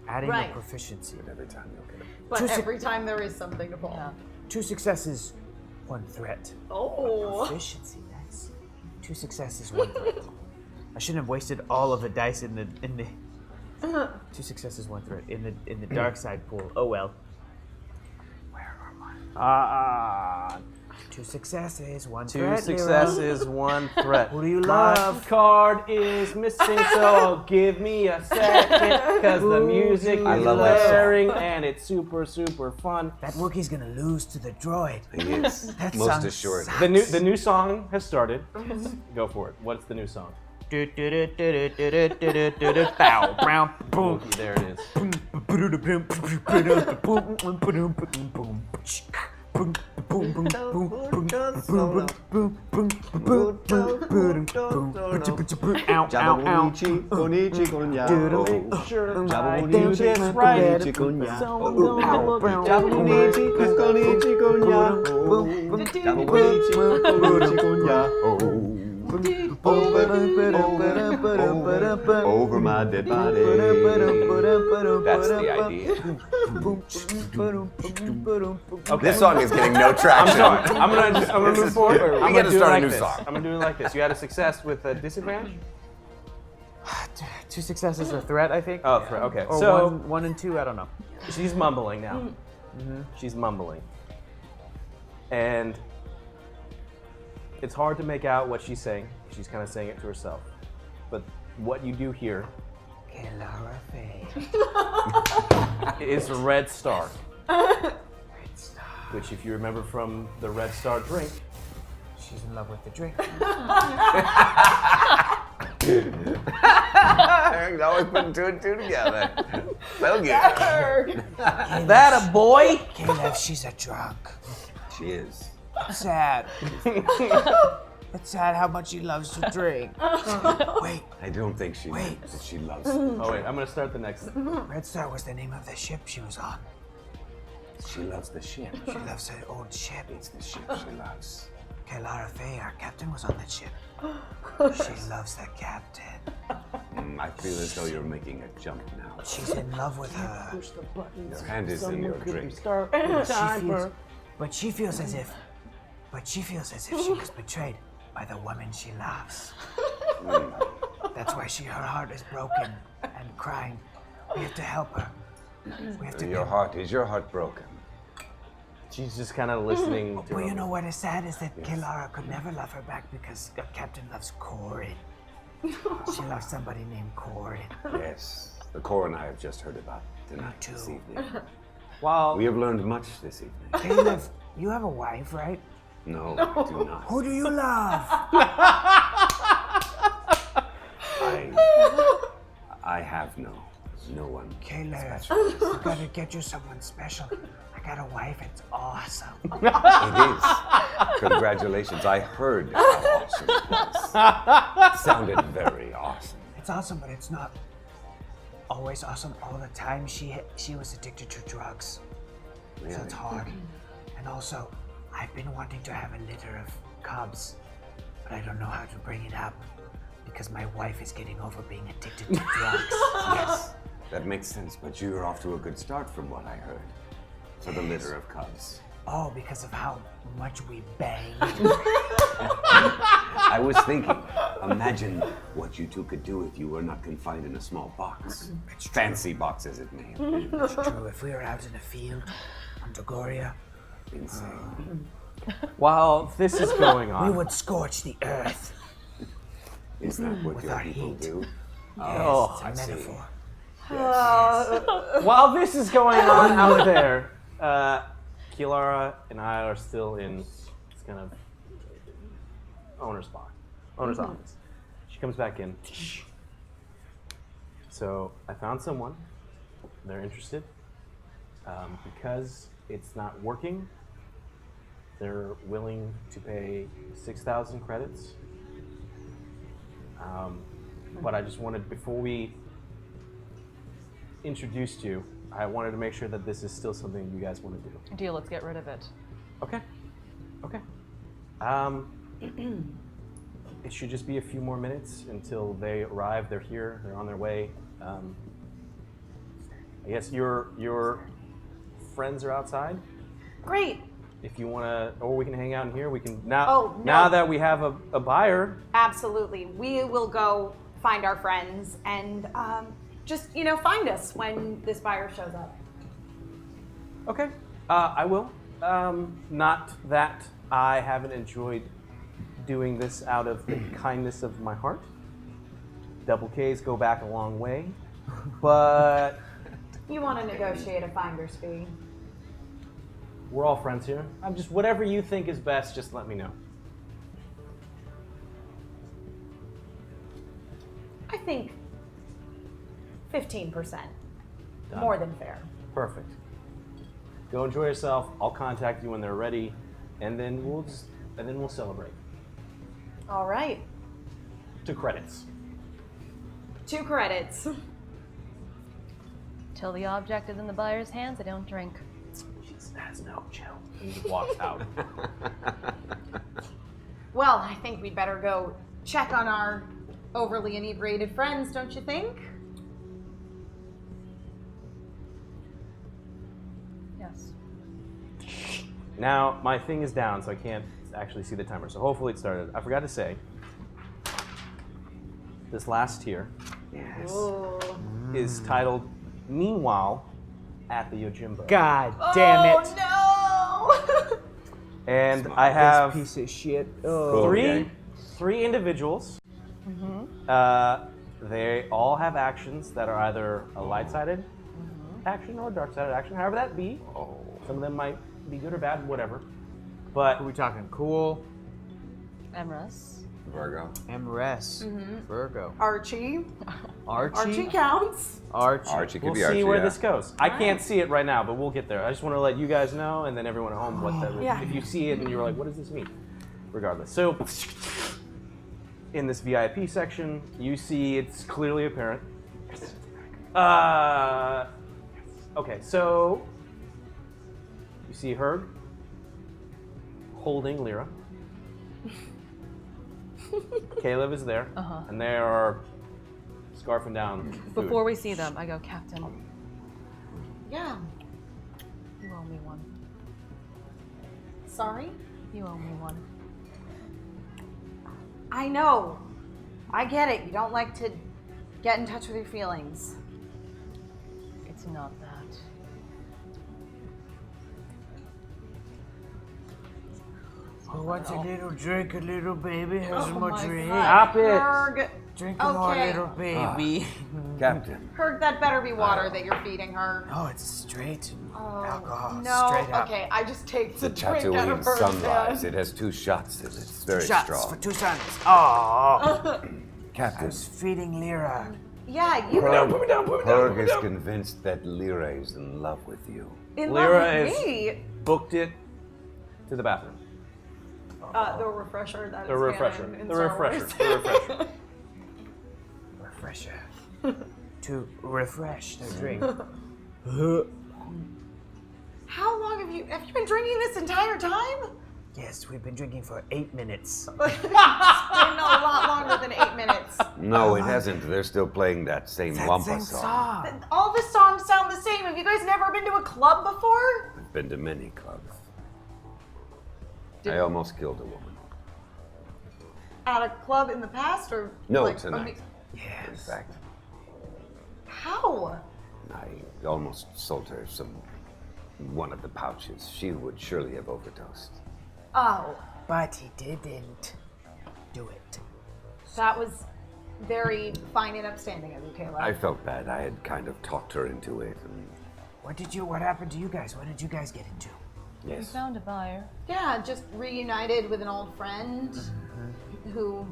Adding Right. a proficiency. Every time you'll get it. But Two sec- every time there is something to pull. 2 successes, 1 threat. Oh. Proficiency, nice. 2 successes, 1 threat. I shouldn't have wasted all of the dice in the 2 successes, 1 threat in the dark side pool. Oh well. Where are mine? 2 successes, 1 2 threat. successes, 1 threat. Who do you My love? card is missing, so give me a second, because the music I is love that song. blaring and it's super, super fun. That Wookiee's gonna lose to the droid. He is That most song assured. sucks. The new song has started. Go for it. What's the new song? Bow, brown, boom. Wookie, there it is. Jabonichi, konichi, konya. Sure, I do this right. konya. So I'm gonna look at Jabonichi, konichi, konya. Jabonichi, konichi, konya. Over my dead body. That's the idea. Okay. This song is getting no I'm traction. sorry. I'm gonna This move is- forward. we I'm gotta gonna do it start a like new this. song. I'm gonna do it like this. You had a success with a disadvantage. 2 successes, a threat, I think. Oh, threat. Okay. Or So 1 and 2, I don't know. she's mumbling now. She's mumbling, and it's hard to make out what she's saying. She's kind of saying it to herself. But what you do hear Kelara Faye. is a red star. Which, if you remember from the Red Star drink, She's in love with the drink. Eric's always putting 2 and 2 together. So good. that a boy? Caleb, she's a drunk. She is. Sad. It's sad how much she loves to drink. Wait, I don't think she Wait. knows that she loves Oh wait, I'm gonna start the next. Red Star was the name of the ship she was on. She loves the ship. She loves her old ship. It's the ship she loves. Kelara Faye, our captain, was on that ship. She loves the captain. I feel as though you're making a jump now. She's in love with her. Your hand is in your drink. But she feels as if she was betrayed by the woman she loves. That's why her heart is broken and crying. We have to help her. We have to Is your heart broken? She's just kind of listening to Well, him. you know what is sad is that Kelara could never love her back because the captain loves Corin. She loves somebody named Corin. Yes. The core and I have just heard about tonight, this too. evening. While We have learned much this evening. Caleb, you have a wife, right? No, I do not. Who do you love? I have no one. Caleb, you gotta get you someone special. I got a wife, it's awesome. It is. Congratulations. I heard how awesome it was. It sounded very awesome. It's awesome, but it's not always awesome all the time. She was addicted to drugs, so it's hard. And And also, I've been wanting to have a litter of cubs, but I don't know how to bring it up because my wife is getting over being addicted to drugs. Yes, that makes sense, but you're off to a good start from what I heard. So the litter of cubs. Oh, because of how much we bang. I was thinking, imagine what you two could do if you were not confined in a small box. Fancy box as it may have been. It's true. If we were out in a field on Dogoria, Insane. While this is going we on, would scorch the earth. Is that what With your our people heat. do? Oh, It's a I see. metaphor. while this is going on out there, Kilara and I are still in this kind of owner's office. She comes back in. So I found someone. They're interested. Because it's not working, they're willing to pay 6,000 credits. But I just wanted, before we introduced you, I wanted to make sure that this is still something you guys want to do. Deal, let's get rid of it. Okay. Okay. It should just be a few more minutes until they arrive. They're here. They're on their way. I guess your friends are outside. Great. If you want to, or we can hang out in here. We can now. Oh, no. Now that we have a buyer. Absolutely. We will go find our friends and just, find us when this buyer shows up. Okay. I will. Not that I haven't enjoyed doing this out of the kindness of my heart. Double Ks go back a long way, but You want to negotiate a finder's fee. we're all friends here. I'm just, whatever you think is best, just let me know. I think 15%. Done. More than fair. Perfect. Go enjoy yourself. I'll contact you when they're ready, and then we'll celebrate. All right. 2 credits. 2 credits. Till the object is in the buyer's hands, I don't drink. She has no chill. And he walks out. Well, I think we'd better go check on our overly inebriated friends, don't you think? Yes. Now, my thing is down, so I can't actually see the timer. So hopefully it started. I forgot to say, this last tier is titled Meanwhile at the Yojimbo. God damn it. Oh, And I have Piece of shit. three individuals. They all have actions that are either a light-sided action or a dark-sided action, however that be. Some of them might be good or bad, whatever. But Are we talking cool? Emrys. Virgo. MRS. Virgo. Archie. Archie. Archie counts. Archie could we'll be see Archie. where yeah. this goes. I can't see it right now, but we'll get there. I just want to let you guys know, and then everyone at home, what that. Yeah. If you see it and you're like, what does this mean? Regardless. So, in this VIP section, you see it's clearly apparent. Okay, so you see Herg holding Lyra. Caleb is there, and they are scarfing down food. Before we see them, I go, Captain, yeah. you owe me one. Sorry? You owe me one. I know. I get it. You don't like to get in touch with your feelings. It's not that. Who wants a little drink, a little baby? Have some more drink. Stop it! Herg, Drink more, Okay. little baby. Captain. Herg, that better be water that you're feeding her. Oh, it's straight Oh, alcohol. no. Straight up. Okay, I just take the The drink out of Tatooine her sunrise. hand. It has 2 shots in it. It's very Shots strong. for 2 suns. Oh, I Captain. was feeding Lyra. Yeah, you Herg is convinced that Lyra is in love with you. in Lyra love with is- me. Booked it to the bathroom. The refresher that The is refresher. canon in The Star refresher. Wars. The refresher. Refresher. To refresh the drink. How long have you been drinking this entire time? Yes, we've been drinking for 8 minutes. It's been a lot longer than 8 minutes. No, it hasn't. They're still playing that same That Wampa same song. song. All the songs sound the same. Have you guys never been to a club before? I've been to many clubs. I almost killed a woman. At a club in the past, or No, like, tonight. Yes. In fact, How? I almost sold her one of the pouches. She would surely have overdosed. Oh, But he didn't do it. That was very fine and upstanding of you, Caleb. I felt bad. I had kind of talked her into it. And What happened to you guys? What did you guys get into? We yes. found a buyer. Yeah, just reunited with an old friend who.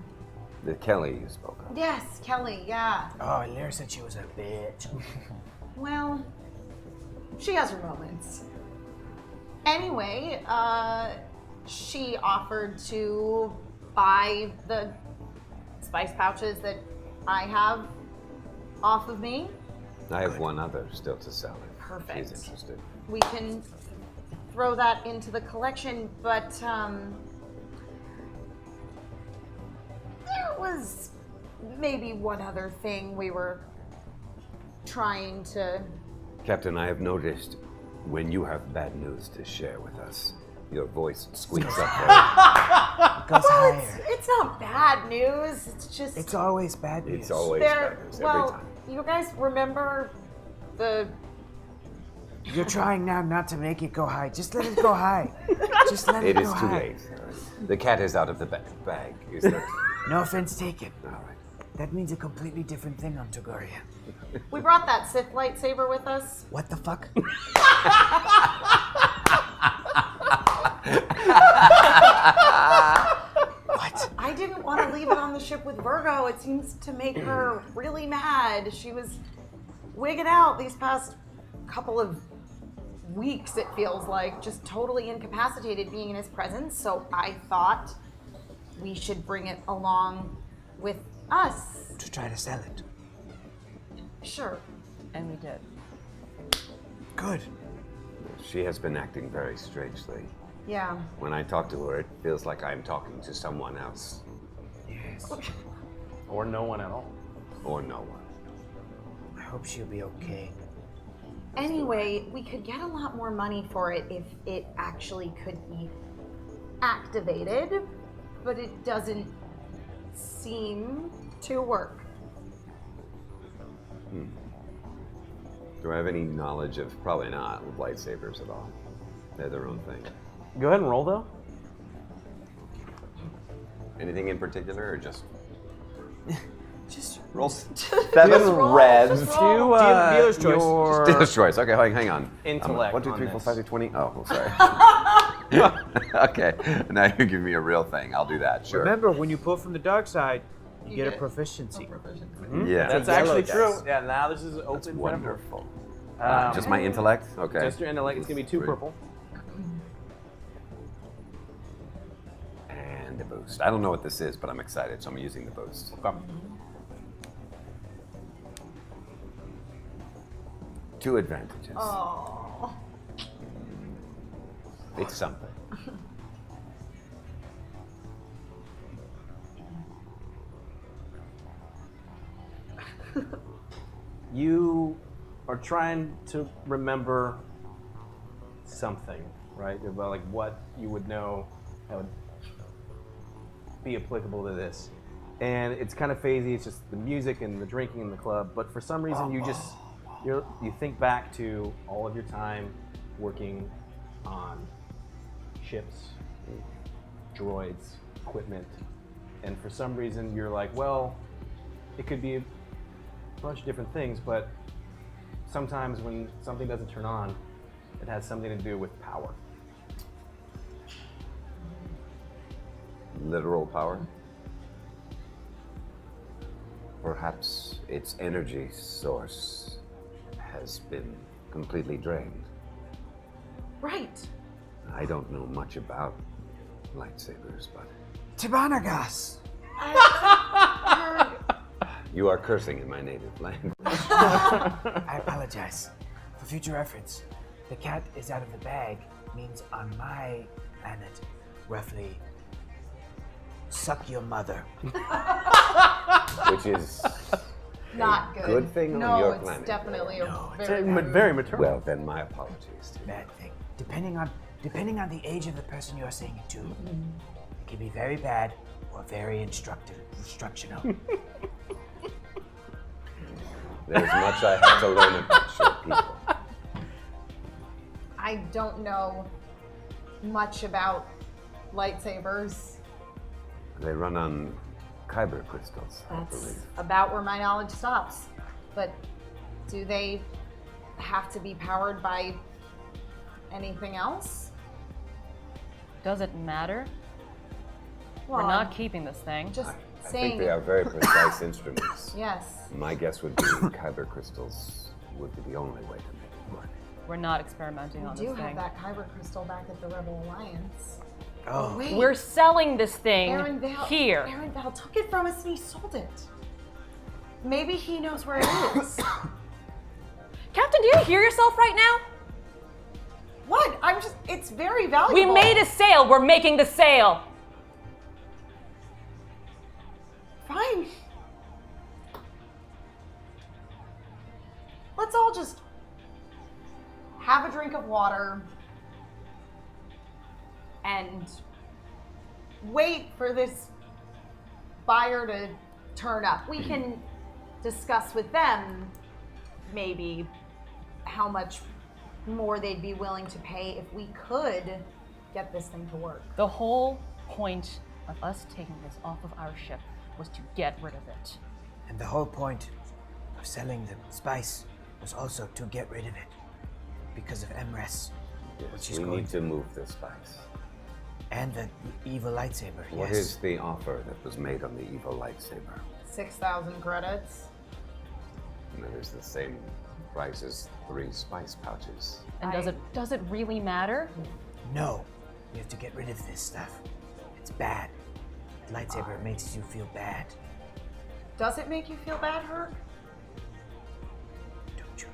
The Kelly you spoke of. Yes, Kelly, yeah. Oh, Lyra said she was a bitch. Well, she has her moments. Anyway, she offered to buy the spice pouches that I have off of me. I have one other still to sell. Perfect. She's interested. We can throw that into the collection, but there was maybe one other thing we were trying to. Captain, I have noticed when you have bad news to share with us, your voice squeaks up there. Goes Well, higher. it's not bad news. It's just It's always bad news. It's always there. bad news every Well, time. you guys remember the. You're trying now not to make it go high. Just let it go high. Just let It it go is too high. late. The cat is out of the bag. Is there? No offense taken. All right. That means a completely different thing on Togoria. We brought that Sith lightsaber with us. What the fuck? What? I didn't want to leave it on the ship with Virgo. It seems to make her really mad. She was wigging out these past couple of weeks, it feels like, just totally incapacitated being in his presence. So I thought we should bring it along with us. To try to sell it. Sure. And we did. Good. She has been acting very strangely. Yeah. When I talk to her, it feels like I'm talking to someone else. Yes. Or no one at all. Or no one. I hope she'll be okay. Anyway, we could get a lot more money for it if it actually could be activated, but it doesn't seem to work. Do I have any knowledge of, probably not, with lightsabers at all? They're their own thing. Go ahead and roll, though. Anything in particular, or just... Just Roll 7 reds. Dealer's choice. Your Dealer's choice. Okay, hang on. Intellect 1, 2, on 3, 4, this. 5, 6, 20. Oh, sorry. Okay, now you're giving me a real thing. I'll do that, sure. Remember, when you pull from the dark side, you get a proficiency. Yeah. That's Yellow actually dice. true. Yeah, now this is That's open for everyone. wonderful. Um, Just my intellect? Okay. Just your intellect. It's gonna be 2 Three. purple. And a boost. I don't know what this is, but I'm excited, so I'm using the boost. Okay. 2 advantages. oh. It's something. You are trying to remember something, right? About like what you would know that would be applicable to this. And it's kind of phasey. It's just the music and the drinking in the club. But for some reason, you think back to all of your time working on ships, droids, equipment, and for some reason you're like, well, it could be a bunch of different things, but sometimes when something doesn't turn on, it has something to do with power. Literal power? Perhaps its energy source has been completely drained. Right. I don't know much about lightsabers, but Tibbana gas. you are cursing in my native language. I apologize. For future reference, the cat is out of the bag means on my planet, roughly, suck your mother. Which is Not good. good thing on no, your it's planet. definitely No, a it's very Very maternal. Well, then my apologies to you. Bad thing. Depending on the age of the person you're saying it to, it can be very bad or very instructional. There's much I have to learn about short people. I don't know much about lightsabers. They run on kyber crystals, I That's believe. about where my knowledge stops. But do they have to be powered by anything else? Does it matter? Well, We're not I'm keeping this thing. just I saying. think they are very precise instruments. Yes. My guess would be kyber crystals would be the only way to make it work. We're not experimenting on We this do have thing. that kyber crystal back at the Rebel Alliance. Oh, Wait. We're selling this thing Aaron Val, here. Aaron Val took it from us and he sold it. Maybe he knows where it is. Captain, do you hear yourself right now? What? It's very valuable. We made a sale. We're making the sale. Fine. Let's all just have a drink of water and wait for this buyer to turn up. We can discuss with them maybe how much more they'd be willing to pay if we could get this thing to work. The whole point of us taking this off of our ship was to get rid of it. and the whole point of selling the spice was also to get rid of it because of Emrys, which is We going need to move the spice. and the evil lightsaber. What yes. is the offer that was made on the evil lightsaber? 6,000 credits. And that is the same price as 3 spice pouches. And does it really matter? No, we have to get rid of this stuff. It's bad. The lightsaber makes you feel bad. Does it make you feel bad, Herc? Don't you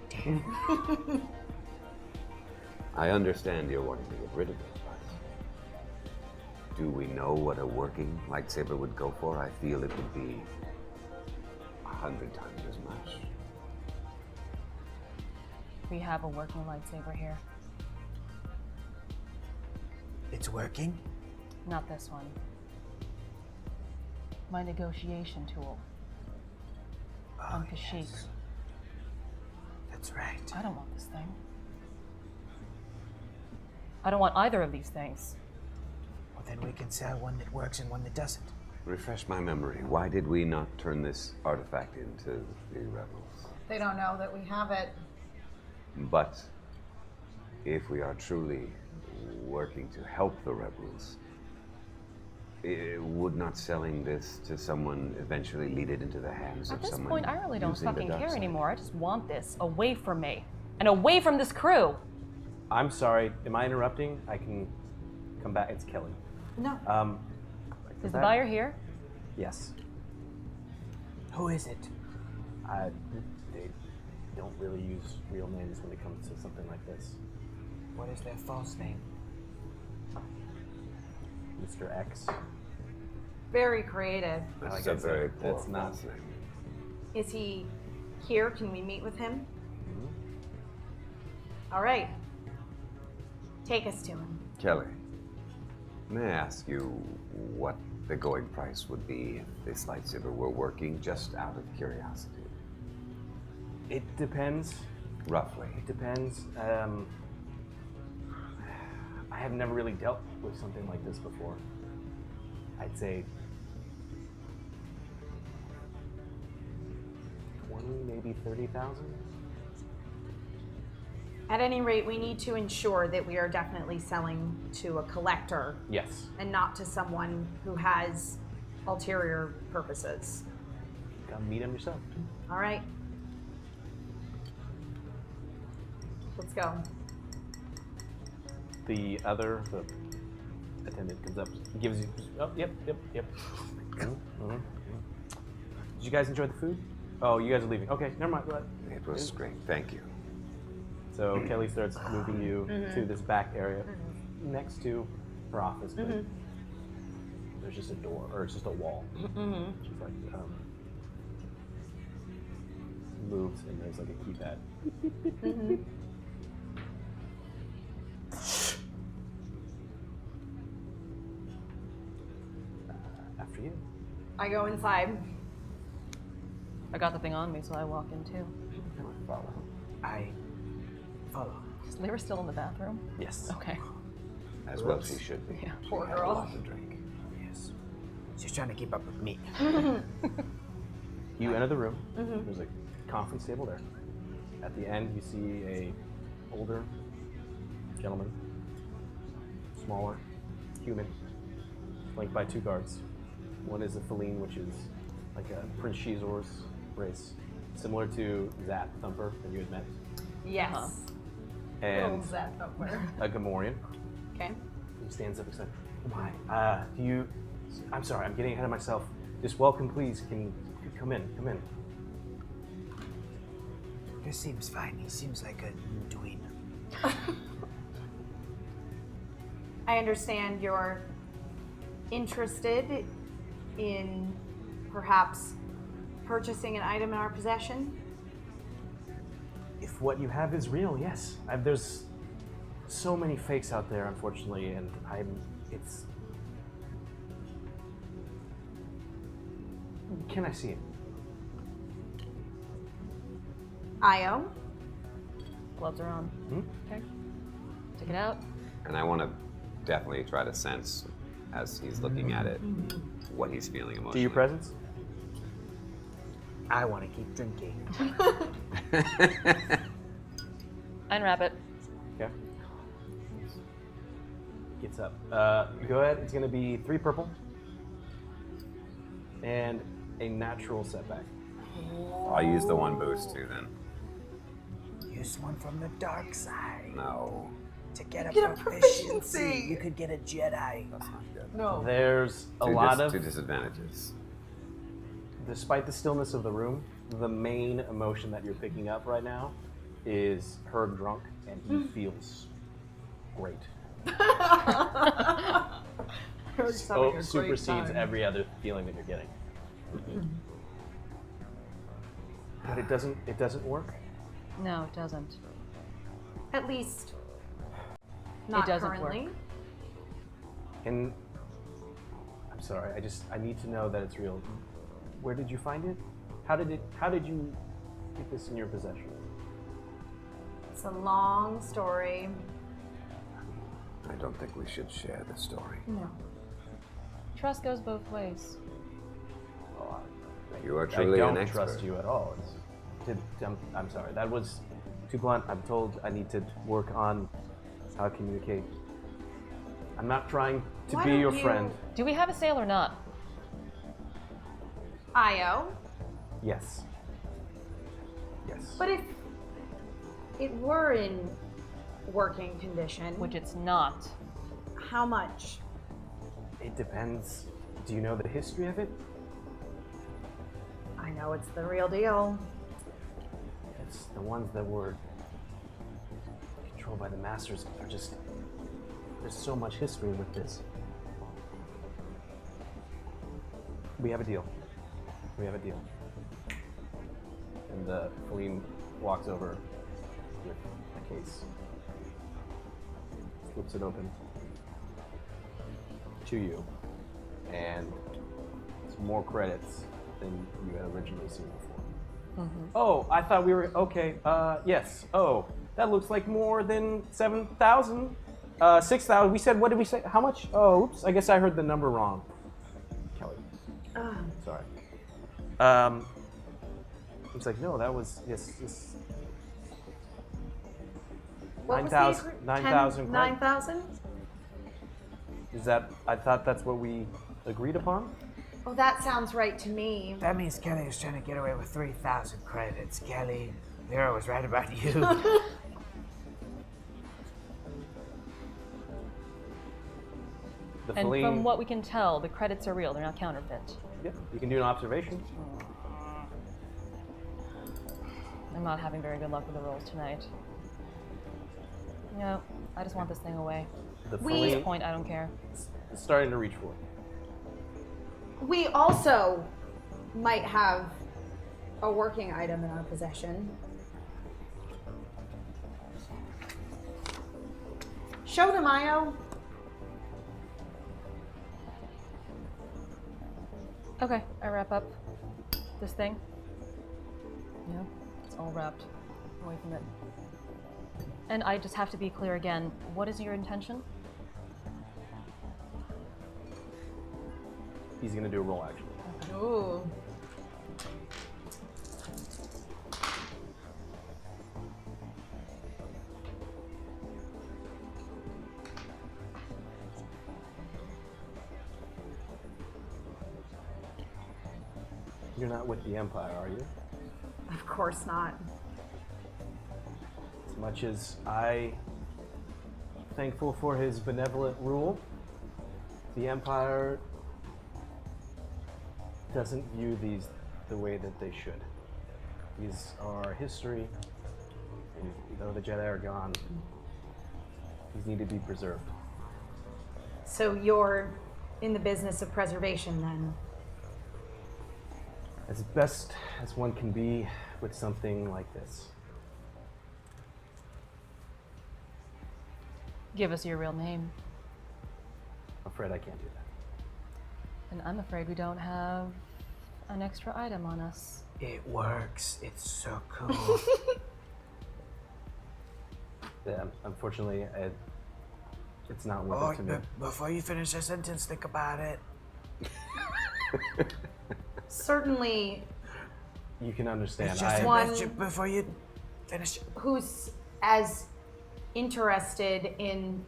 dare. I understand you're wanting to get rid of the spice. Do we know what a working lightsaber would go for? I feel it would be 100 times as much. We have a working lightsaber here. It's working? Not this one. My negotiation tool. On Kashyyyk. yes. That's right. I don't want this thing. I don't want either of these things. Well, then we can sell one that works and one that doesn't. Refresh my memory. Why did we not turn this artifact into the rebels? They don't know that we have it. But if we are truly working to help the rebels, would not selling this to someone eventually lead it into the hands At of this someone point, I really don't using the fucking dark care side? anymore. I just want this away from me. And away from this crew. I'm sorry. Am I interrupting? I can come back. It's Kelly. No. Is the buyer here? Yes. Who is it? They don't really use real names when it comes to something like this. What is their false name? Mr. X. Very creative. That's Like a I said, very poor that's not- false name. Is he here? Can we meet with him? Mm-hmm. All right. Take us to him. Kelly, may I ask you what the going price would be if this lightsaber were working, just out of curiosity? It depends. Roughly. It depends. I have never really dealt with something like this before. I'd say 20, maybe 30,000. At any rate, we need to ensure that we are definitely selling to a collector Yes. and not to someone who has ulterior purposes. Come meet him yourself. All right. Let's go. The attendant comes up, gives you. Oh, yep. Mhm. Did you guys enjoy the food? Oh, you guys are leaving. Okay, never mind. Go ahead. It was great, thank you. So Kelly starts moving you to this back area next to her office, but there's just a door, or it's just a wall. She's like, moves, and there's like a keypad. After you. I go inside. I got the thing on me, so I walk in too. Follow. I follow. Is Lyra still in the bathroom? Yes. Okay. As well she should be. Yeah. Poor She had a girl. lot to drink. Yes. She's trying to keep up with me. You enter the room. There's a conference table there. At the end, you see a older gentleman, smaller, human, flanked by 2 guards. One is a feline, which is like a Prince Shizor's race, similar to Zat Thumper that you had met, Yes. and Little Zeth Thumper. a Gamorrean. Okay. He stands up and says, "Oh my, I'm sorry, I'm getting ahead of myself. Just welcome, please. Can you come in? Come in." This seems fine. He seems like a tween. I understand you're interested in perhaps purchasing an item in our possession. If what you have is real, yes. There's so many fakes out there, unfortunately, and it's. Can I see it? Io. Gloves are on. Hmm? Okay. Take it out. And I want to definitely try to sense, as he's looking at it, what he's feeling emotionally. Do your presence? I want to keep drinking. Unwrap it. Okay. Gets up. Go ahead. It's going to be 3 purple and a natural setback. I'll use the 1 boost too then. Use one from the dark side. No. To get a Get a proficiency. proficiency. You could get a Jedi. That's not good. No. There's a lot of, Two disadvantages. despite the stillness of the room, the main emotion that you're picking up right now is her drunk, and he feels great. We're just having a great Supersedes time. every other feeling that you're getting. But it doesn't work. No, it doesn't. At least not doesn't currently. work. And I'm sorry, I need to know that it's real. Where did you find it? How did you get this in your possession? It's a long story. I don't think we should share the story. No. Trust goes both ways. You are I truly an don't expert. trust you at all. I'm sorry. That was too blunt. I'm told I need to work on how I communicate. I'm not trying to Why be don't your you- friend. Do we have a sale or not? Io. Yes. Yes. But if it were in working condition, Which it's not. how much? It depends. Do you know the history of it? I know it's the real deal. It's the ones that were controlled by the masters. They're just. There's so much history with this. We have a deal. We have a deal. And the Feline walks over with a case, flips it open to you, and it's more credits than you had originally seen before. Oh, I thought we were okay. Yes. Oh, that looks like more than 7,000. 6,000. We said. What did we say? How much? Oh, oops. I guess I heard the number wrong. Kelly. Sorry. It's like no. That was yes. What was 9,000. the 9,000. 9,000? Is that? I thought that's what we agreed upon. Oh, that sounds right to me. That means Kelly was trying to get away with 3,000 credits. Kelly, Lyra was right about you. The And Feline. from what we can tell, the credits are real. They're not counterfeit. Yeah, you can do an observation. I'm not having very good luck with the rolls tonight. No, I just want this thing away. The At this Feline point, I don't care. is starting to reach for it. We also might have a working item in our possession. Show them, Io. Okay, I wrap up this thing. Yeah, it's all wrapped away from it. And I just have to be clear again. What is your intention? He's gonna do a roll action. Ooh. You're not with the Empire, are you? Of course not. As much as I'm thankful for his benevolent rule, the Empire doesn't view these the way that they should. These are history, and though the Jedi are gone, these need to be preserved. So you're in the business of preservation then? As best as one can be with something like this. Give us your real name. I'm afraid I can't do that. And I'm afraid we don't have an extra item on us. It works. It's so cool. Yeah, unfortunately, it's not worth Oh, it to me. before you finish your sentence, think about it. Certainly, You can understand. It's just One- before you finish. who's as interested in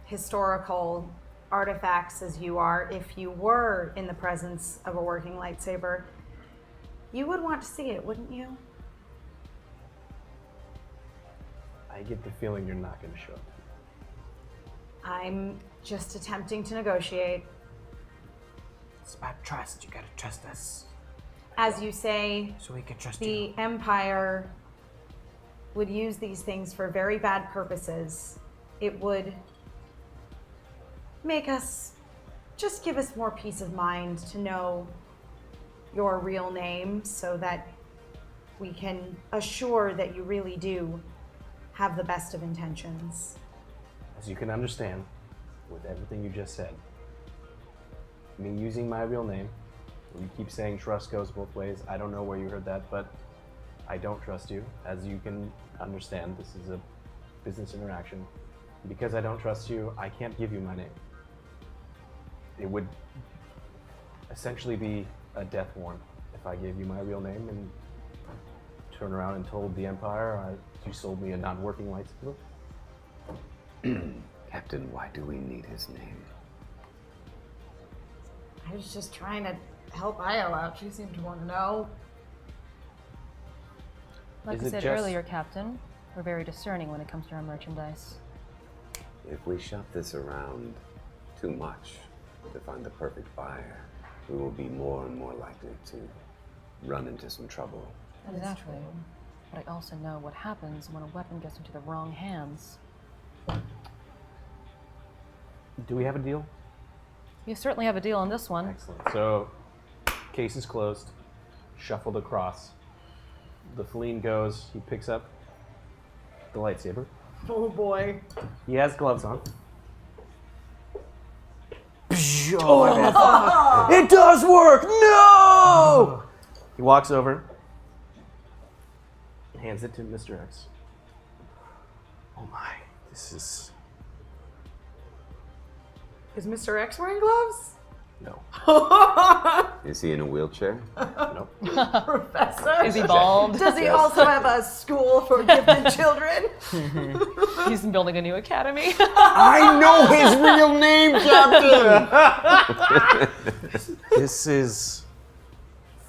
historical artifacts as you are, if you were in the presence of a working lightsaber, you would want to see it, wouldn't you? I get the feeling you're not going to show up. I'm just attempting to negotiate. It's about trust. You gotta trust us. As you say, So we can trust you. the Empire would use these things for very bad purposes. It would make us, just give us more peace of mind to know your real name so that we can assure that you really do have the best of intentions. As you can understand, with everything you just said, me using my real name, you keep saying trust goes both ways. I don't know where you heard that, but I don't trust you. As you can understand, this is a business interaction. Because I don't trust you, I can't give you my name. It would essentially be a death warrant if I gave you my real name and turned around and told the Empire you sold me a non-working lightsaber. Captain, why do we need his name? I was just trying to help Io out. She seemed to want to know. Like Is I it said just- earlier, Captain, we're very discerning when it comes to our merchandise. If we shop this around too much to find the perfect buyer, we will be more and more likely to run into some trouble. Exactly. But I also know what happens when a weapon gets into the wrong hands. Do we have a deal? You certainly have a deal on this one. Excellent. So, case is closed. Shuffled across. The Feline goes. He picks up the lightsaber. Oh boy. He has gloves on. It does work! No! He walks over, hands it to Mr. X. Oh my, this is... Is Mr. X wearing gloves? No. Is he in a wheelchair? Nope. Professor? Is he bald? Does he also have a school for gifted children? He's building a new academy. I know his real name, Captain! This is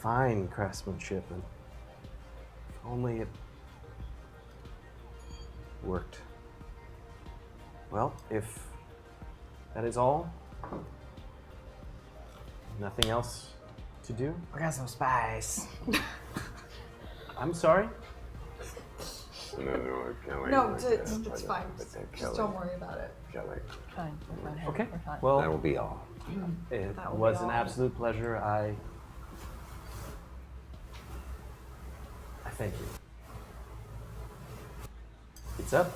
fine craftsmanship, and if only it worked. Well, if that is all, nothing else to do, We got some spice. I'm sorry. Kelly. No, it's fine. Just don't worry about it. Kelly. Fine, we're fine. Okay. We're fine. Well, That will be all. it That will be was an all. absolute pleasure. I thank you. Gets up.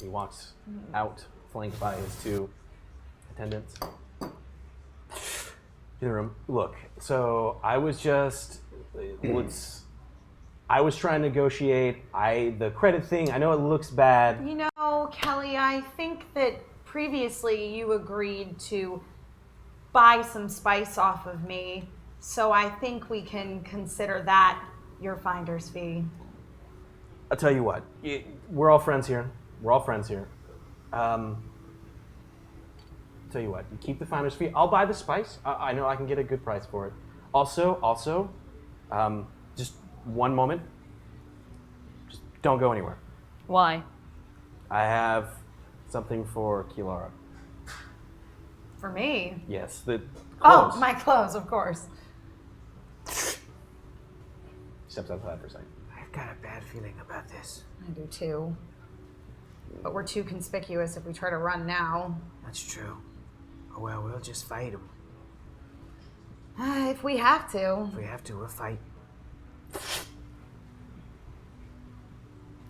He walks out, flanked by his two attendants. In the room. Look, so I was just I was trying to negotiate. The credit thing. I know it looks bad. You know, Kelly, I think that previously you agreed to buy some spice off of me, so I think we can consider that your finder's fee. I'll tell you what. We're all friends here. We're all friends here. Tell you what. You keep the finder's fee. I'll buy the spice. I know I can get a good price for it. Also, just one moment. Just don't go anywhere. Why? I have something for Kilara. For me? Yes, the Oh, clothes. my clothes, of course. Steps outside for a second. I've got a bad feeling about this. I do too. But we're too conspicuous if we try to run now. That's true. Oh well, we'll just fight them. If we have to. If we have to, we'll fight.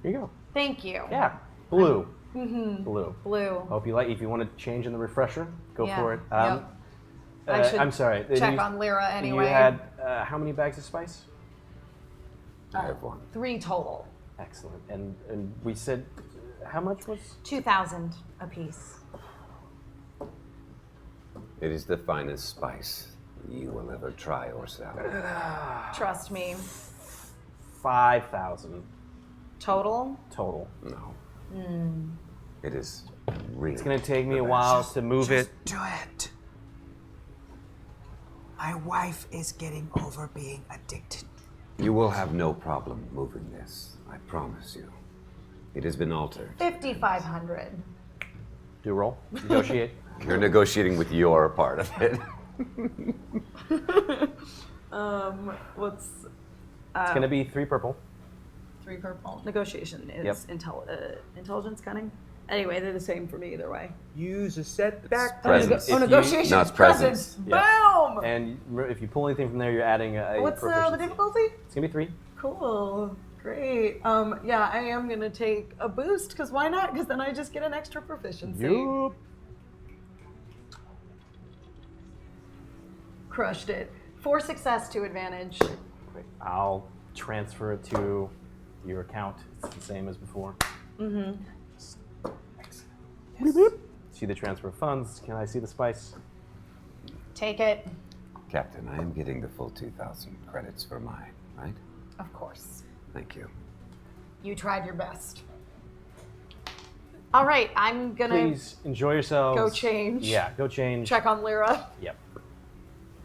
Here you go. Thank you. Yeah, blue. Blue. Blue. Hope you like. If you want to change in the refresher, go Yeah. for it. Yep. I should I'm sorry. check you, on Lyra anyway. You had how many bags of spice? I have one. 3 total. Excellent. And we said how much was? 2,000 apiece. It is the finest spice you will ever try or sell. Trust me. 5,000 Total? total. No. It is really. It's gonna take me a while to move it. Do it. My wife is getting over being addicted. You will have no problem moving this. I promise you. It has been altered. 5,500. Do a roll. Negotiate. You're negotiating with your part of it. What's It's gonna be 3 purple. 3 purple? Negotiation is Yep. intelligence, cunning. Anyway, they're the same for me either way. Use a setback. Presence. If you- negotiation No, is it's presence. Boom! And if you pull anything from there, you're adding a What's the proficiency. difficulty? It's gonna be 3. Cool. Great. Yeah, I am gonna take a boost because why not? Because then I just get an extra proficiency. Yup. Crushed it. 4 success, 2 advantage. Great. I'll transfer it to your account. It's the same as before. Mm-hmm. Yes. See the transfer of funds. Can I see the spice? Take it. Captain, I am getting the full 2,000 credits for mine, right? Of course. Thank you. You tried your best. All right, I'm gonna Please enjoy yourselves. Go change. Yeah, go change. Check on Lyra. Yep.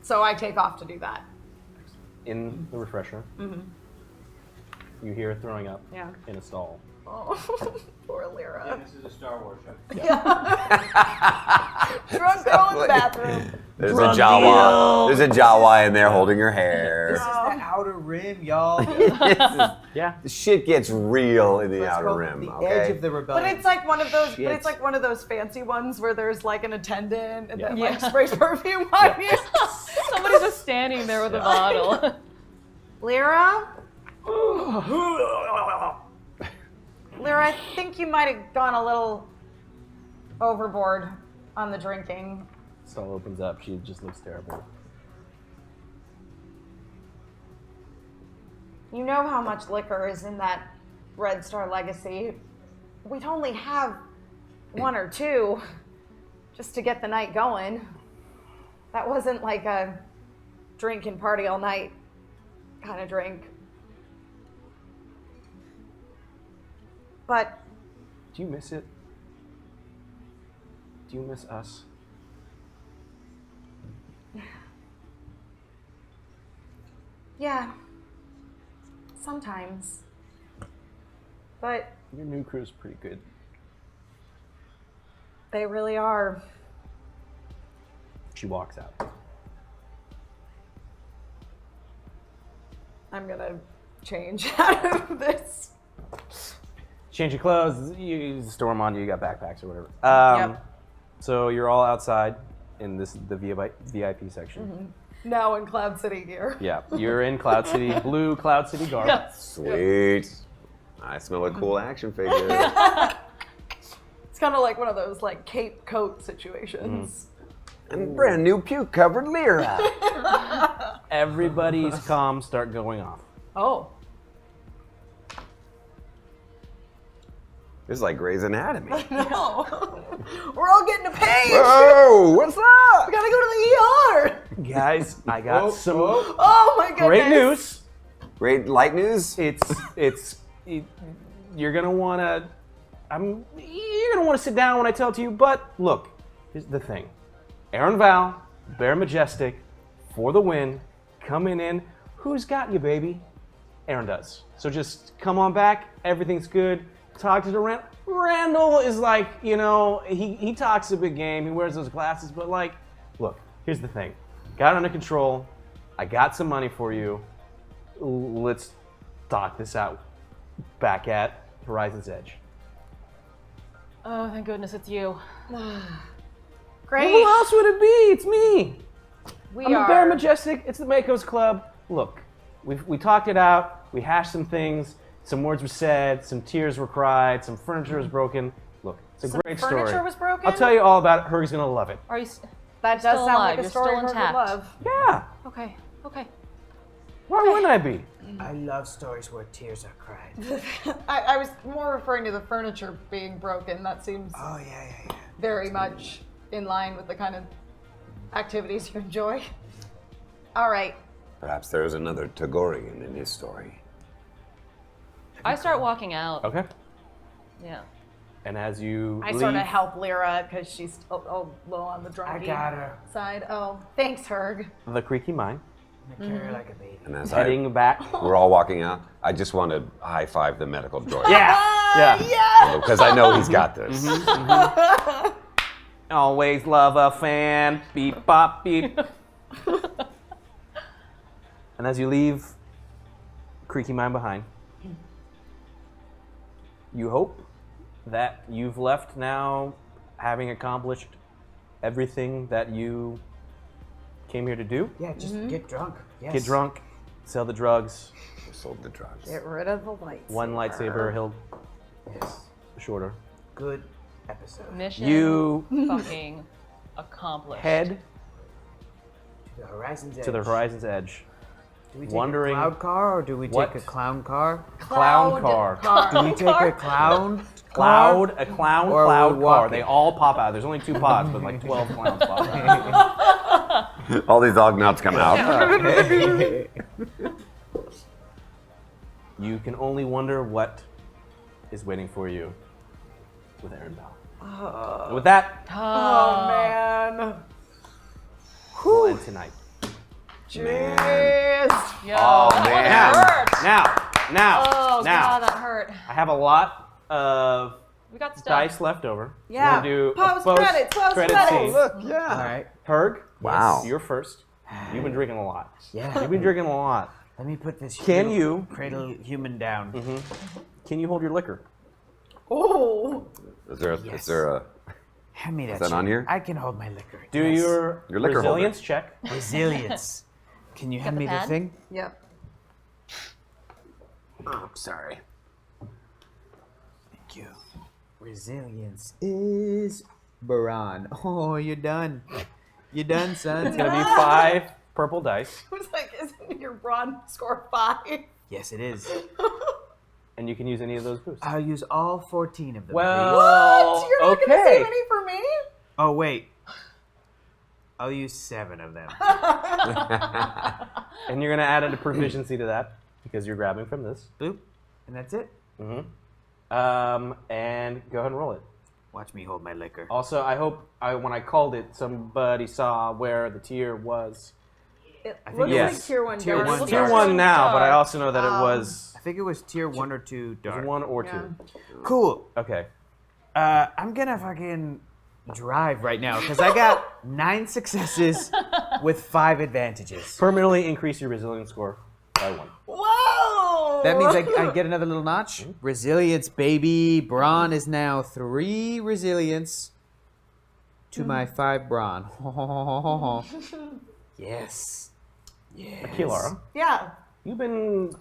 So I take off to do that. In the refresher, you hear throwing up Yeah. in a stall. Oh, poor Lyra. This is a Star Wars show. Drunk girl in the bathroom. There's a Jawa. There's a Jawa in there holding her hair. This is the Outer Rim, y'all. Yeah. The shit gets real in the Let's outer go rim. The Okay. edge of the rebellion. But it's like one of those. But Shit. it's like one of those fancy ones where there's like an attendant and then Yeah. like sprays perfume on you. Somebody's just standing there with a bottle. Lyra? Lyra, I think you might have gone a little overboard on the drinking. Stall opens up. She just looks terrible. You know how much liquor is in that Red Star Legacy. We'd only have 1 or 2 just to get the night going. That wasn't like a drink and party all night kind of drink. But Do you miss it? Do you miss us? yeah, sometimes. But Your new crew's pretty good. they really are. She walks out. I'm gonna change out of this Change your clothes. You storm on. You got backpacks or whatever. Yep. So you're all outside in the VIP section. Now in Cloud City gear. Yeah, you're in Cloud City, blue Cloud City garb. Sweet. I smell a cool action figure. It's kind of like one of those like cape coat situations. And brand new puke-covered Lyra. Everybody's comms start going off. Oh. This is like Grey's Anatomy. No. We're all getting a page. Whoa, what's up? We gotta go to the ER. Guys, I got some Oh my goodness. great news. Great light news? You're gonna wanna sit down when I tell it to you, but look, here's the thing. Aaron Val, Bear Majestic, for the win, coming in. Who's got you, baby? Aaron does. So just come on back, everything's good. Talk to the Randall is like, he talks a big game, he wears those glasses, but like, look, here's the thing. Got it under control, I got some money for you. Let's talk this out back at Horizon's Edge. Oh, thank goodness it's you. Great. Who else would it be? It's me. We I'm the are. Bear Majestic. It's the Mako's Club. Look, we talked it out. We hashed some things. Some words were said. Some tears were cried. Some furniture was broken. Look, it's a Some great story. furniture was broken? I'll tell you all about it. Herg's gonna love it. Are you That does still sound alive? like a You're story still Herb would intact. love. Yeah. Okay. Okay. Why wouldn't I be? I love stories where tears are cried. I was more referring to the furniture being broken. That seems Oh, yeah. very much in line with the kind of activities you enjoy. All right. Perhaps there's another Tagorian in his story. I start walking out. Okay. Yeah. And as you I leave, sort of help Lyra because she's a low on the I drunky got her. side. Oh, thanks, Herg. the creaky mine, I'm gonna carry her like a baby. And as heading back. we're all walking out, I just want to high-five the medical droid. Yeah. Because I know he's got this. Always love a fan. Beep, bop, beep. And as you leave Creaky Mine behind, you hope that you've left now having accomplished everything that you came here to do. Yeah, just get drunk. Yes. Get drunk, sell the drugs, Sold the drugs. Get rid of the lights. one lightsaber hilt Yes. shorter. Good episode. Mission You fucking accomplished. head To the Horizon's Edge. to the Horizon's Edge. Do we take wondering a cloud car or do we what- take a clown car? Clown car. Do we take a clown Cloud, car? a clown Or cloud we car. walk They it? all pop out. There's only 2 pods, but like 12 clowns pop out. All these Ognuts come out. You can only wonder what is waiting for you with Aaron Bell. And with that, Oh man. we'll end tonight. Jeez. Yo, Oh, that man. hurt. Now, Oh god, that hurt. I have a lot of We got stuff. dice left over. Yeah. We're gonna do a Post-credits, post-credit post-credits. scene. Look, yeah. All right. Herg, Wow. you're first. You've been drinking a lot. Yeah. You've been drinking a lot. Let me put this Can little you- cradle human down. Can you hold your liquor? Oh. Is there a Hand me that. that shit. on here? I can hold my liquor. Do Yes. your liquor holder. resilience check. Resilience. Can you hand the me the pad? thing? Yep. Oh, sorry. Thank you. Resilience is Baran. Oh, you're done. You're done, son. It's gonna be 5 purple dice, I was like, isn't your brawn score 5? Yes, it is. and you can use any of those boosts. I'll use all 14 of them. Well, What? You're not gonna okay. save any for me? please. Oh, wait. I'll use 7 of them. And you're gonna add a proficiency to that because you're grabbing from this. Boop. And that's it. And go ahead and roll it. Watch me hold my liquor. Also, I hope when I called it, somebody saw where the tier was. It think looks yes. like tier 1 Tier dark. one Looks Tier dark. like 1 now, but I dark. also know that it was I think it was tier 1 or 2 dark. 1 or 2. Yeah. Cool. Okay. I'm gonna fucking drive right now because I got 9 successes with 5 advantages. Permanently increase your resilience score by 1. Whoa! That means I get another little notch. Resilience, baby. Brawn is now 3 resilience to my 5 brawn. Yes. Kilara, Yeah. you've been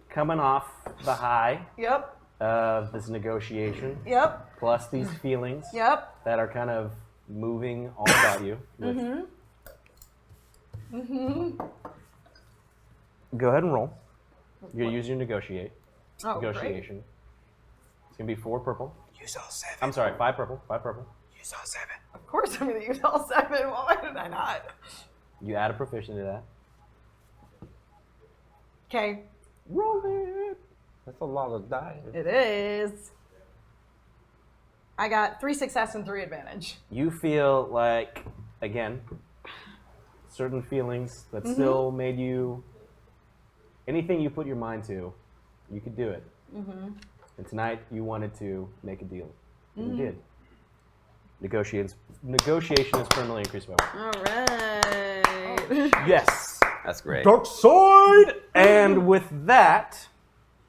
coming off the high Yep. of this negotiation, Yep. plus these feelings Yep. that are kind of moving all about you. Go ahead and roll. You're going to use your negotiation. Oh, great. It's going to be 4 purple. Use all 7. I'm sorry, 5 purple. 5 purple. Use all 7. Of course I'm going to use all 7. Why did I not? You add a proficiency to that. Okay. Roll it. That's a lot of dice. It is. I got 3 success and 3 advantage. You feel like, again, certain feelings that still made you, anything you put your mind to, you could do it. And tonight you wanted to make a deal. And you did. Negotiation is permanently increased by 1. All right. Yes. That's great. Dark side! And with that,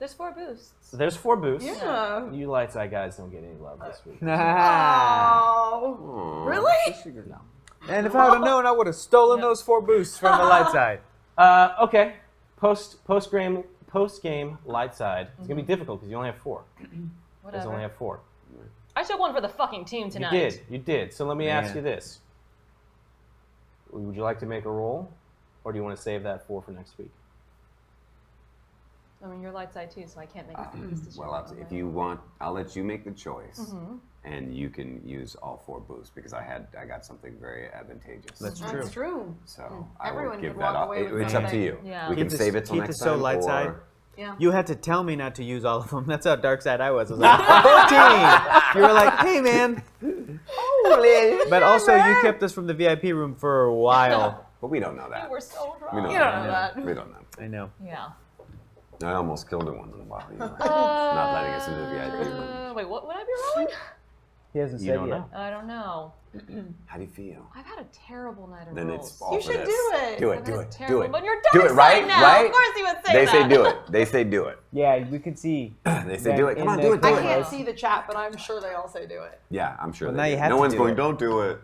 There's 4 boosts. there's 4 boosts. Yeah. You light side guys don't get any love this week. Oh. Really? No. And if I would have known, I would have stolen those 4 boosts from the light side. Okay. Post game light side. It's gonna be difficult because you only have 4. You guys Whatever. only have 4. I took one for the fucking team tonight. You did. So let me ask Man. you this: would you like to make a roll, or do you want to save that 4 for next week? I mean, you're light side too, so I can't make this decision. Well, if you want, I'll let you make the choice, and you can use all 4 boosts because I got something very advantageous. That's true. That's true. So I Everyone will give could that walk up. away with It's up to something. you. Yeah. We Keep can this- save it till keep next this so time. light or- side. Yeah. You had to tell me not to use all of them. That's how dark side I was. I was like, 14! You were like, hey, man. But also, you kept us from the VIP room for a while. But we don't know that. We're so We wrong. don't You don't know that. We don't know. I know. Yeah. I almost killed her once in a while. You know, not letting us into the VIP room. Wait, what would I be rolling? He hasn't You said don't yet. know. I don't know. How do you feel? I've had a terrible night of Then rolls. it's all You for should this. do it. Do I've it. Do had a it. Do terrible- it. But you're Do dark it, right? side now. Right? Of course you would say They that. say do it. They say do it. Yeah, we could see. They say do it. Come on, in do the it. Do I it. can't see the chat, but I'm sure they all say do it. Yeah, I'm sure. Well, they now you do. have No to one's do going. it. Don't do it.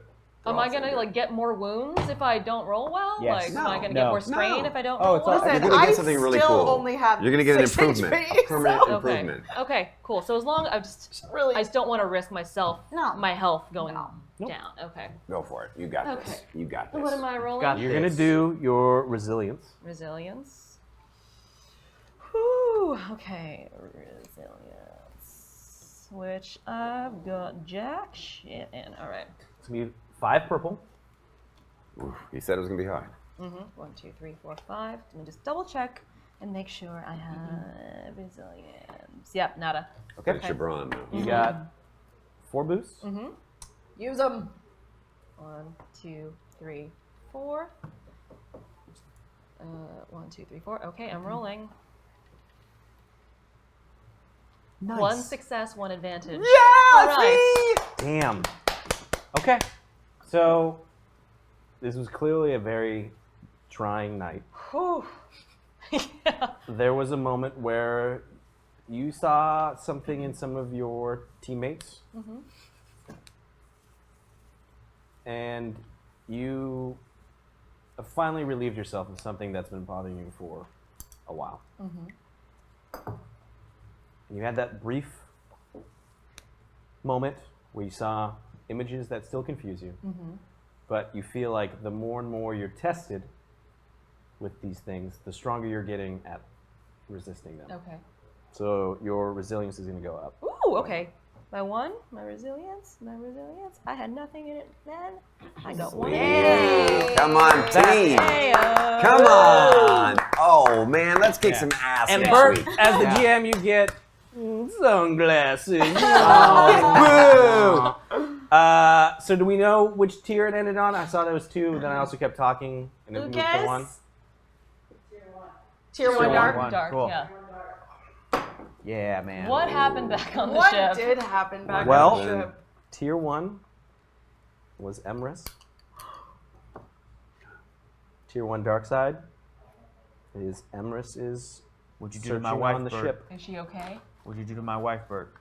Am I gonna like get more wounds if I don't roll well? Yes. Like, am I gonna No. get more strain No. if I don't Oh, roll it's all- well? You're Listen, gonna I get something really still cool. only have You're gonna get an 6 improvement. HP, A permanent so- improvement. Okay, cool. So as long I just Really? I just don't want to risk myself, No. my health going No. down. Okay. Go for it. You got Okay. this. You got this. What am I rolling? Got You're gonna do your resilience. Resilience. Whew. Okay, resilience. Which I've got jack shit in. All right. It's gonna be 5 purple. Oof, he said it was gonna be hard. 1, 2, 3, 4, 5. Let me just double check and make sure I have resilience. Yep, nada. Okay, it's your brawn now. You got 4 boosts. Use them. 1, 2, 3, 4. 1, 2, 3, 4. Okay, I'm rolling. Nice. 1 success, 1 advantage. Yeah! All right. Damn. Okay. So this was clearly a very trying night. Whew. Yeah. There was a moment where you saw something in some of your teammates, and you have finally relieved yourself of something that's been bothering you for a while. And you had that brief moment where you saw images that still confuse you, but you feel like the more and more you're tested with these things, the stronger you're getting at resisting them. Okay. So your resilience is going to go up. Ooh, okay. My 1, my resilience. I had nothing in it then. I got 1. Come on, team. Hey-o. Come on. Oh man, let's kick some ass And next Bert, week. as the GM, you get sunglasses. Boo! So do we know which tier it ended on? I saw there was 2, then I also kept talking, and it moved to 1. Tier 1 dark. One. Dark, Cool. yeah. Yeah, man. What happened back on the What ship? did happen back Well, on the ship? Tier 1 was Emrys. Tier 1 dark side is Emrys is What'd you do to my Searching wife, on the Bert? ship. Is she okay? What'd you do to my wife, Bert?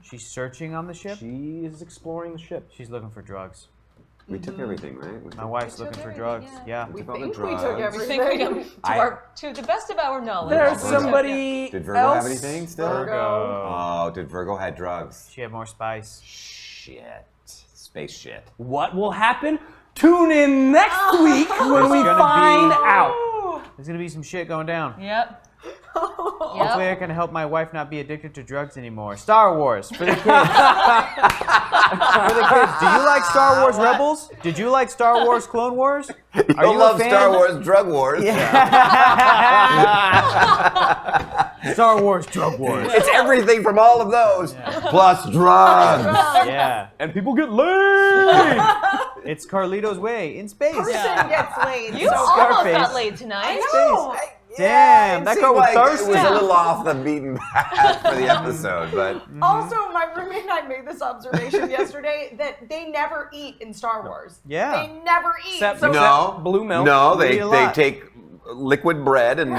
She's searching on the ship? She is exploring the ship. She's looking for drugs. We took everything, right? My wife's looking for drugs. Yeah. We took I all the think we drugs. took I everything. think to the best of our knowledge. There's somebody Did Virgo else. have anything still? Virgo. Oh, did Virgo had drugs? She had more spice. Shit. Space shit. What will happen? Tune in next week when we It's gonna find be- out. There's gonna be some shit going down. Yep. Hopefully I can help my wife not be addicted to drugs anymore. Star Wars for the kids. For the kids. Do you like Star Wars Rebels? Did you like Star Wars Clone Wars? Are You you love a fan? Star Wars Drug Wars. Star Wars Drug Wars. It's everything from all of those, plus drugs. Yeah. And people get laid. It's Carlito's Way in space. Person gets laid. You so almost Scarface. got laid tonight. No. Damn, it that seemed girl was like thirsty. It was a little off the beaten path for the episode, but Also, my roommate and I made this observation yesterday that they never eat in Star Wars. Yeah. They never eat. Except- so no, blue milk. No, We they eat a lot. take liquid bread and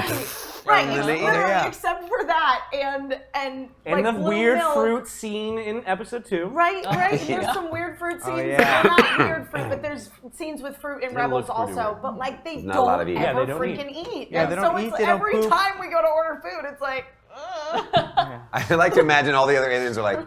right, and then they eat literally, Yeah. except for that and And like the blue weird milk. fruit scene in episode 2. Right. And there's some weird fruit scenes. yeah. Well, not weird fruit, but there's scenes with fruit in Yeah, it Rebels looks pretty also. weird. But like they Not a lot of don't eating. ever Yeah, they don't freaking eat. Yeah, And they so don't it's eat, they don't every poop. time we go to order food, it's like. I like to imagine all the other aliens are like,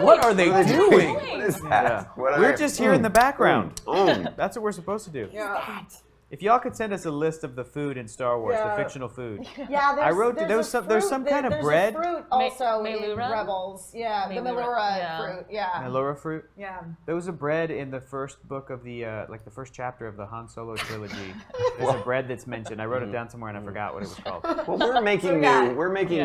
What are they doing? what is that? Yeah. What are We're they- just here in the background. Mm. That's what we're supposed to do. Yeah. If y'all could send us a list of the food in Star Wars, the Yeah. fictional food. Yeah, I wrote there's some kind of bread. There's a fruit also in Melura? Rebels. Yeah, the Melura, Melura yeah. fruit. Yeah. Melora fruit. Yeah. There was a bread in the first book of the like the first chapter of the Han Solo trilogy. There's a bread that's mentioned. I wrote it down somewhere and I forgot what it was called. Well, we're making yeah.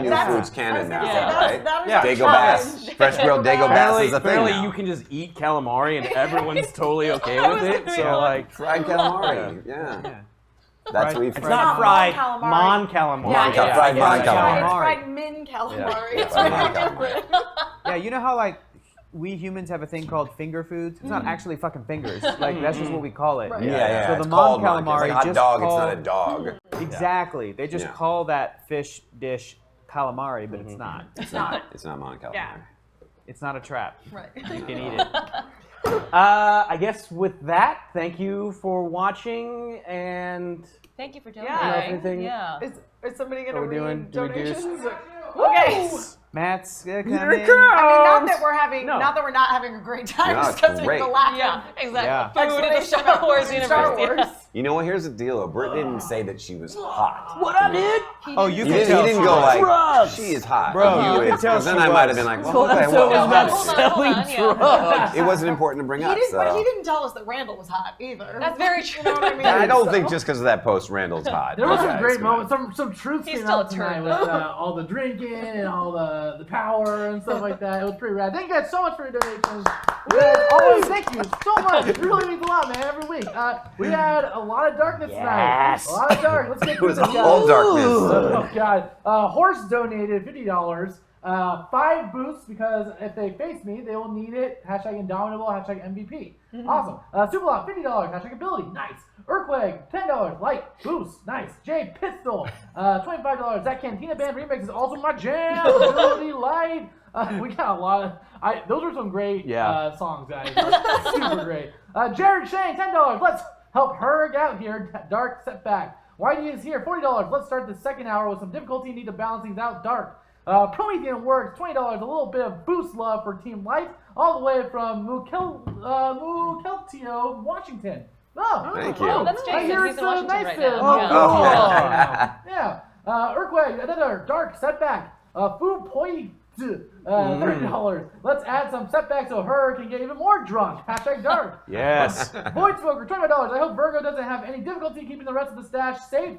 new That's- foods canon now, right? That is Yeah. our Dago challenge. Bass, fresh grilled Dago Bass Apparently, is a thing apparently now. you can just eat calamari and everyone's totally okay with it. So like, Fried calamari, yeah. Yeah. That's what we. it's Fried- not fried, calamari. mon calamari. Mon cal- fried mon It's calamari. fried min calamari. Yeah. It's Fried really mon calamari. different. Yeah, you know how like we humans have a thing called finger foods? It's not actually fucking fingers. Like that's just what we call it. Right. Yeah. So it's the mon called mon. calamari It's like a hot just dog. call- It's not a dog. Exactly. They just Yeah. call that fish dish calamari, but it's not. It's not. It's not mon calamari. Yeah. It's not a trap. Right. You can eat it. I guess with that, thank you for watching and Thank you for Yeah. donating. Anything- Yeah. Is somebody What gonna are we doing? read Do we do- donations? Okay. Matt's Here coming. it I mean, not that we're having, No. not that we're not having a great time, No, just it's because of great. the lack Yeah, of exactly. Yeah. Food in the explanation Star about Wars food in universe. Star yeah. Wars. You know what? Here's the deal. though. Britt didn't say that she was hot. what I did? Oh, you He can didn't, tell. he didn't go like, Drugs. she is hot. Bro, And you can is- tell 'cause then she I might was. have been like, Told well, okay, him so it was well, about hold on, selling hold on, yeah. drugs. it wasn't important to bring He up. didn't, but So. he didn't tell us that Randall was hot either. That's very true. You know what I mean? I don't So- think just because of that post, Randall's hot. There were You some guys, great come on. moments. Some truth He's came still out a tonight turd. with all the drinking and all the power and stuff like that. It was pretty rad. Thank you guys so much for your donations. You guys always thank you so much. It really means a lot, man. Every week. We had a lot of darkness tonight. A lot of dark. Let's get It through was this, guys. all darkness. Oh God. Horse donated $50. 5 boosts because if they face me, they will need it. Hashtag Indomitable. Hashtag MVP. Awesome. Superlock $50. Hashtag Ability. Nice. Urquag $10. Light boost. Nice. Jay Pistol $25. That Cantina Band remix is also my jam. Ability Light. We got a lot of. Those are some great songs, guys. Super great. Jared Shane $10. Let's help Herg out here. Dark Setback. YD is here, $40. Let's start the second hour with some difficulty. Need to balance things out. Dark. Promethean Works, $20. A little bit of boost love for Team Light, all the way from Mukilteo, Washington. Oh, Thank you. Oh, that's I Jason. hear He's it's in Washington nice right there. now. Oh, Yeah. cool. Yeah. Urquag, another Dark Setback. Food Point, $30. Let's add some setbacks so her can get even more drunk. Hashtag Dark. Yes. Void Smoker, $25. I hope Virgo doesn't have any difficulty keeping the rest of the stash safe.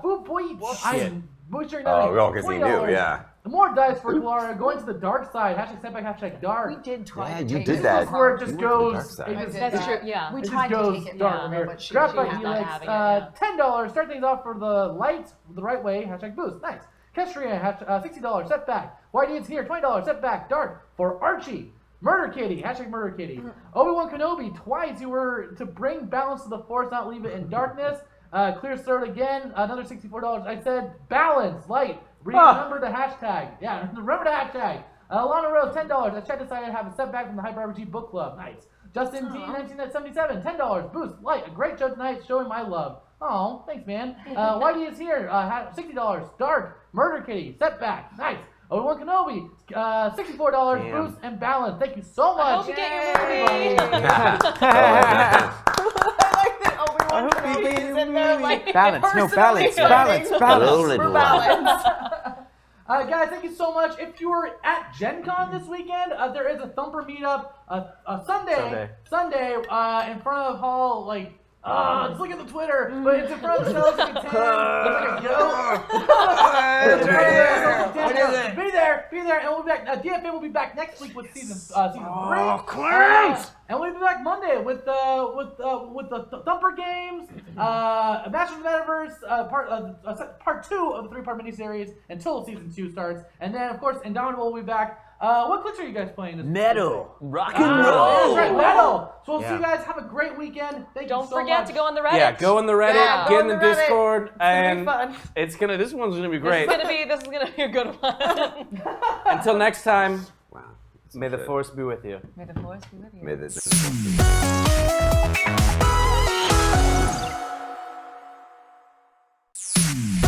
Food Point, I'm butchering that. Oh, well, because he knew, $20. yeah. More dice for Clara, going to the dark side. Hashtag setback, hashtag dark. We did try Yeah, to you take did it. that. This is where it just You went to the dark goes. side. It just, That's true. Yeah. We it tried just to goes take it dark down, from here. but she Draft by had not Helix, having it, yeah. $10. Start things off for the lights the right way. Hashtag boost. Nice. Kestrian, $60. Setback. YD is here. $20. Setback. Dark for Archie. Murder Kitty. Hashtag Murder Kitty. Obi-Wan Kenobi. Twice you were to bring balance to the Force, not leave it in darkness. Clear Throat again, another $64. I said balance, light. Remember the hashtag. Yeah, remember the hashtag. Lana Rose, $10. I checked decided to have a setback from the Hyper RPG Book Club. Nice. Justin D, 1977, $10. Boost, light. A great show tonight, showing my love. Oh, thanks, man. Whitey is here, $60. Dark, Murder Kitty, setback. Nice. Obi-Wan Kenobi, $64. Damn. Boost and balance. Thank you so much. I hope you get your movie. I hope you get your movie. Balance, no, balance, balance, balance. Guys, thank you so much. If you were at Gen Con this weekend, there is a Thumper meetup Sunday in front of Hall, just look at the Twitter, but it's in front of the Socializing. It's like a goat. Be there, and we'll be back. DFA will be back next week with season 3. Oh, Clarence! And we'll be back Monday with the Thumper games, Masters of the Metaverse, part 2 of the 3-part miniseries until season 2 starts, and then of course Indomitable will be back. What clicks are you guys playing this week? Metal. Rock and roll. That's right, metal. So we'll see you guys. Have a great weekend. Thank you so much. Don't forget to go on the Reddit. Yeah, go on the Reddit, Yeah, get go in the on the Reddit. Discord, and fun. this one's gonna be This great. is gonna be a good one. Until next time, Wow. may the Force be with you. May the force be with you. May the